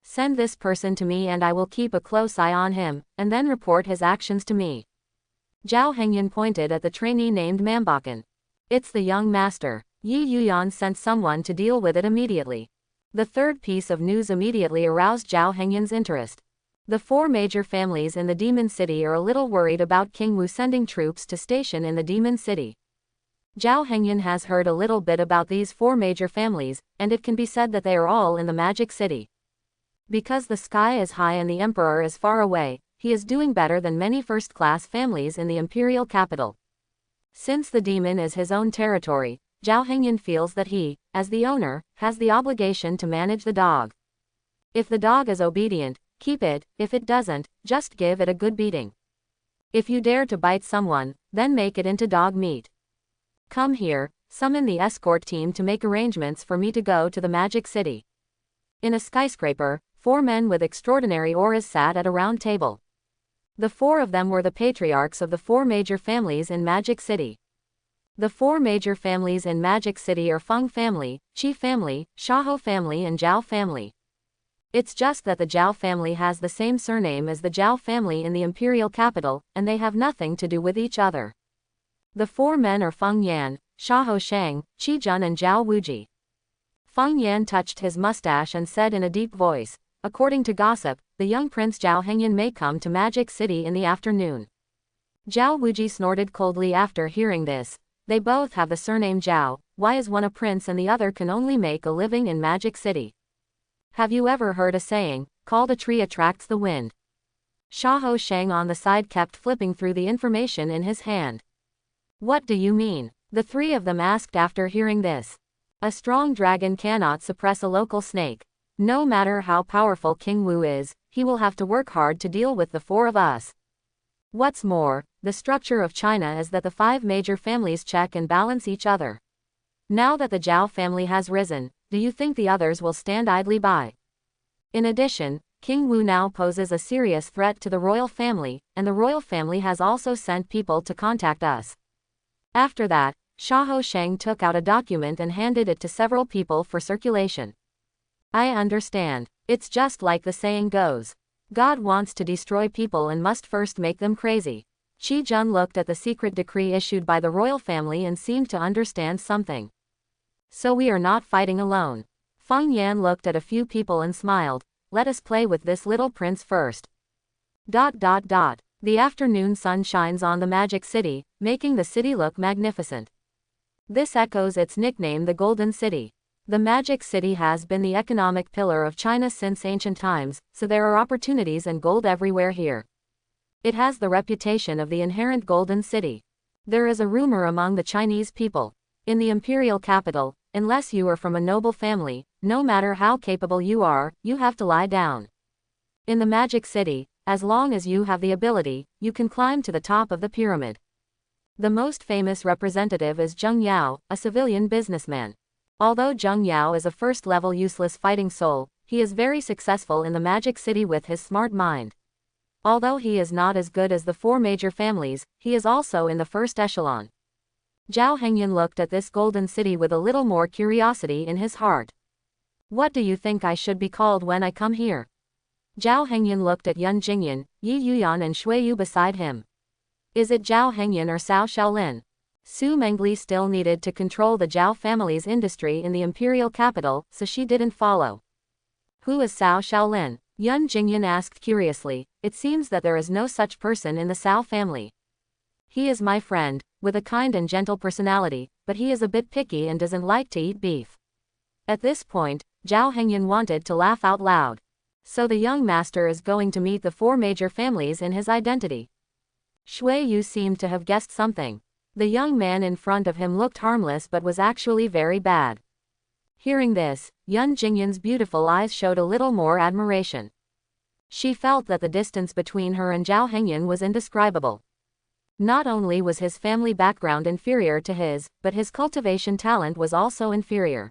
Send this person to me and I will keep a close eye on him, and then report his actions to me. Zhao Hengyun pointed at the trainee named Mambakan. It's the young master. Ye Yuyan sent someone to deal with it immediately. The third piece of news immediately aroused Zhao Hengyun's interest. The 4 major families in the Demon City are a little worried about King Wu sending troops to station in the Demon City. Zhao Hengyun has heard a little bit about these 4 major families, and it can be said that they are all in the Magic City. Because the sky is high and the emperor is far away, he is doing better than many first-class families in the imperial capital. Since the demon is his own territory, Zhao Hengyun feels that he, as the owner, has the obligation to manage the dog. If the dog is obedient, keep it, if it doesn't, just give it a good beating. If you dare to bite someone, then make it into dog meat. Come here, summon the escort team to make arrangements for me to go to the Magic City. In a skyscraper, 4 men with extraordinary auras sat at a round table. The 4 of them were the patriarchs of the 4 major families in Magic City. The 4 major families in Magic City are Feng family, Qi family, Shaho family and Zhao family. It's just that the Zhao family has the same surname as the Zhao family in the imperial capital, and they have nothing to do with each other. The 4 men are Feng Yan, Shaho Shang, Qi Jun and Zhao Wuji. Feng Yan touched his mustache and said in a deep voice, according to gossip, the young prince Zhao Hengyun may come to Magic City in the afternoon. Zhao Wuji snorted coldly after hearing this. They both have the surname Zhao, why is one a prince and the other can only make a living in Magic City? Have you ever heard a saying, called a tree attracts the wind? Shaho Shang on the side kept flipping through the information in his hand. What do you mean? The 3 of them asked after hearing this. A strong dragon cannot suppress a local snake. No matter how powerful King Wu is, he will have to work hard to deal with the 4 of us. What's more, the structure of China is that the 5 major families check and balance each other. Now that the Zhao family has risen, do you think the others will stand idly by? In addition, King Wu now poses a serious threat to the royal family, and the royal family has also sent people to contact us. After that, Shaho Shang took out a document and handed it to several people for circulation. I understand. It's just like the saying goes. God wants to destroy people and must first make them crazy. Qi Jun looked at the secret decree issued by the royal family and seemed to understand something. So we are not fighting alone. Feng Yan looked at a few people and smiled. Let us play with this little prince first. The afternoon sun shines on the Magic City, making the city look magnificent. This echoes its nickname, the Golden City. The Magic City has been the economic pillar of China since ancient times, so there are opportunities and gold everywhere here. It has the reputation of the inherent Golden City. There is a rumor among the Chinese people. In the imperial capital, unless you are from a noble family, no matter how capable you are, you have to lie down. In the Magic City, as long as you have the ability, you can climb to the top of the pyramid. The most famous representative is Zheng Yao, a civilian businessman. Although Zheng Yao is a first-level useless fighting soul, he is very successful in the Magic City with his smart mind. Although he is not as good as the four major families, he is also in the first echelon. Zhao Hengyan looked at this golden city with a little more curiosity in his heart. What do you think I should be called when I come here? Zhao Hengyan looked at Jinyun, Ye Yuan and Shui Yu beside him. Is it Zhao Hengyan or Cao Shaolin? Su Mangle still needed to control the Zhao family's industry in the Imperial capital, so she didn't follow. Who is Cao Shaolin? Jinyun asked curiously. It seems that there is no such person in the Cao family. He is my friend, with a kind and gentle personality, but he is a bit picky and doesn't like to eat beef. At this point, Zhao Hengyan wanted to laugh out loud. So the young master is going to meet the four major families in his identity. Shui Yu seemed to have guessed something. The young man in front of him looked harmless but was actually very bad. Hearing this, Jinyun's beautiful eyes showed a little more admiration. She felt that the distance between her and Zhao Hengyan was indescribable. Not only was his family background inferior to his, but his cultivation talent was also inferior.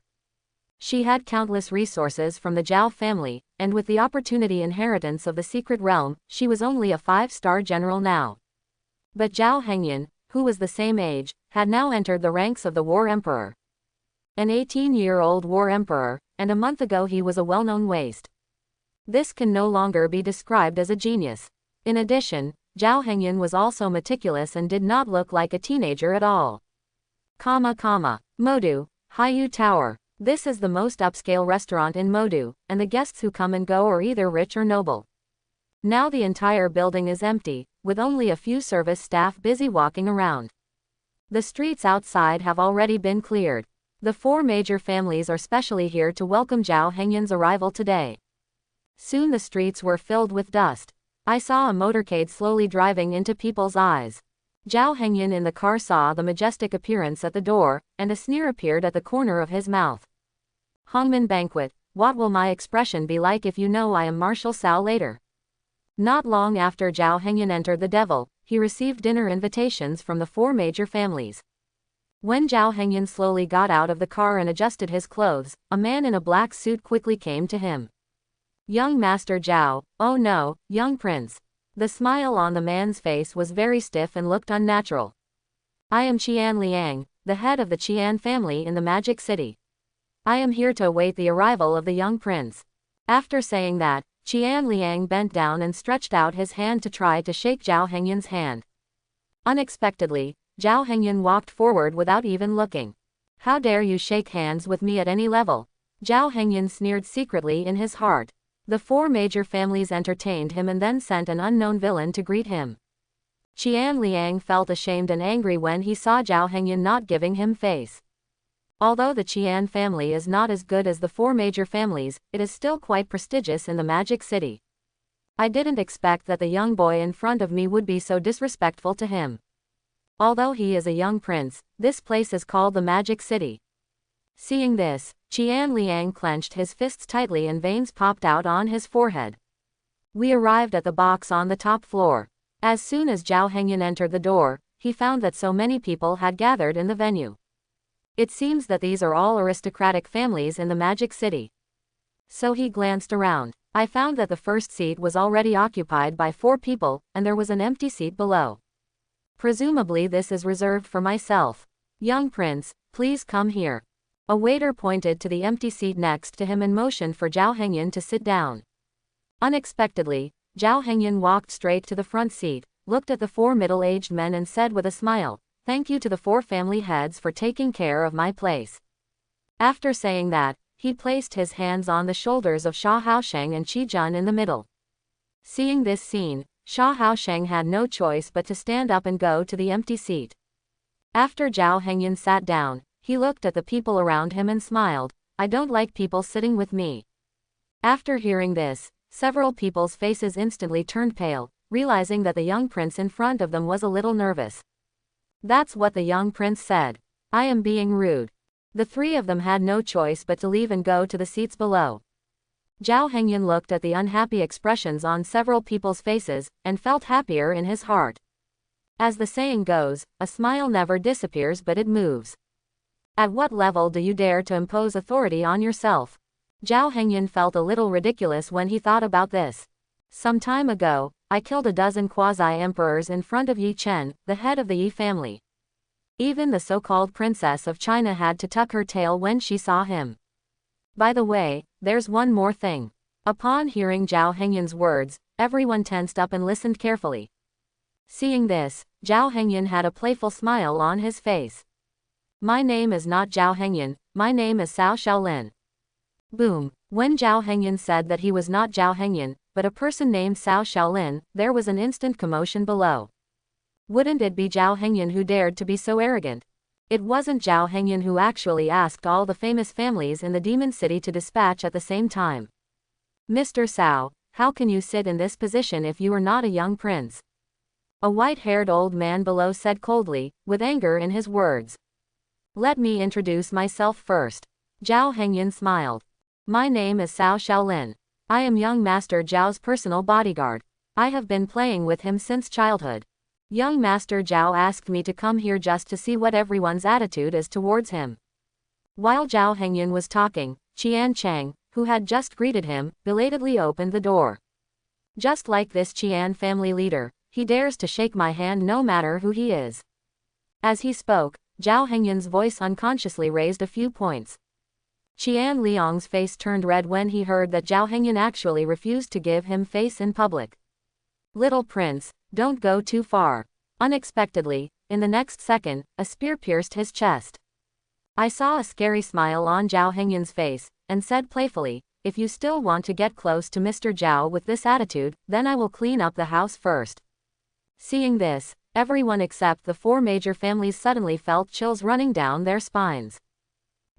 She had countless resources from the Zhao family, and with the opportunity inheritance of the secret realm, she was only a 5-star general now. But Zhao Hengyan, who was the same age, had now entered the ranks of the War Emperor. An 18-year-old War Emperor, and a month ago he was a well-known waste. This can no longer be described as a genius. In addition, Zhao Hengyan was also meticulous and did not look like a teenager at all. Modu, Haiyu Tower. This is the most upscale restaurant in Modu, and the guests who come and go are either rich or noble. Now the entire building is empty, with only a few service staff busy walking around. The streets outside have already been cleared. The four major families are specially here to welcome Zhao Hengyan's arrival today. Soon the streets were filled with dust. I saw a motorcade slowly driving into people's eyes. Zhao Hengyan in the car saw the majestic appearance at the door, and a sneer appeared at the corner of his mouth. Hongmen Banquet, what will my expression be like if you know I am Marshal Cao later? Not long after Zhao Hengyan entered the Devil, he received dinner invitations from the four major families. When Zhao Hengyan slowly got out of the car and adjusted his clothes, a man in a black suit quickly came to him. Young Master Zhao, oh no, young prince. The smile on the man's face was very stiff and looked unnatural. I am Qian Liang, the head of the Qian family in the Magic City. I am here to await the arrival of the young prince. After saying that, Qian Liang bent down and stretched out his hand to try to shake Zhao Hengyan's hand. Unexpectedly, Zhao Hengyan walked forward without even looking. How dare you shake hands with me at any level? Zhao Hengyan sneered secretly in his heart. The four major families entertained him and then sent an unknown villain to greet him. Qian Liang felt ashamed and angry when he saw Zhao Hengyan not giving him face. Although the Qian family is not as good as the four major families, it is still quite prestigious in the Magic City. I didn't expect that the young boy in front of me would be so disrespectful to him. Although he is a young prince, this place is called the Magic City. Seeing this, Qian Liang clenched his fists tightly and veins popped out on his forehead. We arrived at the box on the top floor. As soon as Zhao Hengyan entered the door, he found that so many people had gathered in the venue. It seems that these are all aristocratic families in the Magic City. So he glanced around. I found that the first seat was already occupied by 4 people, and there was an empty seat below. Presumably this is reserved for myself. Young prince, please come here. A waiter pointed to the empty seat next to him and motioned for Zhao Hengyan to sit down. Unexpectedly, Zhao Hengyan walked straight to the front seat, looked at the 4 middle-aged men and said with a smile, "Thank you to the 4 family heads for taking care of my place." After saying that, he placed his hands on the shoulders of Sha Haosheng and Qi Jun in the middle. Seeing this scene, Sha Haosheng had no choice but to stand up and go to the empty seat. After Zhao Hengyan sat down, he looked at the people around him and smiled, "I don't like people sitting with me." After hearing this, several people's faces instantly turned pale, realizing that the young prince in front of them was a little nervous. That's what the young prince said. I am being rude. The 3 of them had no choice but to leave and go to the seats below. Zhao Hengyan looked at the unhappy expressions on several people's faces, and felt happier in his heart. As the saying goes, a smile never disappears but it moves. At what level do you dare to impose authority on yourself? Zhao Hengyan felt a little ridiculous when he thought about this. Some time ago, I killed a dozen quasi-emperors in front of Ye Chen, the head of the Yi family. Even the so-called princess of China had to tuck her tail when she saw him. By the way, there's one more thing. Upon hearing Zhao Hengyan's words, everyone tensed up and listened carefully. Seeing this, Zhao Hengyan had a playful smile on his face. My name is not Zhao Hengyan, my name is Cao Shaolin. Boom. When Zhao Hengyan said that he was not Zhao Hengyan, but a person named Cao Shaolin, there was an instant commotion below. Wouldn't it be Zhao Hengyan who dared to be so arrogant? It wasn't Zhao Hengyan who actually asked all the famous families in the Demon City to dispatch at the same time. Mr. Cao, how can you sit in this position if you are not a young prince? A white-haired old man below said coldly, with anger in his words. Let me introduce myself first. Zhao Hengyan smiled. My name is Cao Shaolin. I am young Master Zhao's personal bodyguard. I have been playing with him since childhood. Young Master Zhao asked me to come here just to see what everyone's attitude is towards him. While Zhao Hengyan was talking, Qian Chang, who had just greeted him, belatedly opened the door. Just like this Qian family leader, he dares to shake my hand no matter who he is. As he spoke, Zhao Hengyan's voice unconsciously raised a few points. Qian Liang's face turned red when he heard that Zhao Hengyan actually refused to give him face in public. Little prince, don't go too far. Unexpectedly, in the next second, a spear pierced his chest. I saw a scary smile on Zhao Hengyan's face, and said playfully, if you still want to get close to Mr. Zhao with this attitude, then I will clean up the house first. Seeing this, everyone except the four major families suddenly felt chills running down their spines.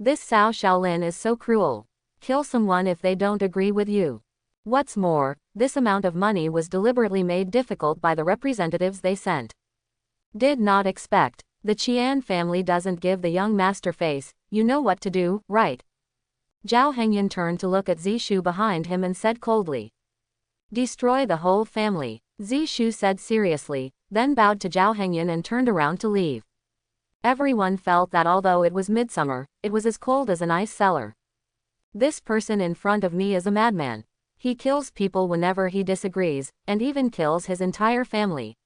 This Cao Shaolin is so cruel. Kill someone if they don't agree with you. What's more, this amount of money was deliberately made difficult by the representatives they sent. Did not expect. The Qian family doesn't give the young master face, you know what to do, right? Zhao Hengyan turned to look at Zishu behind him and said coldly. Destroy the whole family, Zishu said seriously, then bowed to Zhao Hengyan and turned around to leave. Everyone felt that although it was midsummer, it was as cold as an ice cellar. This person in front of me is a madman. He kills people whenever he disagrees, and even kills his entire family.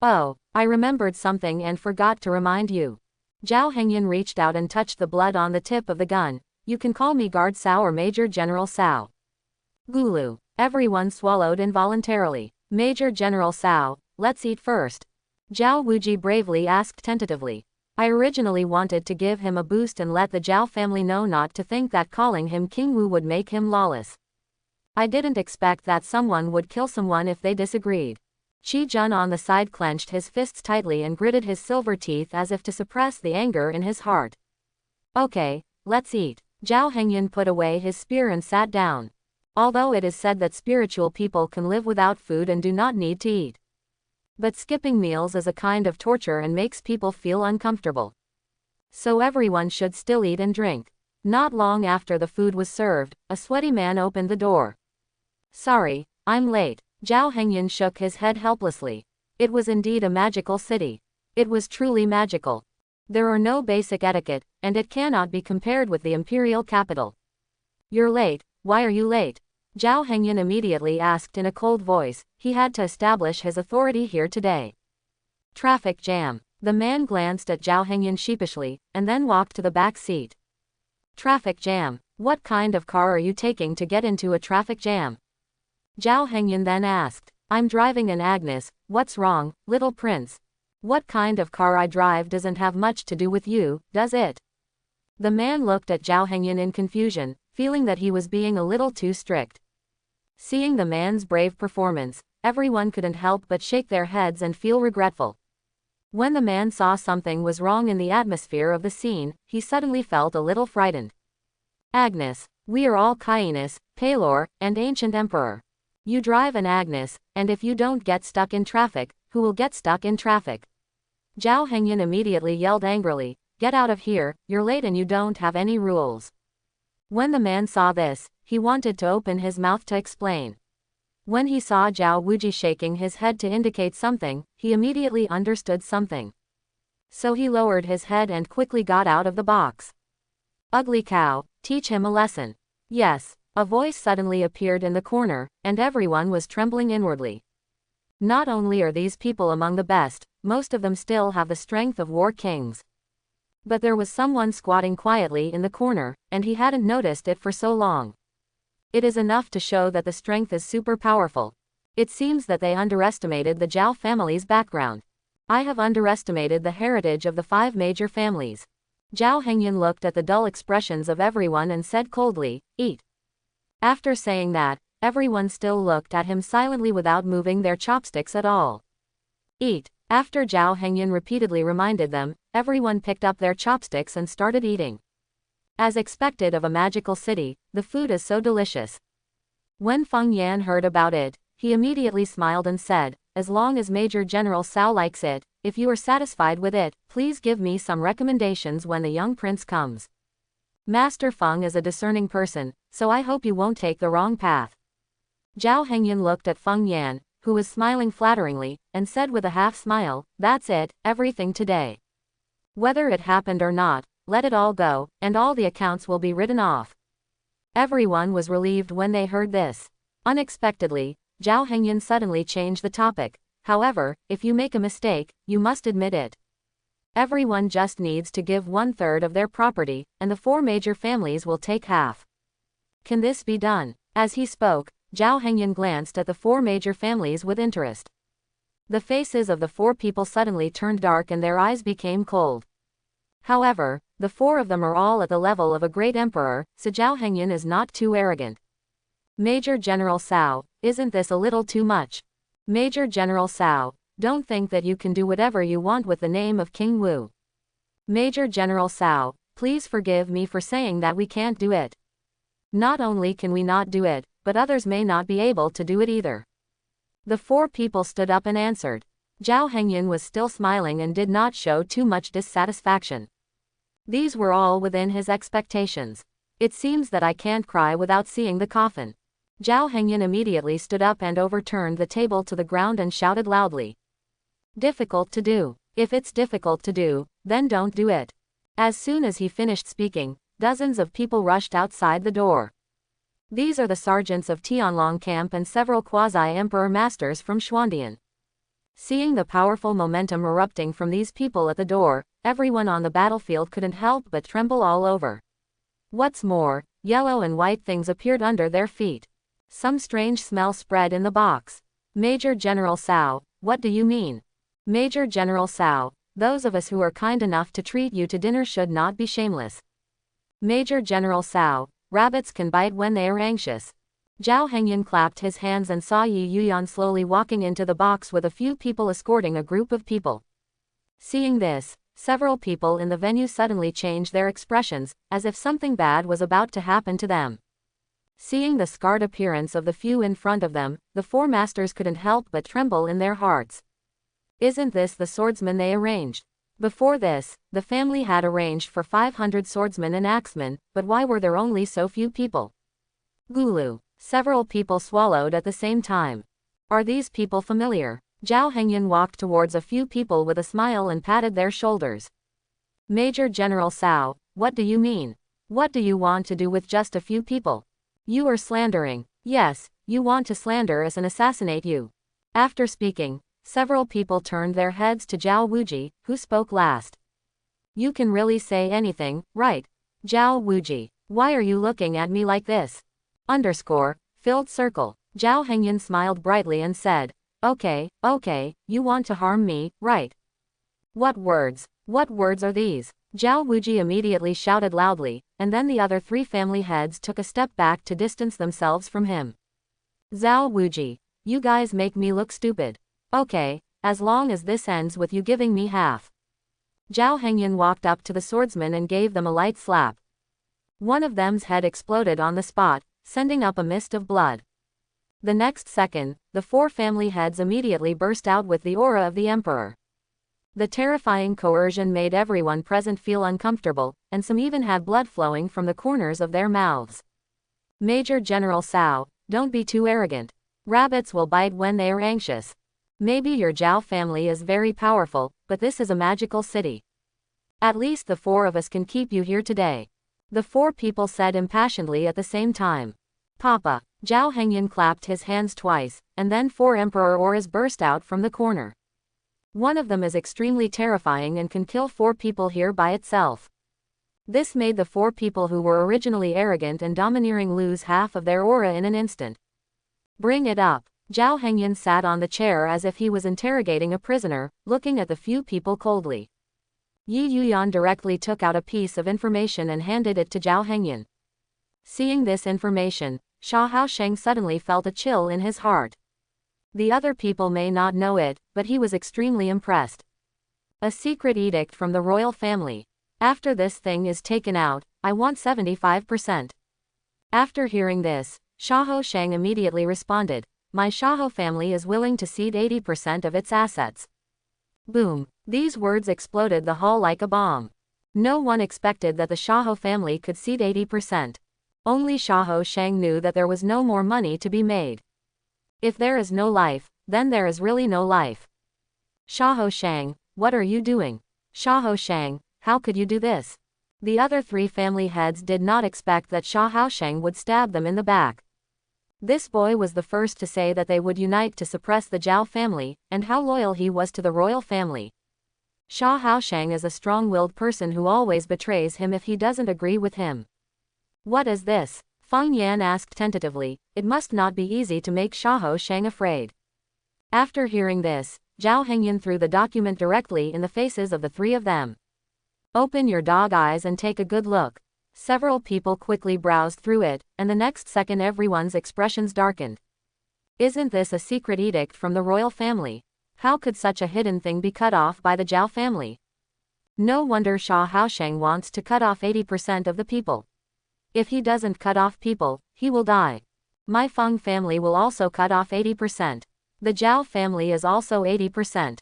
Oh, I remembered something and forgot to remind you. Zhao Hengyan reached out and touched the blood on the tip of the gun. You can call me Guard Cao or Major General Cao. Gulu. Everyone swallowed involuntarily. Major General Cao, let's eat first. Zhao Wuji bravely asked tentatively. I originally wanted to give him a boost and let the Zhao family know not to think that calling him King Wu would make him lawless. I didn't expect that someone would kill someone if they disagreed. Qi Jun on the side clenched his fists tightly and gritted his silver teeth as if to suppress the anger in his heart. Okay, let's eat. Zhao Hengyan put away his spear and sat down. Although it is said that spiritual people can live without food and do not need to eat. But skipping meals is a kind of torture and makes people feel uncomfortable. So everyone should still eat and drink. Not long after the food was served, a sweaty man opened the door. Sorry, I'm late. Zhao Hengyan shook his head helplessly. It was indeed a magical city. It was truly magical. There are no basic etiquette, and it cannot be compared with the Imperial capital. You're late, why are you late? Zhao Hengyan immediately asked in a cold voice. He had to establish his authority here today. Traffic jam. The man glanced at Zhao Hengyan sheepishly, and then walked to the back seat. Traffic jam. What kind of car are you taking to get into a traffic jam? Zhao Hengyan then asked. I'm driving an Agnes, what's wrong, little prince? What kind of car I drive doesn't have much to do with you, does it? The man looked at Zhao Hengyan in confusion, feeling that he was being a little too strict. Seeing the man's brave performance, everyone couldn't help but shake their heads and feel regretful. When the man saw something was wrong in the atmosphere of the scene, he suddenly felt a little frightened. Agnes, we are all Kainis, Palor, and Ancient Emperor. You drive an Agnes, and if you don't get stuck in traffic, who will get stuck in traffic? Zhao Hengyan immediately yelled angrily, get out of here, you're late and you don't have any rules. When the man saw this, he wanted to open his mouth to explain. When he saw Zhao Wuji shaking his head to indicate something, he immediately understood something. So he lowered his head and quickly got out of the box. Ugly cow, teach him a lesson. Yes, a voice suddenly appeared in the corner, and everyone was trembling inwardly. Not only are these people among the best, most of them still have the strength of war kings. But there was someone squatting quietly in the corner, and he hadn't noticed it for so long. It is enough to show that the strength is super powerful. It seems that they underestimated the Zhao family's background. I have underestimated the heritage of the 5 major families. Zhao Hengyun looked at the dull expressions of everyone and said coldly, "Eat." After saying that, everyone still looked at him silently without moving their chopsticks at all. Eat. After Zhao Hengyun repeatedly reminded them, everyone picked up their chopsticks and started eating. As expected of a magical city, the food is so delicious. When Feng Yan heard about it, he immediately smiled and said, "As long as Major General Cao likes it, if you are satisfied with it, please give me some recommendations when the young prince comes. Master Feng is a discerning person, so I hope you won't take the wrong path." Zhao Hengyun looked at Feng Yan, who was smiling flatteringly, and said with a half-smile, "That's it, everything today. Whether it happened or not, let it all go, and all the accounts will be written off." Everyone was relieved when they heard this. Unexpectedly, Zhao Hengyun suddenly changed the topic. "However, if you make a mistake, you must admit it. Everyone just needs to give 1/3 of their property, and the 4 major families will take half. Can this be done?" As he spoke, Zhao Hengyun glanced at the 4 major families with interest. The faces of the 4 people suddenly turned dark and their eyes became cold. However, the 4 of them are all at the level of a great emperor, so Zhao Hengyun is not too arrogant. "Major General Cao, isn't this a little too much? Major General Cao, don't think that you can do whatever you want with the name of King Wu. Major General Cao, please forgive me for saying that we can't do it. Not only can we not do it, but others may not be able to do it either." The 4 people stood up and answered. Zhao Hengyun was still smiling and did not show too much dissatisfaction. These were all within his expectations. "It seems that I can't cry without seeing the coffin." Zhao Hengyun immediately stood up and overturned the table to the ground and shouted loudly. "Difficult to do. If it's difficult to do, then don't do it." As soon as he finished speaking, dozens of people rushed outside the door. These are the sergeants of Tianlong camp and several quasi-emperor masters from Xuandian. Seeing the powerful momentum erupting from these people at the door, everyone on the battlefield couldn't help but tremble all over. What's more, yellow and white things appeared under their feet. Some strange smell spread in the box. "Major General Cao, what do you mean?" "Major General Cao, those of us who are kind enough to treat you to dinner should not be shameless." "Major General Cao, rabbits can bite when they are anxious." Zhao Hengyun clapped his hands and saw Ye Yuyan slowly walking into the box with a few people escorting a group of people. Seeing this, several people in the venue suddenly changed their expressions, as if something bad was about to happen to them. Seeing the scarred appearance of the few in front of them, the 4 masters couldn't help but tremble in their hearts. Isn't this the swordsman they arranged? Before this, the family had arranged for 500 swordsmen and axemen, but why were there only so few people? Gulu. Several people swallowed at the same time. Are these people familiar? Zhao Hengyun walked towards a few people with a smile and patted their shoulders. "Major General Cao, what do you mean? What do you want to do with just a few people? You are slandering. Yes, you want to slander us and assassinate you." After speaking, several people turned their heads to Zhao Wuji, who spoke last. "You can really say anything, right? Zhao Wuji, why are you looking at me like this? Filled circle." Zhao Hengyun smiled brightly and said, Okay, you want to harm me, right? What words are these?" Zhao Wuji immediately shouted loudly, and then the other 3 family heads took a step back to distance themselves from him. "Zhao Wuji, you guys make me look stupid. Okay, as long as this ends with you giving me half." Zhao Hengyun walked up to the swordsman and gave them a light slap. One of them's head exploded on the spot, sending up a mist of blood. The next second, the 4 family heads immediately burst out with the aura of the emperor. The terrifying coercion made everyone present feel uncomfortable, and some even had blood flowing from the corners of their mouths. "Major General Cao, don't be too arrogant. Rabbits will bite when they are anxious. Maybe your Zhao family is very powerful, but this is a magical city. At least the 4 of us can keep you here today. The 4 people said impassionedly at the same time. Papa. Zhao Hengyan clapped his hands twice, and then 4 emperor auras burst out from the corner. One of them is extremely terrifying and can kill 4 people here by itself. This made the 4 people who were originally arrogant and domineering lose half of their aura in an instant. Bring it up. Zhao Hengyan sat on the chair as if he was interrogating a prisoner, looking at the few people coldly. Yi Yuyan directly took out a piece of information and handed it to Zhao Hengyan. Seeing this information, Sha Haosheng suddenly felt a chill in his heart. The other people may not know it, but he was extremely impressed. A secret edict from the royal family. After this thing is taken out, I want 75%. After hearing this, Sha Haosheng immediately responded, my Shaho family is willing to cede 80% of its assets. Boom. These words exploded the hall like a bomb. No one expected that the Shaho family could cede 80%. Only Sha Haosheng knew that there was no more money to be made. If there is no life, then there is really no life. Sha Haosheng, what are you doing? Sha Haosheng, how could you do this? The other 3 family heads did not expect that Sha Haosheng would stab them in the back. This boy was the first to say that they would unite to suppress the Zhao family, and how loyal he was to the royal family. Sha Haosheng is a strong-willed person who always betrays him if he doesn't agree with him. What is this? Feng Yan asked tentatively. It must not be easy to make Sha Haosheng afraid. After hearing this, Zhao Hengyan threw the document directly in the faces of the 3 of them. Open your dog eyes and take a good look. Several people quickly browsed through it, and the next second everyone's expressions darkened. Isn't this a secret edict from the royal family? How could such a hidden thing be cut off by the Zhao family? No wonder Sha Haosheng wants to cut off 80% of the people. If he doesn't cut off people, he will die. My Feng family will also cut off 80%. The Zhao family is also 80%.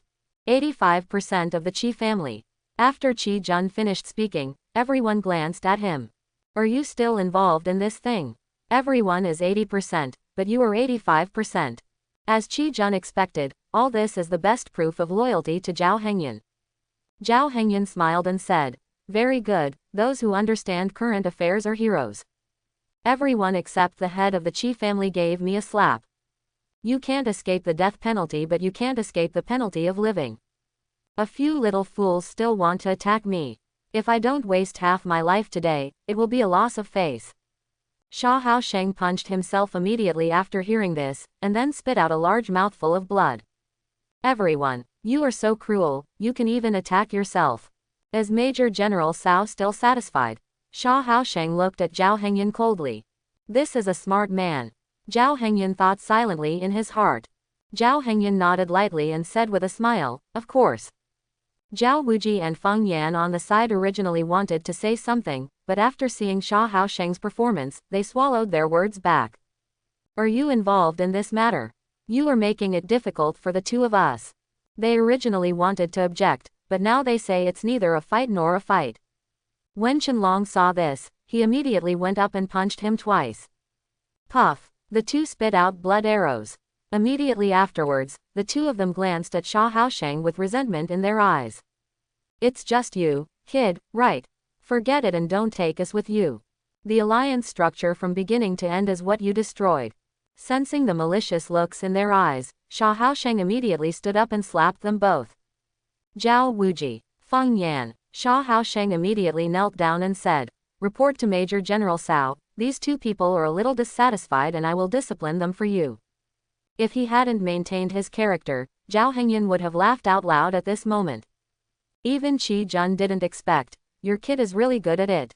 85% of the Qi family. After Qi Jun finished speaking, everyone glanced at him. Are you still involved in this thing? Everyone is 80%, but you are 85%. As Qi Jun expected, all this is the best proof of loyalty to Zhao Hengyan. Zhao Hengyan smiled and said, very good, those who understand current affairs are heroes. Everyone except the head of the Qi family gave me a slap. You can't escape the death penalty, but you can't escape the penalty of living. A few little fools still want to attack me. If I don't waste half my life today, it will be a loss of face. Sha Haosheng punched himself immediately after hearing this, and then spit out a large mouthful of blood. Everyone, you are so cruel, you can even attack yourself. Is Major General Cao still satisfied? Sha Haosheng looked at Zhao Hengyan coldly. This is a smart man. Zhao Hengyan thought silently in his heart. Zhao Hengyan nodded lightly and said with a smile, of course. Zhao Wuji and Feng Yan on the side originally wanted to say something, but after seeing Sha Haosheng's performance, they swallowed their words back. Are you involved in this matter? You are making it difficult for the 2 of us. They originally wanted to object, but now they say it's neither a fight nor a fight. When Qianlong saw this, he immediately went up and punched him twice. Puff! The 2 spit out blood arrows. Immediately afterwards, the 2 of them glanced at Sha Haosheng with resentment in their eyes. It's just you, kid, right? Forget it and don't take us with you. The alliance structure from beginning to end is what you destroyed. Sensing the malicious looks in their eyes, Sha Haosheng immediately stood up and slapped them both. Zhao Wuji, Feng Yan, Sha Haosheng immediately knelt down and said, report to Major General Cao, these 2 people are a little dissatisfied and I will discipline them for you. If he hadn't maintained his character, Zhao Hengyan would have laughed out loud at this moment. Even Qi Jun didn't expect, your kid is really good at it.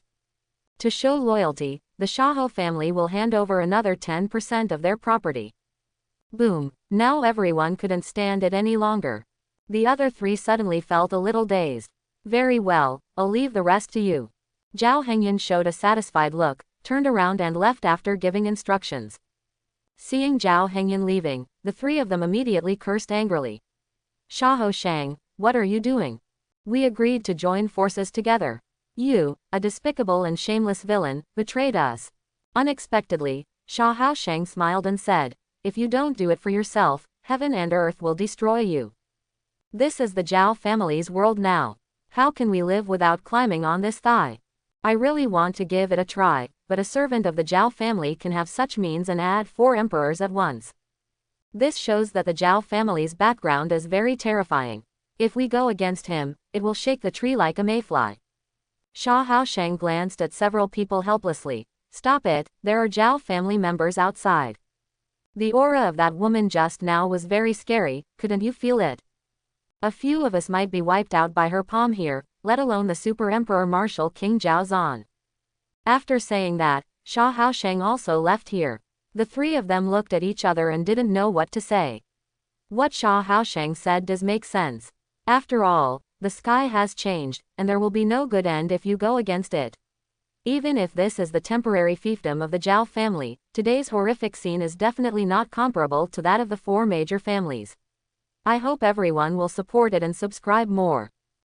To show loyalty, the Shaho family will hand over another 10% of their property. Boom, now everyone couldn't stand it any longer. The other 3 suddenly felt a little dazed. Very well, I'll leave the rest to you. Zhao Hengyan showed a satisfied look, turned around and left after giving instructions. Seeing Zhao Hengyan leaving, the 3 of them immediately cursed angrily. Sha Haosheng, what are you doing? We agreed to join forces together. You, a despicable and shameless villain, betrayed us. Unexpectedly, Sha Haosheng smiled and said, if you don't do it for yourself, heaven and earth will destroy you. This is the Zhao family's world now. How can we live without climbing on this thigh? I really want to give it a try, but a servant of the Zhao family can have such means and add 4 emperors at once. This shows that the Zhao family's background is very terrifying. If we go against him, it will shake the tree like a mayfly. Sha Haosheng glanced at several people helplessly. Stop it, there are Zhao family members outside. The aura of that woman just now was very scary, couldn't you feel it? A few of us might be wiped out by her palm here, let alone the Super Emperor Marshal King Zhao Zan. After saying that, Sha Haosheng also left here. The 3 of them looked at each other and didn't know what to say. What Sha Haosheng said does make sense. After all, the sky has changed, and there will be no good end if you go against it. Even if this is the temporary fiefdom of the Zhao family, today's horrific scene is definitely not comparable to that of the 4 major families. I hope everyone will support it and subscribe more.